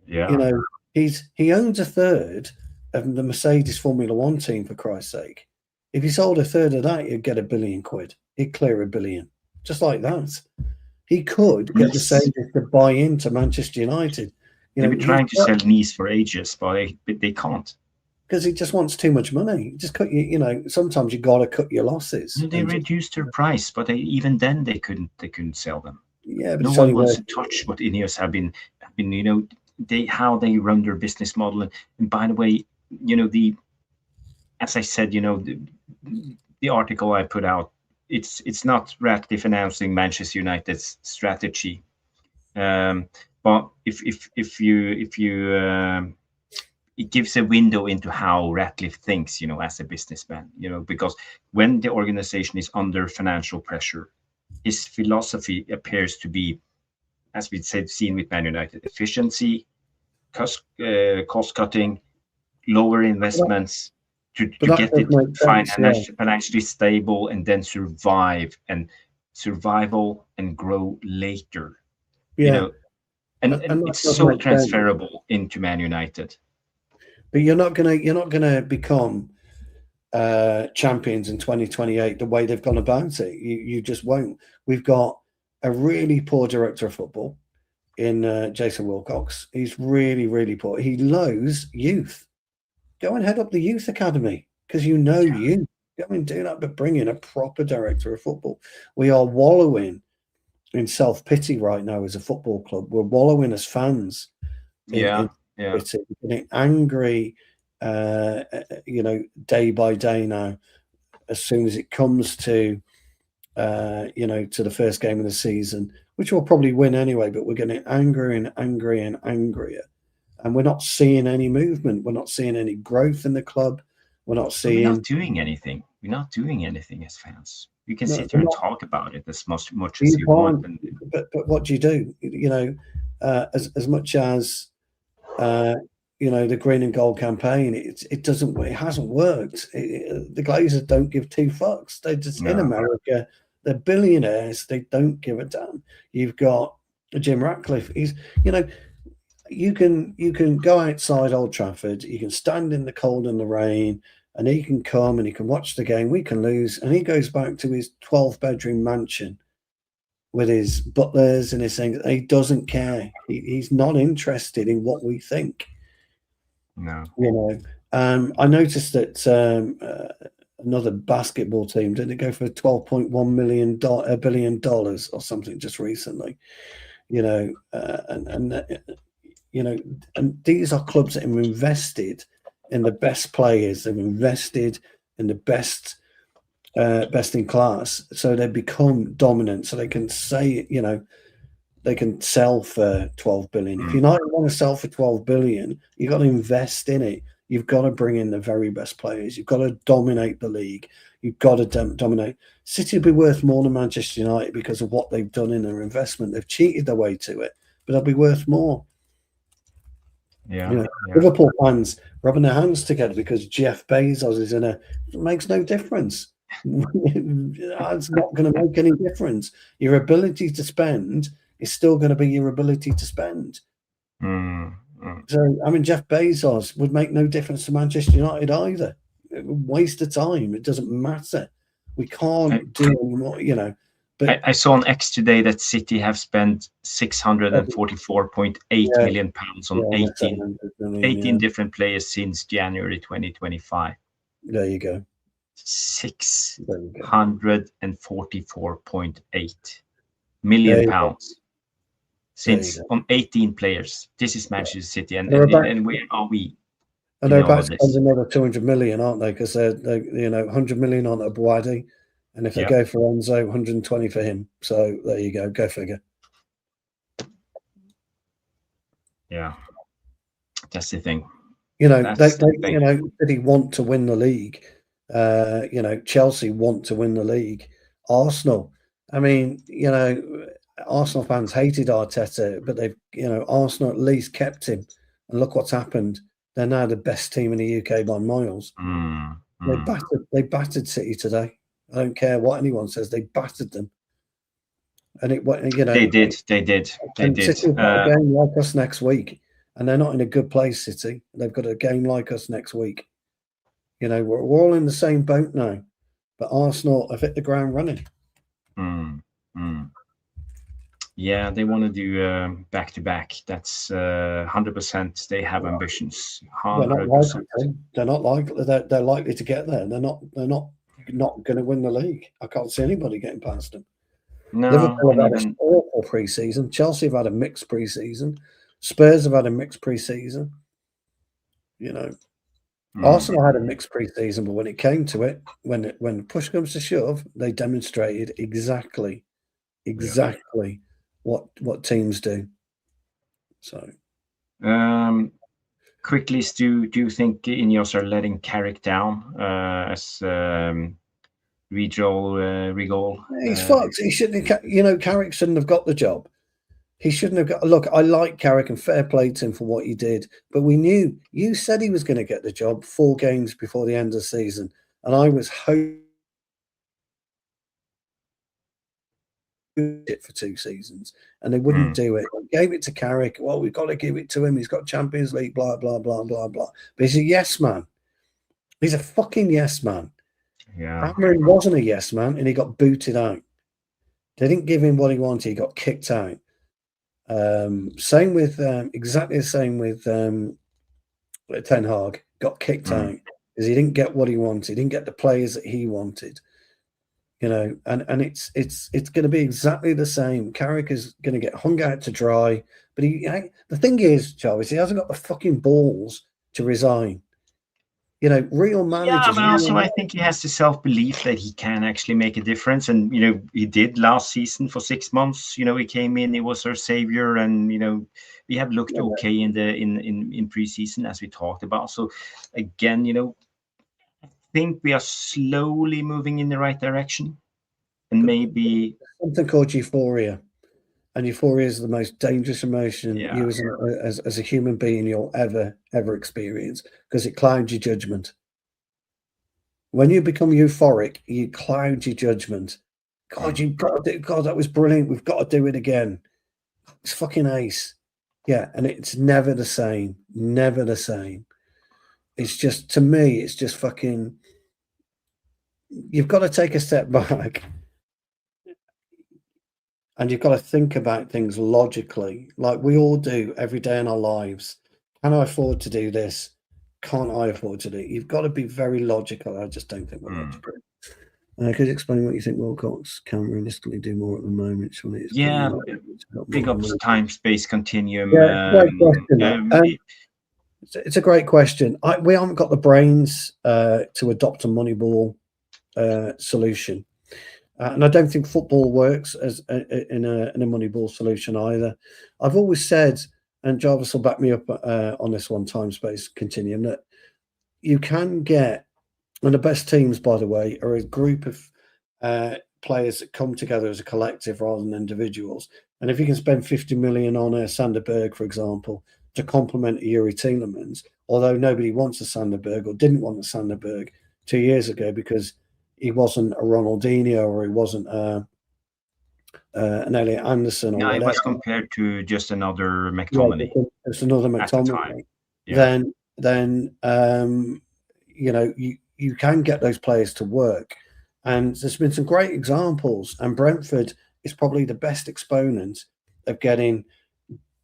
Yeah. You know, he owns a third of the Mercedes Formula One team, for Christ's sake. If he sold a third of that, he'd get £1 billion. He'd clear £1 billion. Just like that. He could get Mercedes to buy into Manchester United. They've been trying to sell Nice for ages, but they can't. Because he just wants too much money. Just cut you know, sometimes you gotta cut your losses. They reduced their price, but even then they couldn't sell them. Yeah, but no one wants to touch what INEOS have been, you know, how they run their business model. And by the way, you know, as I said, you know, the article I put out, it's not Ratcliffe announcing Manchester United's strategy, but if you it gives a window into how Ratcliffe thinks, you know, as a businessman, you know, because when the organization is under financial pressure, his philosophy appears to be, as we said, seen with Man United, efficiency, cost cutting, lower investments to get it financially stable, and then survival and grow later. Yeah. You know, and it's so transferable into Man United. But you're not gonna become champions in 2028 the way they've gone about it. You just won't. We've got a really poor director of football in Jason Wilcox. He's really, really poor. He loathes youth. Go and head up the youth academy, because you know you. Go and do that, but bring in a proper director of football. We are wallowing in self-pity right now as a football club. We're wallowing as fans. Yeah. Getting angry, you know, day by day now. As soon as it comes to, you know, to the first game of the season, which we'll probably win anyway, but we're getting angrier and angrier and angrier, and we're not seeing any movement. We're not seeing any growth in the club. We're not seeing. We're not doing anything. We're not doing anything as fans. You can sit here and talk about it as much as you want. But what do? You know, as much as. You know, the green and gold campaign, it hasn't worked. The Glazers don't give two fucks. They're just in America. They're billionaires. They don't give a damn. You've got Jim Ratcliffe. He's, you know, you can go outside Old Trafford. You can stand in the cold and the rain, and he can come and he can watch the game. We can lose, and he goes back to his 12-bedroom mansion with his butlers and his things. He doesn't care. He's not interested in what we think. No. You know, I noticed that another basketball team, didn't it go for $12.1 billion or something just recently? You know, you know, and these are clubs that have invested in the best players. They've invested in the best in class, so they become dominant, so they can say, you know, they can sell for 12 billion. If you not want to sell for 12 billion, you've got to invest in it. You've got to bring in the very best players. You've got to dominate the league. You've got to dominate. City will be worth more than Manchester United because of what they've done in their investment. They've cheated their way to it, but they'll be worth more. Yeah, you know, Liverpool fans rubbing their hands together because Jeff Bezos is in it makes no difference. It's not going to make any difference. Your ability to spend is still going to be your ability to spend. So, I mean, Jeff Bezos would make no difference to Manchester United either. Waste of time. It doesn't matter. We can't do anymore, you know. But I saw on X today that City have spent £644.8 million on 18 different players since January 2025. There you go. 644.8 million pounds since on 18 players. This is Manchester City, and where are we? And they're about to spend another 200 million, aren't they? Because they're 100 million on Abuadi, and if they go for Enzo, 120 for him. So there you go figure. Yeah, that's the thing. Did he want to win the league? Chelsea want to win the league. Arsenal, I mean, Arsenal fans hated Arteta, but they've, Arsenal at least kept him. And look what's happened. They're now the best team in the UK by miles. They battered City today. I don't care what anyone says. They battered them. And it, they did. City have got a game like us next week, and they're not in a good place. City, they've got a game like us next week. We're all in the same boat now, but Arsenal have hit the ground running. Yeah, they want to do back to back. That's 100%. They have ambitions. 100%. They're not likely. They're likely to get there. They're not going to win the league. I can't see anybody getting past them. No, Liverpool have had an awful pre-season. Chelsea have had a mixed pre-season. Spurs have had a mixed pre-season. Arsenal had a mixed pre-season, but when it came to it, when push comes to shove, they demonstrated exactly what teams do. So, quickly, Stu, do you think INEOS are letting Carrick down as Rigol? He's fucked. He shouldn't have. Carrick shouldn't have got the job. He shouldn't have got. Look, I like Carrick and fair play to him for what he did, but we knew. You said he was going to get the job 4 games before the end of the season, and I was hoping it for 2 seasons, and they wouldn't do it. I gave it to Carrick. Well, we've got to give it to him. He's got Champions League, blah blah blah blah blah. But he's a yes man. He's a fucking yes man. Yeah, Cameron wasn't a yes man, and he got booted out. They didn't give him what he wanted. He got kicked out. Same with exactly the same with Ten Hag. Got kicked out because he didn't get what he wanted. He didn't get the players that he wanted. And it's going to be exactly the same. Carrick is going to get hung out to dry. But the thing is, Charles, he hasn't got the fucking balls to resign. Real managers. Yeah, but also I think he has the self-belief that he can actually make a difference. And, he did last season for 6 months. He came in, he was our savior. And, we have looked okay in preseason, as we talked about. So, again, I think we are slowly moving in the right direction. And maybe something called euphoria. And euphoria is the most dangerous emotion you as a human being you'll ever experience, because it clouds your judgment. When you become euphoric, you cloud your judgment. God, you've got to do. God, that was brilliant. We've got to do it again. It's fucking ace. Yeah, and it's never the same. Never the same. It's just, to me, it's just fucking. You've got to take a step back. And you've got to think about things logically, like we all do every day in our lives. Can I afford to do this? Can't I afford to do it? You've got to be very logical. I just don't think we're logical. Could you explain what you think Wilcox can realistically do more at the moment? Surely big up the time-space continuum. It's a great question. We haven't got the brains to adopt a Moneyball solution. And I don't think football works as in a Moneyball solution either. I've always said, and Jarvis will back me up on this one, time space continuum, that you can get, and the best teams, by the way, are a group of players that come together as a collective rather than individuals. And if you can spend 50 million on a Sanderberg, for example, to complement a Yuri Tielemans, although nobody wants a Sanderberg or didn't want a Sanderberg 2 years ago because he wasn't a Ronaldinho or he wasn't an Elliot Anderson. Or whatever. It was compared to just another McTominay. Yeah, it's another McTominay. Yeah. Then you can get those players to work. And there's been some great examples. And Brentford is probably the best exponent of getting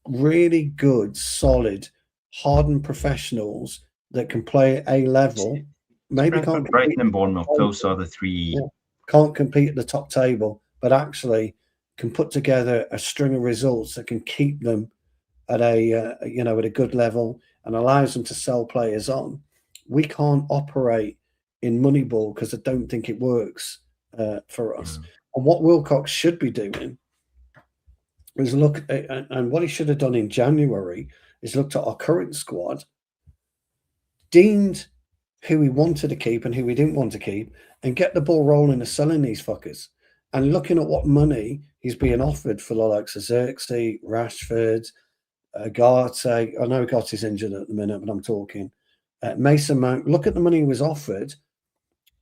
really good, solid, hardened professionals that can play at a level. Maybe can't Brighton and Bournemouth, those are the 3. Can't compete at the top table, but actually can put together a string of results that can keep them at a at a good level and allows them to sell players on, we can't operate in Moneyball because I don't think it works for us. And what Wilcox should be doing is look at, and what he should have done in January is looked at our current squad, deemed who we wanted to keep and who we didn't want to keep, and get the ball rolling of selling these fuckers. And looking at what money he's being offered for the likes of Xerxes, Rashford, Garte. I know Garte's injured at the minute, but I'm talking Mason Mount. Look at the money he was offered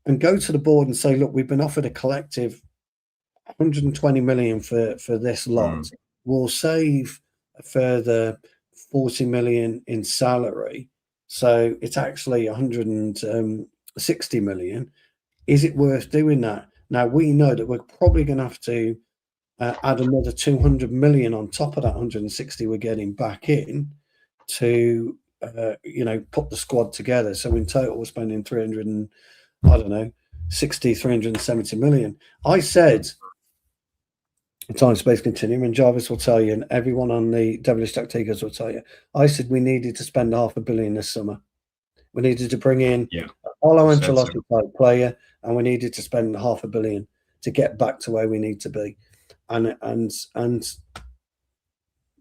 and go to the board and say, look, we've been offered a collective 120 million for this lot. We'll save a further 40 million in salary. So it's actually 160 million. Is it worth doing that? Now, we know that we're probably going to have to add another 200 million on top of that 160 we're getting back in to, put the squad together. So in total, we're spending 370 million. I said, time space continuum, and Jarvis will tell you, and everyone on the Devilish Tacticas will tell you, I said we needed to spend $500 million this summer. We needed to bring in a Paulo Ancelotti type player, and we needed to spend $500 million to get back to where we need to be. And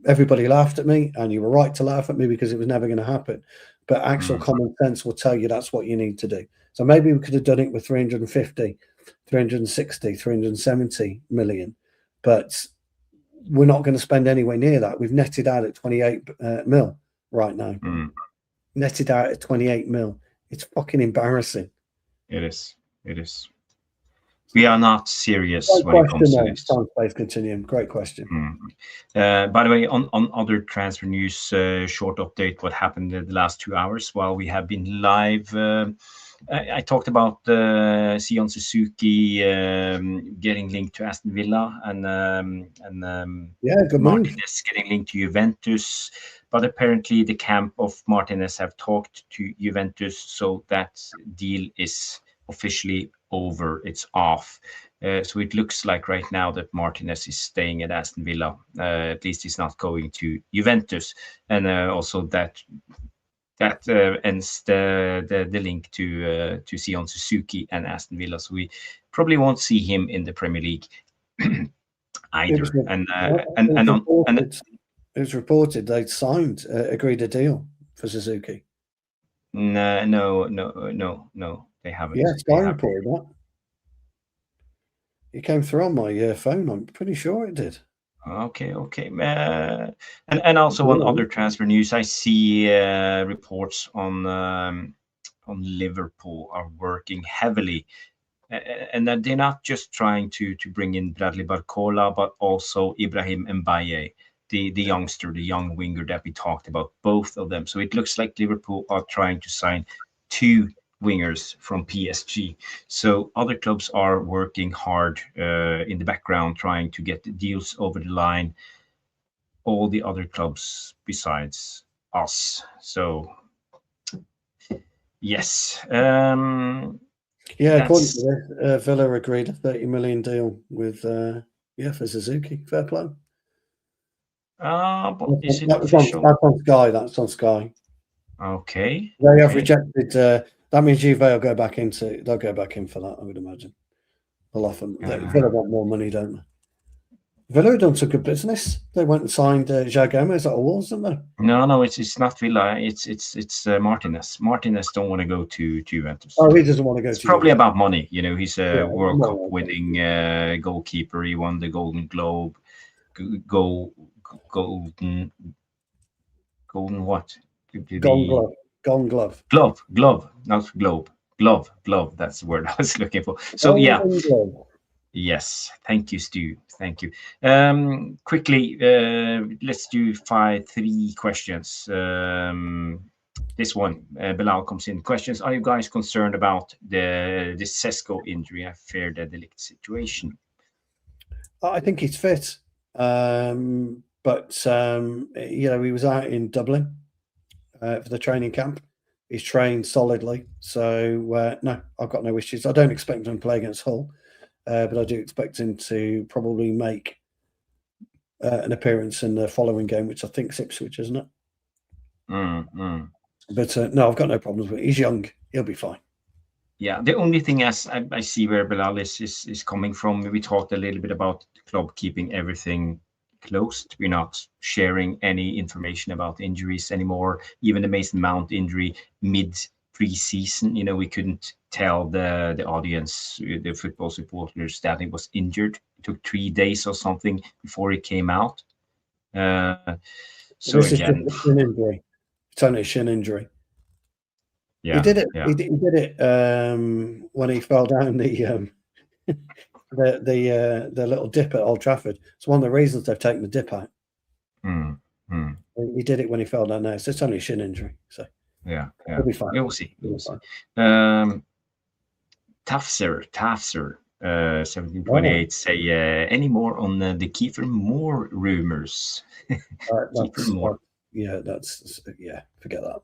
everybody laughed at me, and you were right to laugh at me because it was never going to happen. But actual common sense will tell you that's what you need to do. So maybe we could have done it with 350, 360, 370 million, but we're not going to spend anywhere near that. We've netted out at 28 mil right now. Netted out at 28 mil. It's fucking embarrassing. It is. We are not serious when it comes to this. Time space continuum. Great question. By the way, on other transfer news, short update what happened in the last 2 hours while we have been live. I talked about Sion Suzuki getting linked to Aston Villa and good Martinez getting linked to Juventus. But apparently the camp of Martinez have talked to Juventus, so that deal is officially over. It's off. So it looks like right now that Martinez is staying at Aston Villa. At least he's not going to Juventus. And also that ends the link to Sion Suzuki and Aston Villa. So we probably won't see him in the Premier League either. It was reported they'd signed, agreed a deal for Suzuki. No, they haven't. Yeah, Sky reported that. It came through on my phone. I'm pretty sure it did. Okay. And also on other transfer news, I see reports on Liverpool are working heavily, and that they're not just trying to bring in Bradley Barcola, but also Ibrahim Mbaye, the youngster, the young winger that we talked about, both of them. So it looks like Liverpool are trying to sign 2 wingers from PSG. So other clubs are working hard in the background trying to get the deals over the line. All the other clubs besides us. So yes. According to this, Villa agreed a 30 million deal with for Suzuki. Fair play. But is it official? That's on Sky. Okay. They have rejected. That means Juve will go back in for that. I would imagine. They'll often. Villa want more money, don't they? Villa have done some good business. They went and signed João Gomes at Wolves, didn't they? No, it's not Villa. It's Martinez. Martinez don't want to go to Juventus. Oh, he doesn't want to go. It's probably about money. He's a World Cup winning goalkeeper. He won the Golden Globe. Golden what? Golden Glove. Glove, not globe. Glove. That's the word I was looking for. So yes. Thank you, Stu. Thank you. Quickly, let's do 3 questions. This one, Bilal comes in. Questions: are you guys concerned about the Sesko injury? A fair delict situation. I think he's fit. But he was out in Dublin for the training camp. He's trained solidly. So, no, I've got no issues. I don't expect him to play against Hull, but I do expect him to probably make an appearance in the following game, which I think is Ipswich, isn't it? But no, I've got no problems with it. He's young. He'll be fine. Yeah, the only thing as I see where Bilal is coming from, we talked a little bit about the club keeping everything closed. We're not sharing any information about injuries anymore. Even the Mason Mount injury mid preseason, we couldn't tell the audience, the football supporters, that he was injured. It took 3 days or something before he came out. So This again, is just a shin injury. It's only a shin injury. yeah, He did it. yeah. He did it when he fell down the the little dip at Old Trafford. It's one of the reasons they've taken the dip out. He did it when he fell down there. So it's only a shin injury. So yeah, he'll be fine. We'll see. Tafser, 1728 say any more on the Kiefer Moore rumors? Kiefer Moore. Forget that.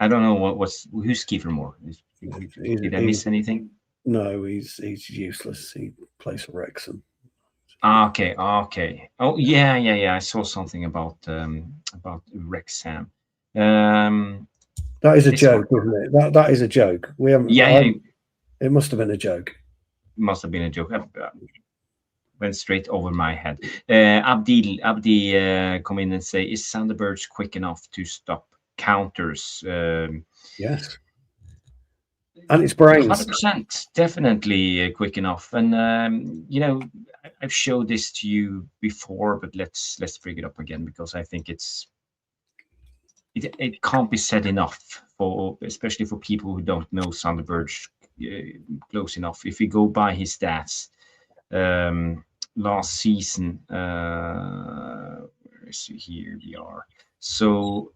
I don't know who's Kiefer Moore. Did I miss anything? No, he's useless. He plays for Wrexham. Okay. Oh yeah. I saw something about Wrexham. That is a joke, isn't it? That is a joke. We haven't. Yeah. It must have been a joke. Must have been a joke. Went straight over my head. Abdi come in and say, is Sanderberg quick enough to stop counters? Yes. And it's brains. 100%, definitely quick enough. And I've showed this to you before, but let's bring it up again, because I think it can't be said enough, especially for people who don't know Sanderberg close enough. If we go by his stats, last season, here we are. So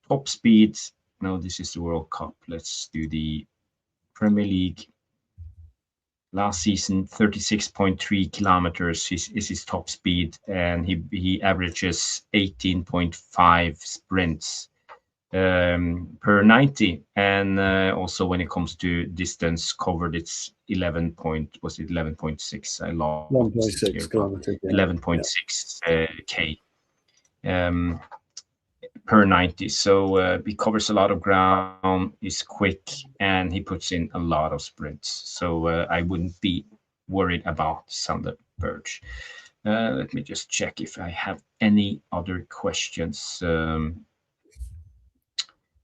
top speed. No, this is the World Cup. Let's do the Premier League. Last season, 36.3 kilometers is his top speed, and he averages 18.5 sprints per 90. And also when it comes to distance covered, it's 11.6. I lost 1.6 kilometers. 11.6 k. Per 90. So he covers a lot of ground, he's quick, and he puts in a lot of sprints. So I wouldn't be worried about Sanderberg. Let me just check if I have any other questions.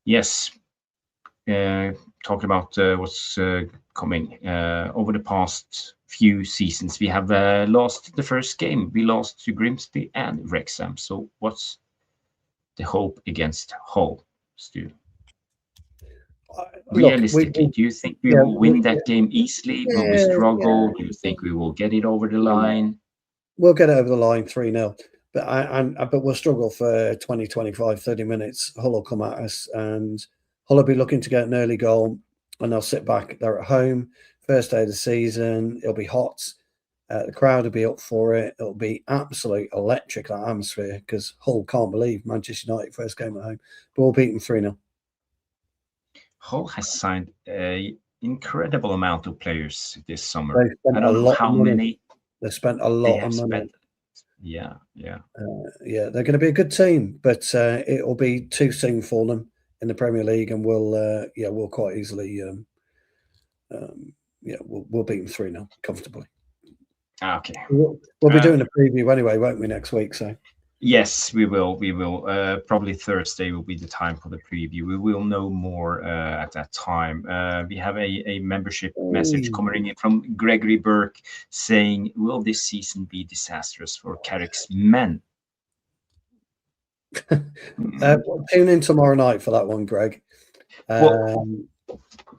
Yes. Talk about what's coming. Over the past few seasons, we have lost the first game. We lost to Grimsby and Wrexham. So what's the hope against Hull, Stu? Realistically, do you think we will win that game easily? Will we struggle? Do you think we will get it over the line? We'll get it over the line 3-0. But we'll struggle for 20, 25, 30 minutes. Hull will come at us, and Hull will be looking to get an early goal, and they'll sit back. They're at home, first day of the season. It'll be hot. The crowd will be up for it. It'll be absolute electric, that atmosphere, because Hull can't believe Manchester United first game at home. But we'll beat them 3-0. Hull has signed an incredible amount of players this summer. I don't know how many. They've spent a lot of money. Yeah. They're going to be a good team, but it'll be too soon for them in the Premier League, and we'll quite easily, we'll beat them 3-0 comfortably. Okay. We'll be doing a preview anyway, won't we, next week? So yes, we will. Probably Thursday will be the time for the preview. We will know more at that time. We have a membership message coming in from Gregory Burke saying, will this season be disastrous for Carrick's men? Tune in tomorrow night for that one, Greg.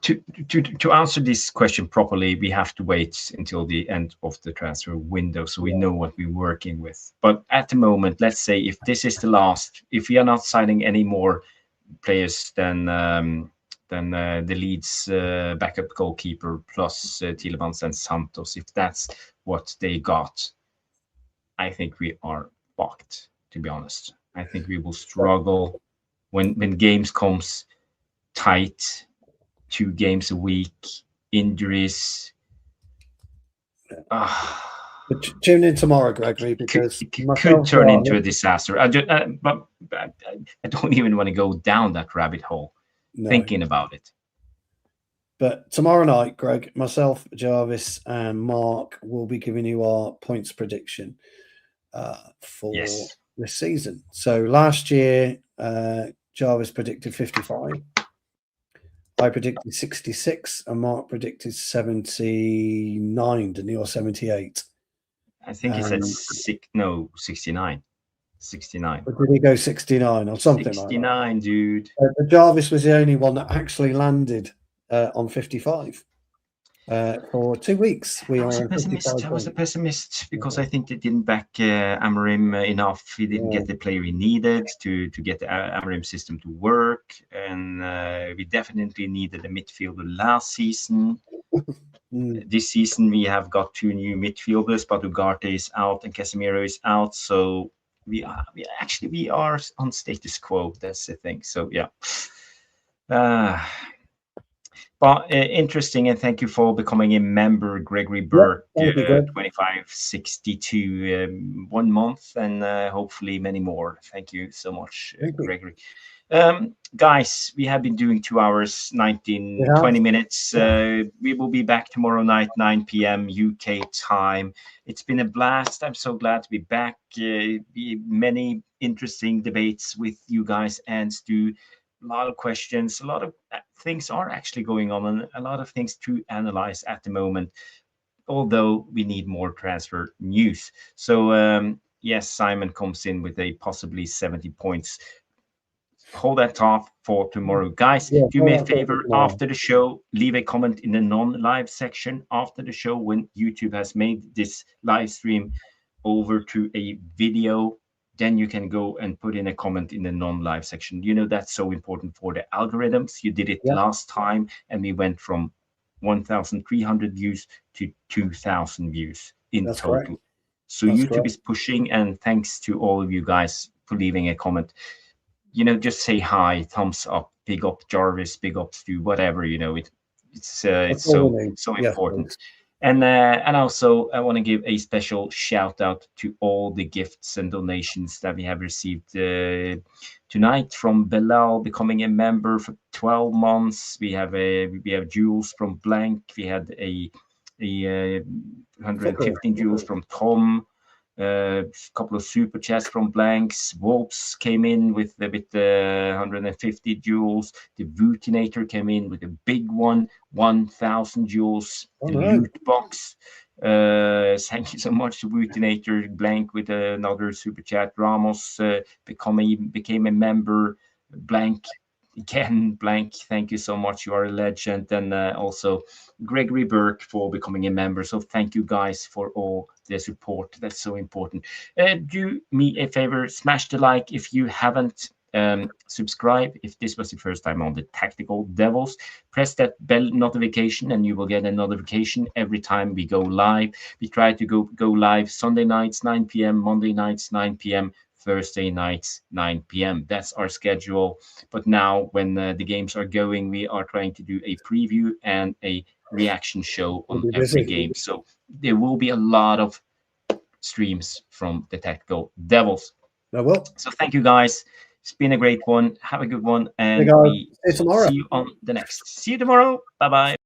To answer this question properly, we have to wait until the end of the transfer window, so we know what we're working with. But at the moment, let's say if this is the last, if we are not signing any more players than the Leeds backup goalkeeper plus Tielemans and Santos, if that's what they got, I think we are fucked, to be honest. I think we will struggle when games comes tight. 2 games a week, injuries. But tune in tomorrow, Gregory, because Could myself, turn into a disaster. But I don't even want to go down that rabbit hole thinking about it. But tomorrow night, Greg, myself, Jarvis, and Mark will be giving you our points prediction for this season. So last year, Jarvis predicted 55. I predicted 66, and Mark predicted 79, didn't he, or 78? I think he said 69. 69. Or did he go 69 or something 69, like that? dude. But Jarvis was the only one that actually landed on 55 for 2 weeks. I was a pessimist because I think they didn't back Amorim enough. He didn't get the player he needed to get the Amorim system to work, and we definitely needed a midfielder last season. This season we have got 2 new midfielders, but Ugarte is out and Casemiro is out, so we are on status quo. That's the thing. So yeah. But interesting, and thank you for becoming a member, Gregory Burke, 2562, 1 month, and hopefully many more. Thank you so much, Gregory. Guys, we have been doing 2 hours, 20 minutes. We will be back tomorrow night, 9 p.m. UK time. It's been a blast. I'm so glad to be back. Many interesting debates with you guys and Stu. A lot of questions, a lot of things are actually going on, and a lot of things to analyze at the moment, although we need more transfer news. So yes, Simon comes in with a possibly 70 points. Hold that thought for tomorrow. Guys, do me a favor, after the show, leave a comment in the non-live section after the show when YouTube has made this live stream over to a video. Then you can go and put in a comment in the non-live section. You know, that's so important for the algorithms. You did it last time, and we went from 1,300 views to 2,000 views in total. Correct. So that's YouTube is pushing, and thanks to all of you guys for leaving a comment. You know, just say hi, thumbs up, big up Jarvis, big up Stu, whatever, you know, it's so important. And also I want to give a special shout out to all the gifts and donations that we have received tonight from Bilal becoming a member for 12 months. We have jewels from Blank. We had a 115 jewels from Tom. A couple of super chats from Blanks. Wolves came in with 150 jewels. The Vootinator came in with a big one, 1,000 jewels. The loot box. Thank you so much to Vootinator. Blank with another super chat. Ramos became a member. Blank again, Blank, thank you so much. You are a legend. And also Gregory Burke for becoming a member. So thank you guys for all the support. That's so important. Do me a favor, smash the like if you haven't. Subscribe if this was the first time on the Tactical Devils. Press that bell notification and you will get a notification every time we go live. We try to go live Sunday nights 9 p.m, Monday nights 9 p.m, Thursday nights 9 p.m. That's our schedule. But now when the games are going, we are trying to do a preview and a reaction show on every game. So there will be a lot of streams from the Tactical Devils. So thank you guys. It's been a great one. Have a good one. And we see you on the next. See you tomorrow. Bye-bye.